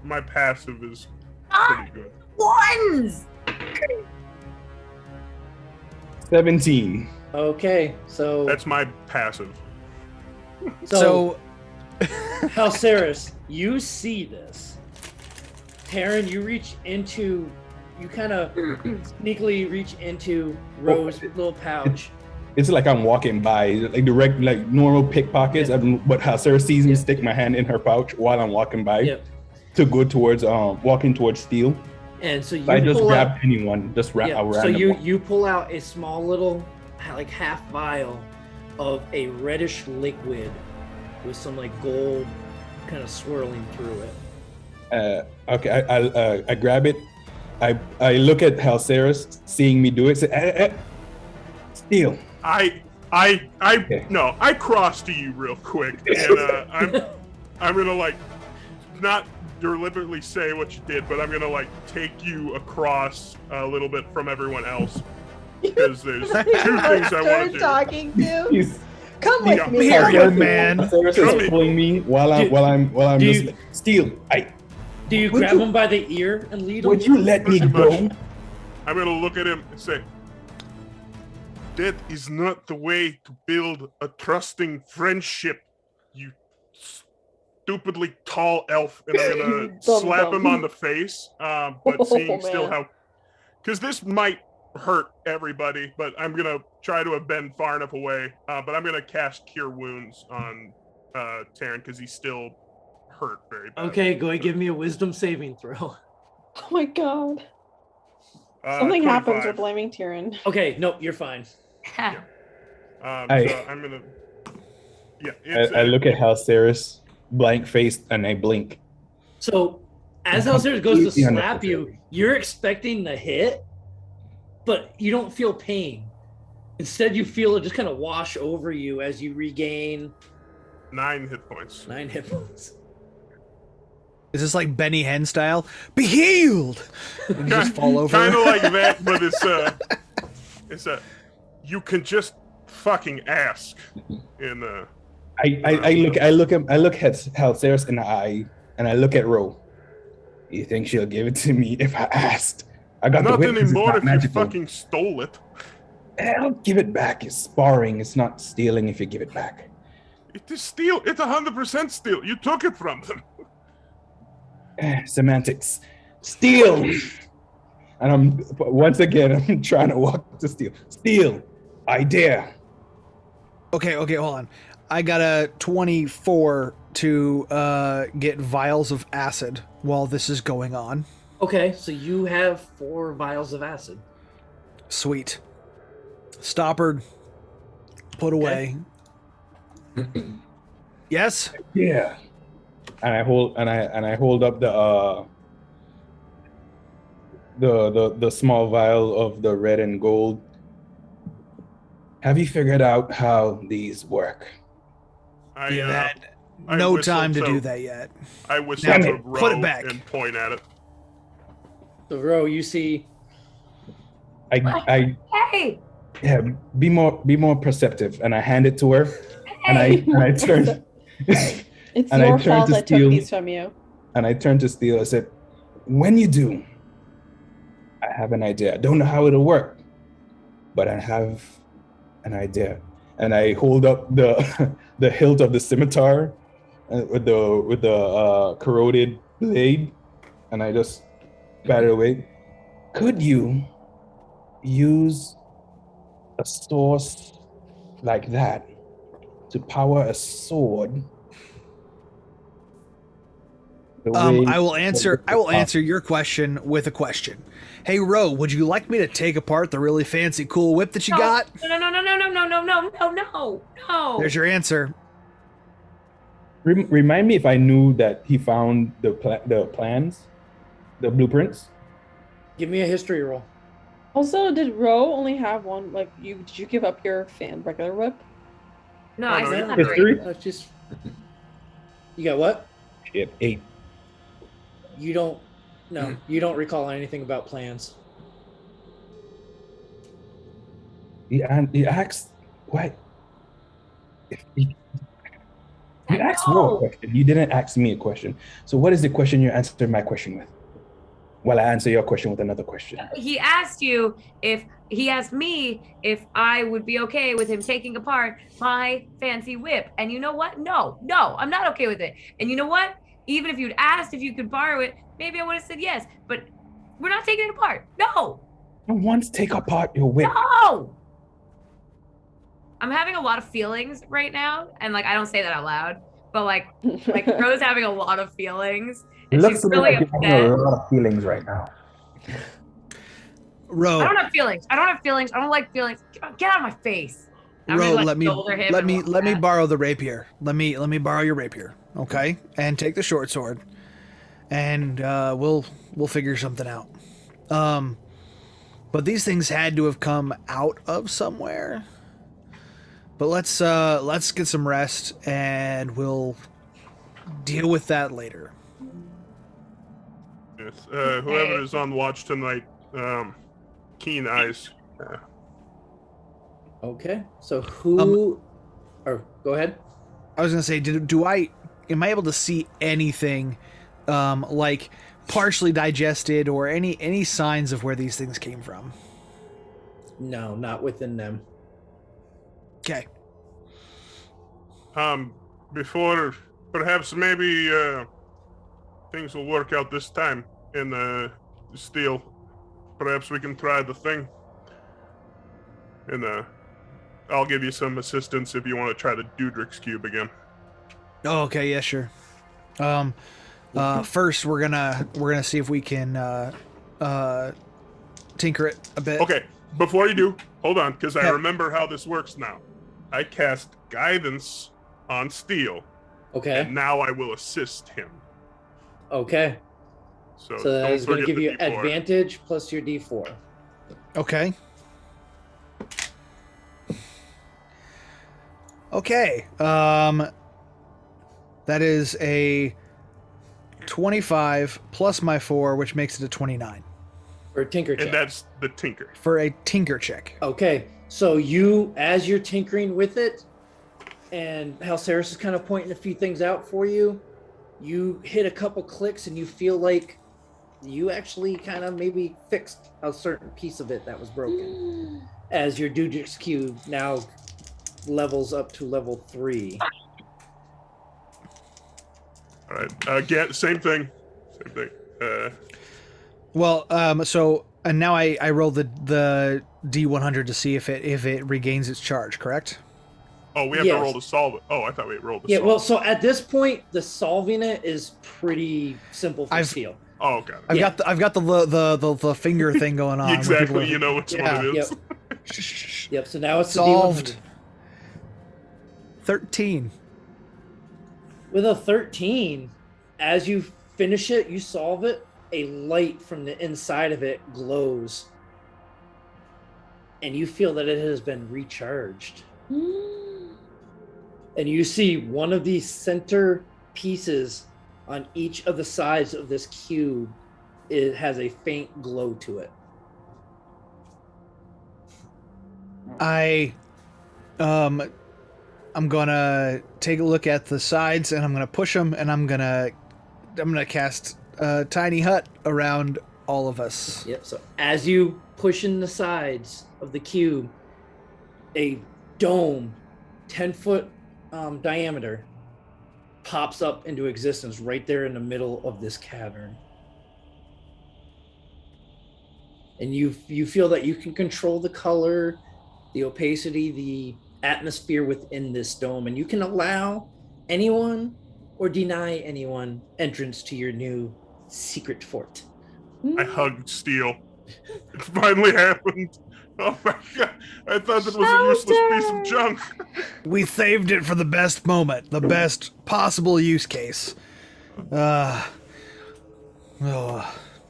My passive is Ah, pretty good. ones. 17. Okay, so That's my passive. So, Halceris, you see this. Taryn, you kind of sneakily reach into Rose's little pouch. It's like I'm walking by, like direct, like normal pickpockets. But Sarah sees me stick my hand in her pouch while I'm walking by to go towards, walking towards Steel. And so I just pull grab out, anyone, just wrap around. So you pull out a small little, like half vial of a reddish liquid with some like gold kind of swirling through it. Okay, I grab it. I look at Halceris, seeing me do it. Say, Steel. No, I cross to you real quick, and I'm gonna like not deliberately say what you did, but I'm gonna like take you across a little bit from everyone else because there's two things I want to do. Talking to. Come with me, here, young man. Halceris is pulling me while I'm just like, Steel. Do you grab him by the ear and lead him? Would you let me go? I'm gonna look at him and say, that is not the way to build a trusting friendship, you stupidly tall elf. And I'm gonna slap him on the face, but seeing still how, because this might hurt everybody, but I'm gonna try to bend far enough away. But I'm gonna cast Cure Wounds on Taryn because he's still hurt very bad. Okay, go ahead, give me a wisdom saving throw. Oh my god. Something 25. happens, we're blaming Tyrion. Okay, nope, you're fine. So I'm gonna. Yeah, I look at Halceris, blank faced, and I blink. So as Halceris goes to slap you, you're expecting the hit, but you don't feel pain. Instead, you feel it just kind of wash over you as you regain 9 hit points. 9 hit points. Is this like Benny Hinn style? Be healed! And you just fall over. Kind of like that, but it's a you can just fucking ask. In I look at Halceris and I look at Ro. You think she'll give it to me if I asked? I got not the whip, anymore if magical. you fucking stole it. I'll give it back. It's sparring. It's not stealing if you give it back. It is steal. It's 100% steal. You took it from them. Semantics. Steal. And I'm trying to walk to steal. Steal. I dare. Okay, hold on. I got a 24 to get vials of acid while this is going on. Okay, so you have 4 vials of acid. Sweet. Stoppered. Put away. Yes? Yeah. And I hold up the small vial of the red and gold. Have you figured out how these work? You had no time to do that yet. I whistle to Ro put it back and point at it. So Ro, you see. I Hey. yeah. Be more perceptive, and I hand it to her, and I turn. It's and your I turn fault to I took Steel, these from you. And I turned to Steel. I said, "When you do, I have an idea. I don't know how it'll work, but I have an idea." And I hold up the hilt of the scimitar with the corroded blade, and I just bat it away. Could you use a source like that to power a sword? I will answer your question with a question. Hey Ro, would you like me to take apart the really fancy cool whip that you got? No. There's your answer. Remind me if I knew that he found the plans, the blueprints. Give me a history roll. Also, did Ro only have one? Like, did you give up your regular whip? No, I still have history. Just you got what? Shit, 8. You don't. No, you don't recall anything about plans. He asked, what? You asked No. Ro a question. You didn't ask me a question. So what is the question you answered my question with? Well, I answer your question with another question. He asked you he asked me if I would be okay with him taking apart my fancy whip. And you know what? No, I'm not okay with it. And you know what? Even if you'd asked if you could borrow it, maybe I would have said yes, but we're not taking it apart. No. I want to take apart your whip. No. I'm having a lot of feelings right now. And like, I don't say that out loud, but like Rose having a lot of feelings. And Looks she's to me really like you're upset. having a lot of feelings right now. Ro, I don't have feelings. I don't like feelings. Get out of my face. I'm Ro, gonna, like, let me shoulder him let and me walk let me back. borrow the rapier. Let me borrow your rapier, okay? And take the short sword, and we'll figure something out. But these things had to have come out of somewhere. But let's get some rest, and we'll deal with that later. Yes. Whoever is on watch tonight, keen eyes. Okay. So who? Or go ahead. I was gonna say, am I able to see anything, like partially digested or any signs of where these things came from? No, not within them. Okay. Before perhaps maybe things will work out this time in the steel. Perhaps we can try the thing. And I'll give you some assistance if you want to try the Dudrix cube again. Oh, okay, yeah, sure. First we're gonna see if we can tinker it a bit. Okay, before you do, hold on, because I Yeah. remember how this works now. I cast guidance on Steel, Okay. and now I will assist him. Okay. So So that don't is going to forget give the you D4. advantage plus your D4. Okay. Okay. That is a 25 plus my 4, which makes it a 29 For a tinker check. And that's the tinker. for a tinker check. Okay. So as you're tinkering with it, and Halceris is kind of pointing a few things out for you, you hit a couple clicks and you feel like you actually kind of maybe fixed a certain piece of it that was broken. As your Dudrix cube now levels up to level 3. All right. Again, same thing. Same thing. Well, so and now I roll the D100 to see if it regains its charge, correct? Oh, we have to roll to solve it. Oh, I thought we rolled to Yeah, solve well, it. so at this point, the solving it is pretty simple for Steel. Oh, okay. I've got the finger thing going on. where Exactly, people are- you know which one it is. Yep, so now it's Solved. the D100. 13. With a 13, as you finish it, you solve it, a light from the inside of it glows. And you feel that it has been recharged. And you see one of these center pieces on each of the sides of this cube. It has a faint glow to it. I'm gonna take a look at the sides and I'm gonna push them and I'm gonna cast a tiny hut around all of us. Yep. So as you push in the sides of the cube, a dome, 10-foot diameter, pops up into existence right there in the middle of this cavern. And you feel that you can control the color, the opacity, the atmosphere within this dome, and you can allow anyone or deny anyone entrance to your new secret fort. I hugged Steel. It finally happened. Oh my god. I thought that was a useless piece of junk. We saved it for the best moment, the best possible use case. He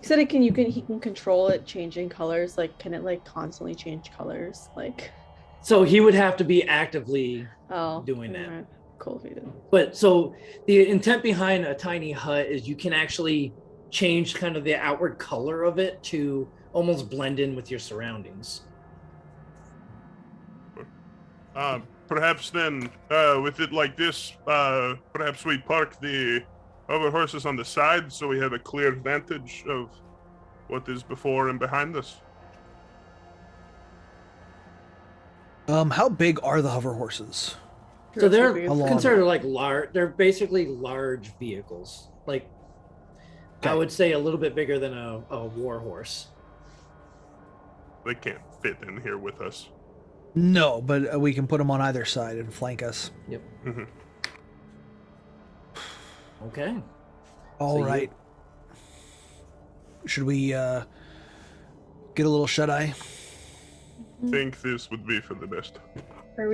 said he can control it changing colors. Like, can it like constantly change colors? Like, So he would have to be actively doing that. alright. Cool if he did. But so the intent behind a tiny hut is you can actually change kind of the outward color of it to almost blend in with your surroundings. Perhaps then, with it like this, perhaps we park the hover horses on the side so we have a clear vantage of what is before and behind us. How big are the hover horses? So they're How long? considered like large. They're basically large vehicles. Like I would say a little bit bigger than a war horse. They can't fit in here with us. No, but we can put them on either side and flank us. Yep. Mm-hmm. Okay. All right. Should we get a little shut eye? I think this would be for the best. Are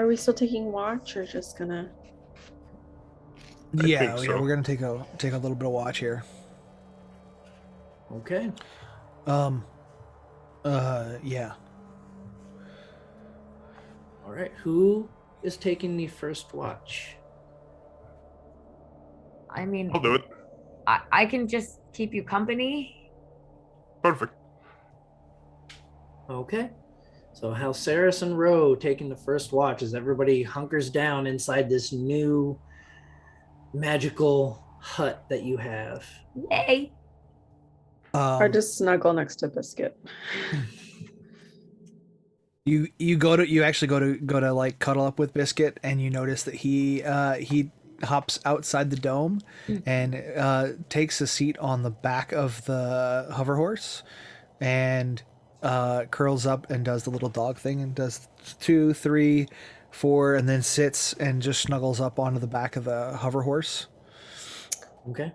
we still taking watch or just gonna? Yeah, think so. we're gonna take a little bit of watch here. Okay. Yeah. All right. Who is taking the first watch? I mean, I'll do it. I can just keep you company. Perfect. Okay. So Halceris and Roe taking the first watch as everybody hunkers down inside this new magical hut that you have. Yay! Or just snuggle next to Biscuit. You actually go to like cuddle up with Biscuit, and you notice that he hops outside the dome and takes a seat on the back of the hover horse and curls up and does the little dog thing and does 2, 3, 4, and then sits and just snuggles up onto the back of the hover horse. Okay.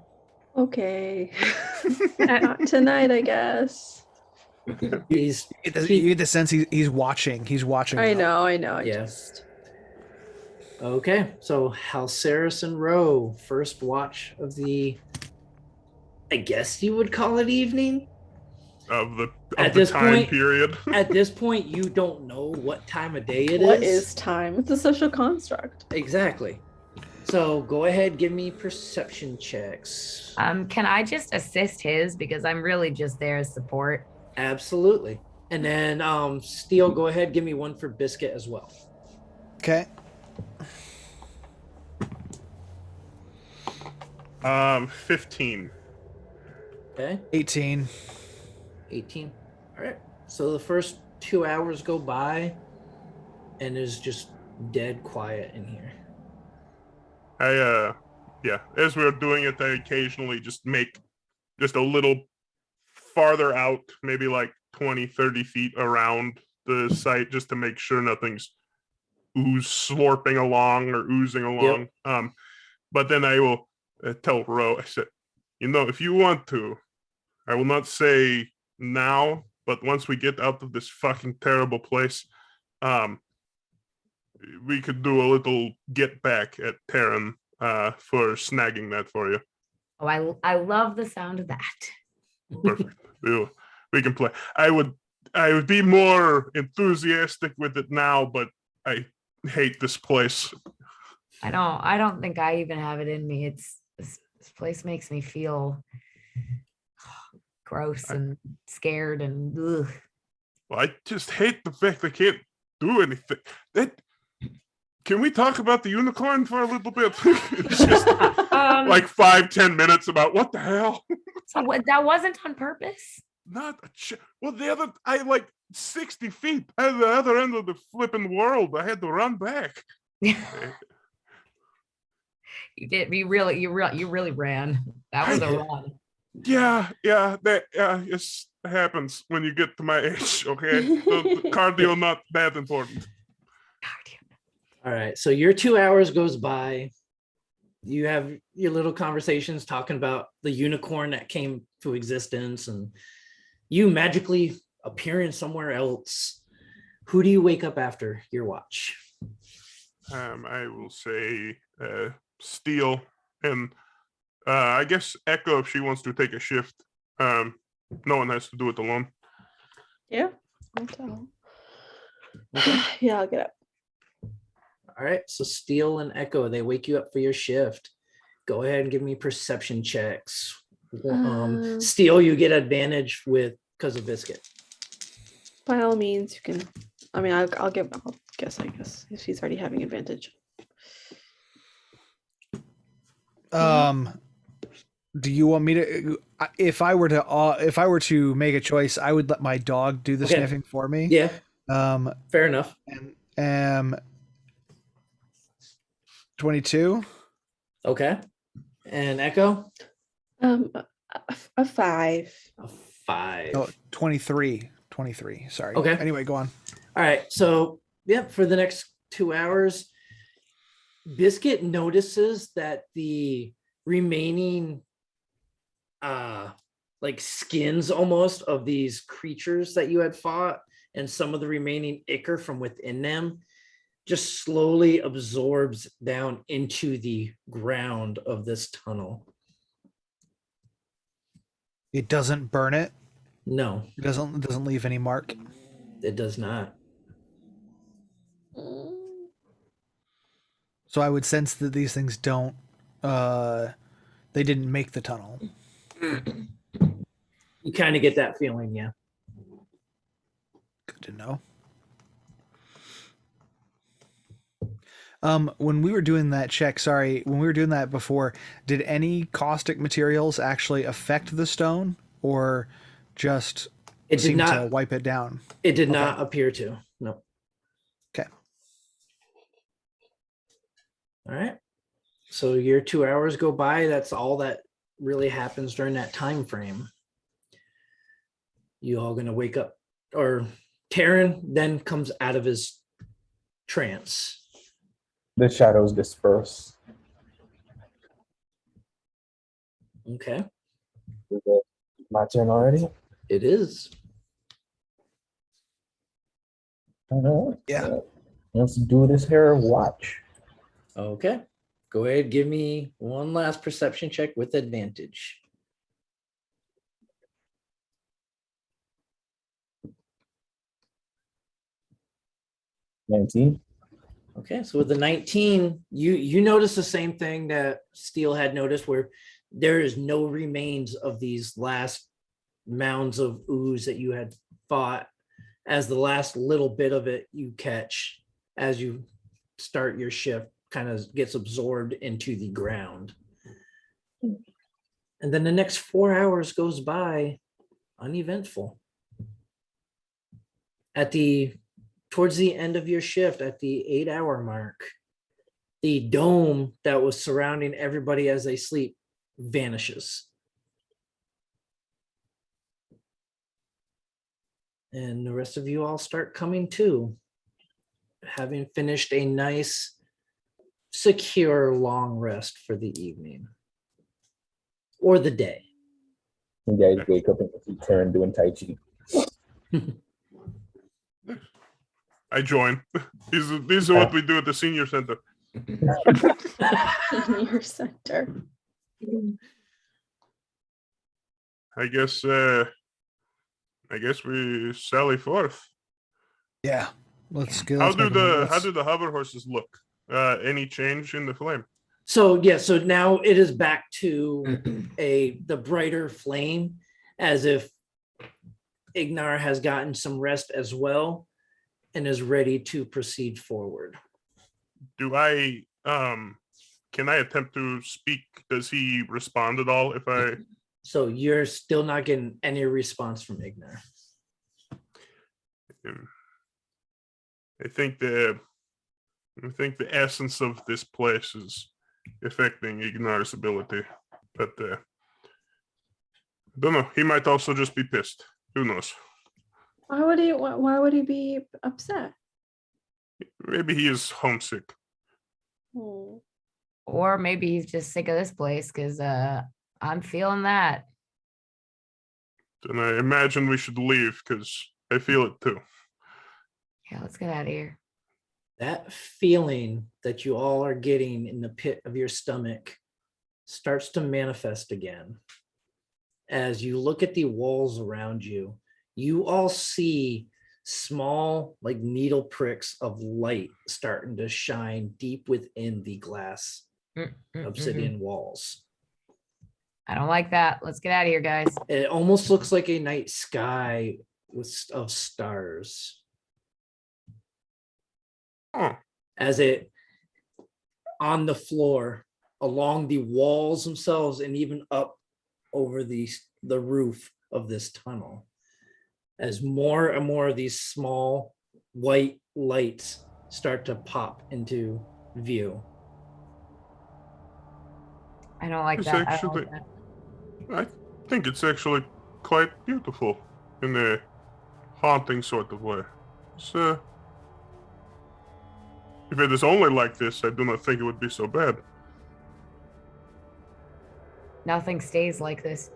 Okay. Not tonight, I guess. You get the sense he's watching. He's watching. I know. Yes. Okay, so Halceris and Roe, first watch of the, I guess you would call it evening. Of the this time point- period. At this point, you don't know what time of day it is. What is time? It's a social construct. Exactly. So go ahead, give me perception checks. Can I just assist his because I'm really just there as support? Absolutely. And then Steel, go ahead, give me one for Biscuit as well. Okay. 15. Okay. 18. 18. All right. So the first 2 hours go by and there's just dead quiet in here. As we're doing it, I occasionally just make just a little farther out, maybe like 20, 30 feet around the site just to make sure nothing's slurping along or oozing along. Yep. But then I will tell Ro, I said, if you want to, I will not say now, but once we get out of this fucking terrible place, we could do a little get back at Terran for snagging that for you. Oh, I love the sound of that. Perfect. We can play. I would be more enthusiastic with it now, but I hate this place. I don't think I even have it in me. This place makes me feel gross and scared and ugh. Well, I just hate the fact I can't do anything. Can we talk about the unicorn for a little bit? It's just like 5-10 minutes about what the hell. So that wasn't on purpose? Not I like 60 feet at the other end of the flipping world. I had to run back. You did. You really ran. That was a run. Yeah. It happens when you get to my age. Okay, the cardio not that important. All right. So your 2 hours goes by. You have your little conversations talking about the unicorn that came to existence and you magically appearing somewhere else. Who do you wake up after your watch? I will say Steel and I guess Echo if she wants to take a shift. No one has to do it alone. Yeah. I'll tell. Yeah, I'll get up. All right. So Steel and Echo, they wake you up for your shift. Go ahead and give me perception checks. Steel, you get advantage because of Biscuit. By all means, you can. I mean, I'll I guess if she's already having advantage. Do you want me to? If I were to make a choice, I would let my dog do the Okay. sniffing for me. Yeah, Um, fair enough. 22. Okay. And Echo? A 5. A 5. Oh, 23. 23. Sorry. Okay. Anyway, go on. All right. So, yeah, for the next 2 hours, Biscuit notices that the remaining like skins almost of these creatures that you had fought and some of the remaining ichor from within them just slowly absorbs down into the ground of this tunnel. It doesn't burn it. No, It doesn't leave any mark. it does not. So I would sense that these things don't. They didn't make the tunnel. You kind of get that feeling, yeah. Good to know. When we were doing that check, when we were doing that before, did any caustic materials actually affect the stone, or just It did seem not to wipe it down? It did not appear to. No. Okay. All right. So your 2 hours go by. That's all that really happens during that time frame. You all gonna wake up, or Taryn then comes out of his trance. The shadows disperse. Okay. Is it my turn already? It is. All right. Yeah. Let's do this here. Watch. Okay. Go ahead. Give me one last perception check with advantage. $19. Okay, so with the 19, you notice the same thing that Steele had noticed, where there is no remains of these last mounds of ooze that you had fought, as the last little bit of it you catch as you start your shift kind of gets absorbed into the ground. And then the next 4 hours goes by uneventful. Towards the end of your shift, at the 8-hour mark, the dome that was surrounding everybody as they sleep vanishes. And the rest of you all start coming to, having finished a nice, secure, long rest for the evening or the day. You guys wake up and see Taryn doing Tai Chi. I join. These are what we do at the senior center. Senior center. I guess we sally forth. Yeah. Let's go. How do the hover horses look? Any change in the flame? So yeah, so now it is back to the brighter flame, as if Ignar has gotten some rest as well and is ready to proceed forward. Do I can I attempt to speak? Does he respond at all if I So you're still not getting any response from Ignar. I think the essence of this place is affecting Ignar's ability, but don't know. He might also just be pissed. Who knows? Why would he be upset? Maybe he is homesick. Oh. Or maybe he's just sick of this place, because I'm feeling that. Then I imagine we should leave because I feel it too. Yeah, let's get out of here. That feeling that you all are getting in the pit of your stomach starts to manifest again. As you look at the walls around you, you all see small, like needle pricks of light starting to shine deep within the glass obsidian walls. I don't like that. Let's get out of here, guys. It almost looks like a night sky of stars. Oh. As it on the floor, along the walls themselves, and even up over the roof of this tunnel, as more and more of these small white lights start to pop into view. I don't like It's that. actually, I think it's actually quite beautiful in a haunting sort of way. It's, if it is only like this, I do not think it would be so bad. Nothing stays like this.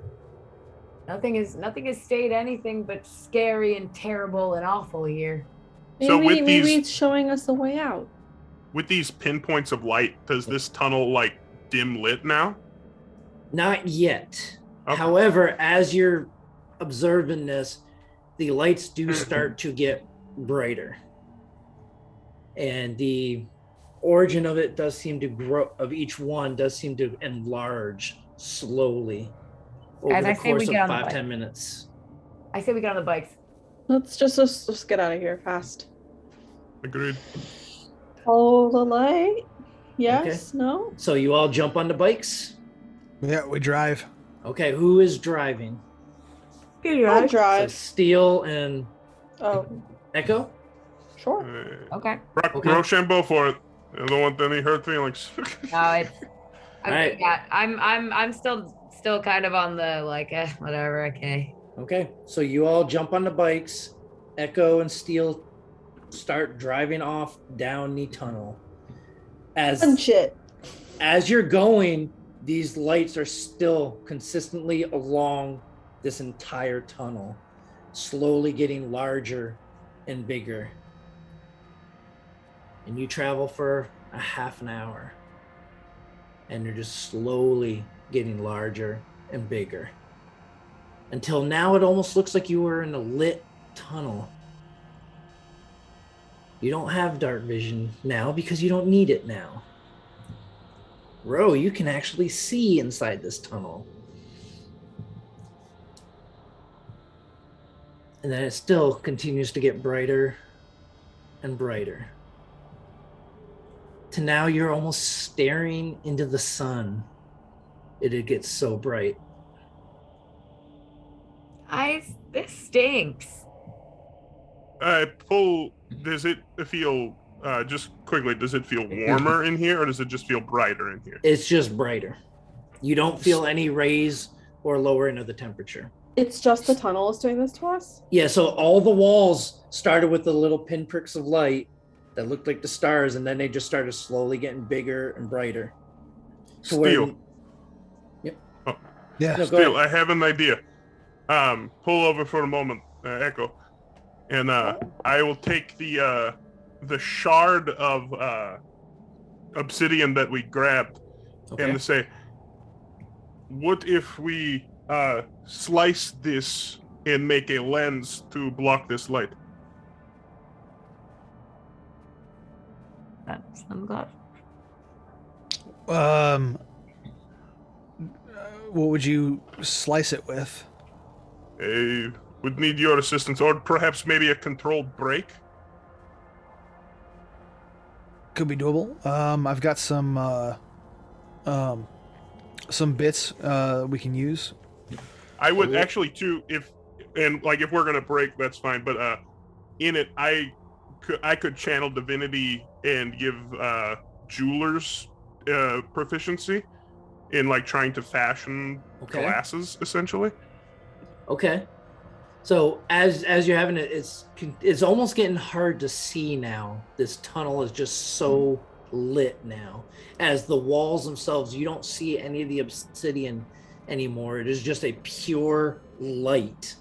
Nothing has stayed anything but scary and terrible and awful here. Maybe it's showing us the way out. With these pinpoints of light, does this tunnel like dim lit now? Not yet. Okay. However, as you're observing this, the lights do start to get brighter. And the origin of it does seem to grow, of each one does seem to enlarge slowly over Guys, the I say we course of get on the 5-10 bike. minutes. I say we get on the bikes. Let's just get out of here fast. Agreed. Follow the light. Yes. No. So you all jump on the bikes? Yeah, we drive. Okay, who is driving? I'll drive. So Steel and Echo? Sure. Okay. Rochambeau for it. I don't want any hurt feelings. No, it's. Right. Yeah, I'm still kind of on the like, whatever. Okay. Okay, so you all jump on the bikes. Echo and Steel start driving off down the tunnel. As you're going, these lights are still consistently along this entire tunnel, slowly getting larger and bigger. And you travel for a half an hour, and you're just slowly getting larger and bigger, until now it almost looks like you were in a lit tunnel. You don't have dark vision now because you don't need it now. Ro, you can actually see inside this tunnel. And then it still continues to get brighter and brighter. To now you're almost staring into the sun. It gets so bright. This stinks. Does it feel, just quickly, does it feel warmer in here or does it just feel brighter in here? It's just brighter. You don't feel any raise or lowering of the temperature. It's just the tunnel is doing this to us? Yeah, so all the walls started with the little pinpricks of light that looked like the stars, and then they just started slowly getting bigger and brighter. Steel. Yep. Oh. Yeah. No, Steel, I have an idea. Pull over for a moment, Echo. And I will take the shard of obsidian that we grabbed and say, what if we slice this and make a lens to block this light? That's some glove. What would you slice it with? Would need your assistance, or perhaps maybe a controlled break. Could be doable. I've got some bits we can use. I would actually too, if we're gonna break, that's fine. But in it, I could channel divinity and give jewelers proficiency in like trying to fashion glasses, essentially. Okay. So as you're having it, it's almost getting hard to see now. This tunnel is just so lit now. As the walls themselves, you don't see any of the obsidian anymore. It is just a pure light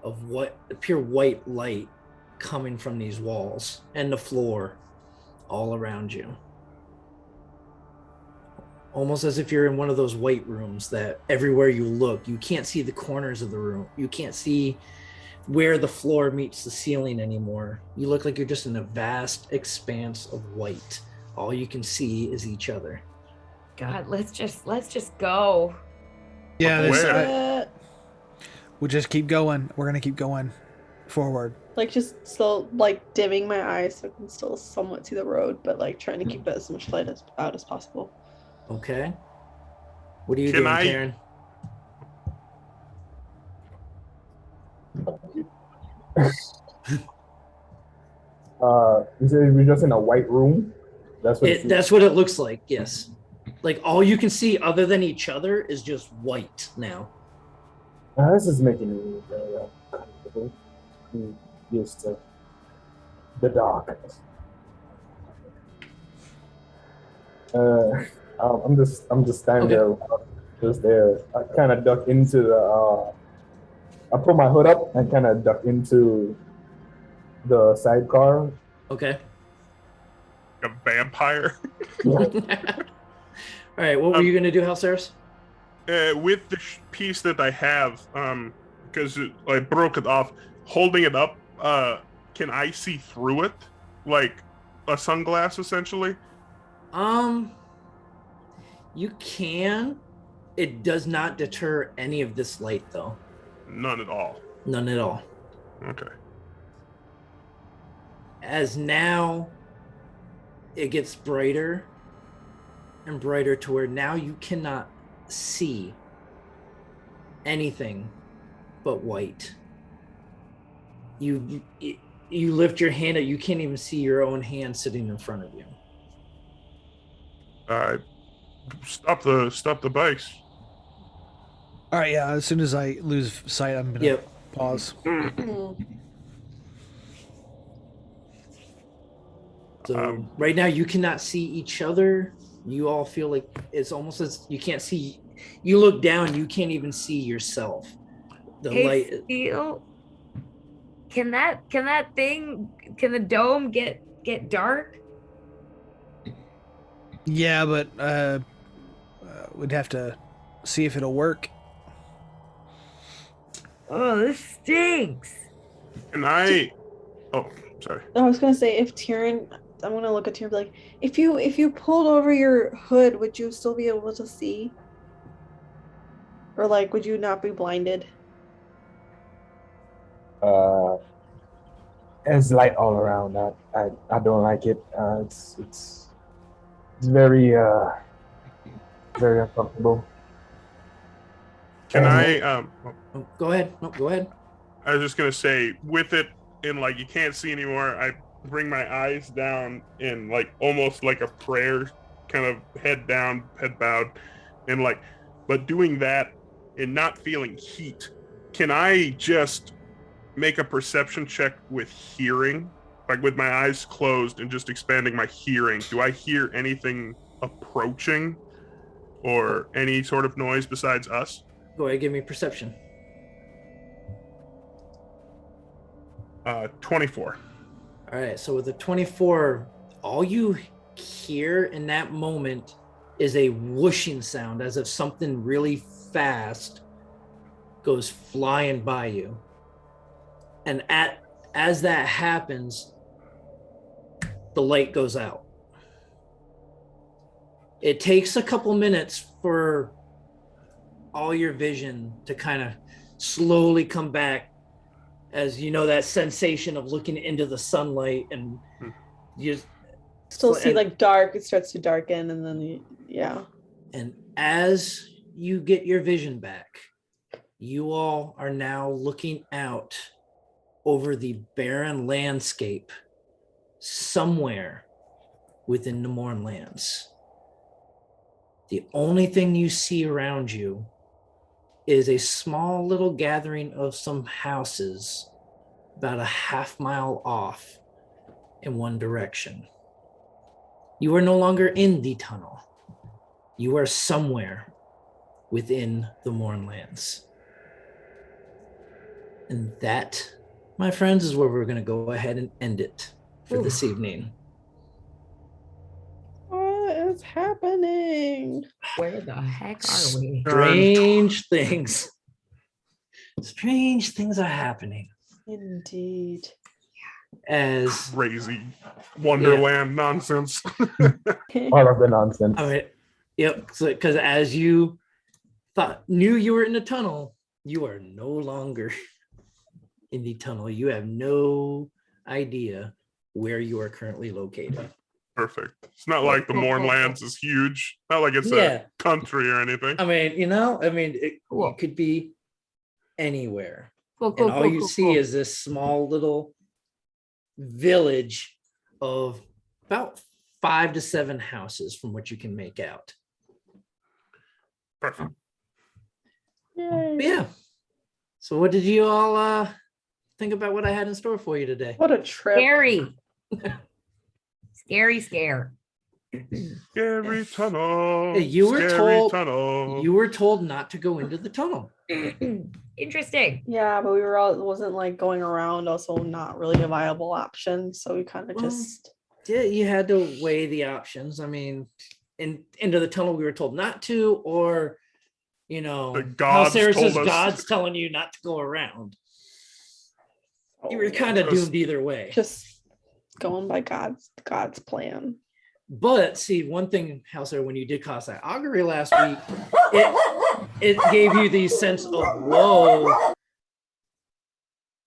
of pure white light coming from these walls and the floor all around you. Almost as if you're in one of those white rooms that everywhere you look, you can't see the corners of the room. You can't see where the floor meets the ceiling anymore. You look like you're just in a vast expanse of white. All you can see is each other. God, let's just go. Yeah, we'll just keep going. We're gonna keep going. forward. Like just still like dimming my eyes so I can still somewhat see the road, but like trying to keep as much light out as possible. Okay. What are you Can doing, I- Taryn? You said we're just in a white room. That's what. That's what it looks like. Yes. Like all you can see other than each other is just white now. This is making me very uncomfortable. I'm used to the dark. I'm just standing there, just there. I kind of duck into the. I put my hood up and kind of duck into the sidecar. Okay. A vampire. All right. What were you gonna do, Halceres? With the piece that I have, because I broke it off, holding it up, can I see through it like a sunglass, essentially? You can. It does not deter any of this light, though. None at all. None at all. Okay. As now it gets brighter and brighter to where now you cannot see anything but white. You lift your hand up, you can't even see your own hand sitting in front of you. Stop the bikes. All right, yeah. As soon as I lose sight, I'm gonna pause. So right now you cannot see each other. You all feel like it's almost as you can't see. You look down, you can't even see yourself. The light. Steel, can the dome get dark? Yeah, but we'd have to see if it'll work. Oh, this stinks. Can I? Oh, sorry. I was gonna say if Tyrion, I'm gonna look at Tyrion and be like, if you pulled over your hood, would you still be able to see? Or like, would you not be blinded? There's light all around. I don't like it. It's very very uncomfortable. Can I? Go ahead. No, go ahead. I was just gonna say, with it in like you can't see anymore, I bring my eyes down in like almost like a prayer, kind of head down, head bowed, and like, but doing that and not feeling heat. Can I just make a perception check with hearing, like with my eyes closed and just expanding my hearing? Do I hear anything approaching or any sort of noise besides us? Go ahead, give me perception. 24. All right, so with a 24, all you hear in that moment is a whooshing sound, as if something really fast goes flying by you. And as that happens, the light goes out. It takes a couple minutes for all your vision to kind of slowly come back, as you know that sensation of looking into the sunlight, and you Still see like dark, it starts to darken, and then And as you get your vision back, you all are now looking out over the barren landscape somewhere within the Mournlands. The only thing you see around you is a small little gathering of some houses about a half mile off in one direction. You are no longer in the tunnel. You are somewhere within the Mournlands. And that, my friends, is where we're going to go ahead and end it for this evening. What is happening? Where the heck are we? Strange things. Strange things are happening. Indeed. As crazy Wonderland nonsense. All of the nonsense. I mean, yep. So, because as you knew you were in the tunnel, you are no longer in the tunnel. You have no idea where you are currently located. Perfect. It's not like the Mournlands is huge. Not like it's a country or anything. I mean, it could be anywhere. And all you see is this small little village of about 5 to 7 houses from what you can make out. Perfect. Yeah. So what did you all think about what I had in store for you today? What a trip. Scary. Scary scare. Scary tunnel. Hey, you tunnel. were told not to go into the tunnel. Interesting. Yeah, but it wasn't like going around, also not really a viable option. So we kind of just. Yeah, you had to weigh the options. I mean, into the tunnel we were told not to, or how Sarah says God's telling you not to go around. You were kind of doomed either way. Just going by God's plan. But see, one thing, Hauser, when you did cast that augury last week, it gave you the sense of woe.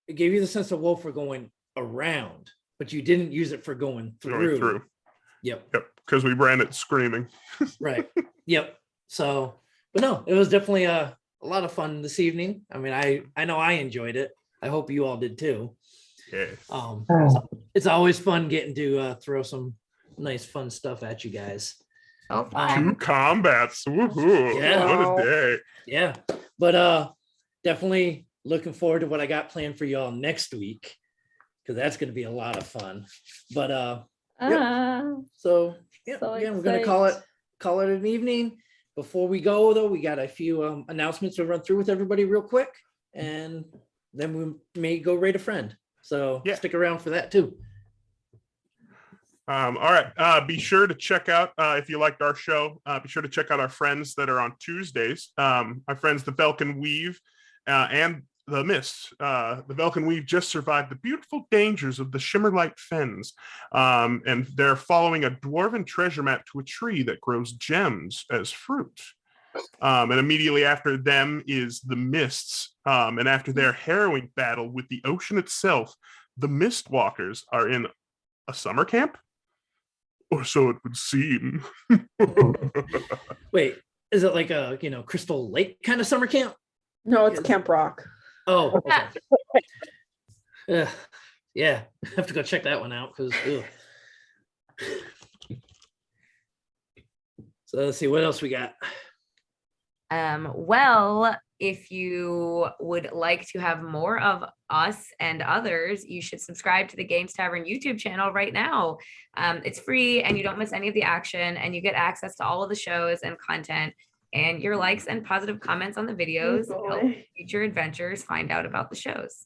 It gave you the sense of woe for going around, but you didn't use it for going through. Yep. Because we ran it screaming. Right. Yep. So, but no, it was definitely a lot of fun this evening. I mean, I know I enjoyed it. I hope you all did too. Yeah. It's always fun getting to throw some nice fun stuff at you guys. Oh, fun. 2 combats. Woohoo. Yeah. What a day. Yeah. But definitely looking forward to what I got planned for y'all next week, because that's going to be a lot of fun. But so again, we're going to call it an evening. Before we go though, we got a few announcements to run through with everybody real quick, and then we may go rate a friend. So stick around for that too. All right. Be sure to check out, if you liked our show, be sure to check out our friends that are on Tuesdays. Our friends, the Velkin Weave and the Mist. The Velkin Weave just survived the beautiful dangers of the Shimmerlight Fens. And they're following a dwarven treasure map to a tree that grows gems as fruit. And immediately after them is the Mists. And after their harrowing battle with the ocean itself, the Mistwalkers are in a summer camp? Or so it would seem. Wait, is it like a Crystal Lake kind of summer camp? No, it's Camp Rock. Oh, okay. Yeah, I have to go check that one out because. So let's see what else we got. Well, if you would like to have more of us and others, you should subscribe to the Games Tavern YouTube channel right now. It's free and you don't miss any of the action, and you get access to all of the shows and content, and your likes and positive comments on the videos help future adventurers find out about the shows.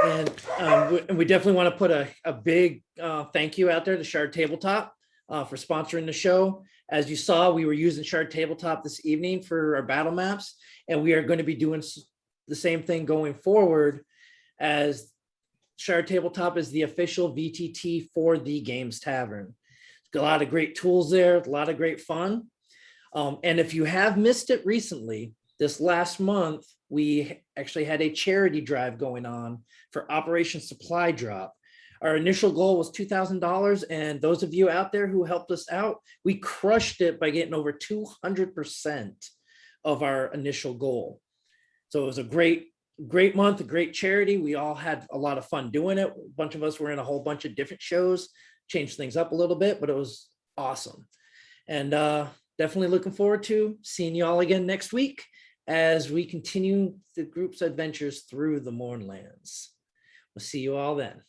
And we definitely want to put a big thank you out there to Shard Tabletop for sponsoring the show. As you saw, we were using Shard Tabletop this evening for our battle maps, and we are going to be doing the same thing going forward, as Shard Tabletop is the official VTT for the Games Tavern. A lot of great tools there, a lot of great fun. And if you have missed it recently, this last month, we actually had a charity drive going on for Operation Supply Drop. Our initial goal was $2,000, and those of you out there who helped us out, we crushed it by getting over 200% of our initial goal. So it was a great month, a great charity. We all had a lot of fun doing it. A bunch of us were in a whole bunch of different shows, changed things up a little bit, but it was awesome. And definitely looking forward to seeing you all again next week as we continue the group's adventures through the Mournlands. We'll see you all then.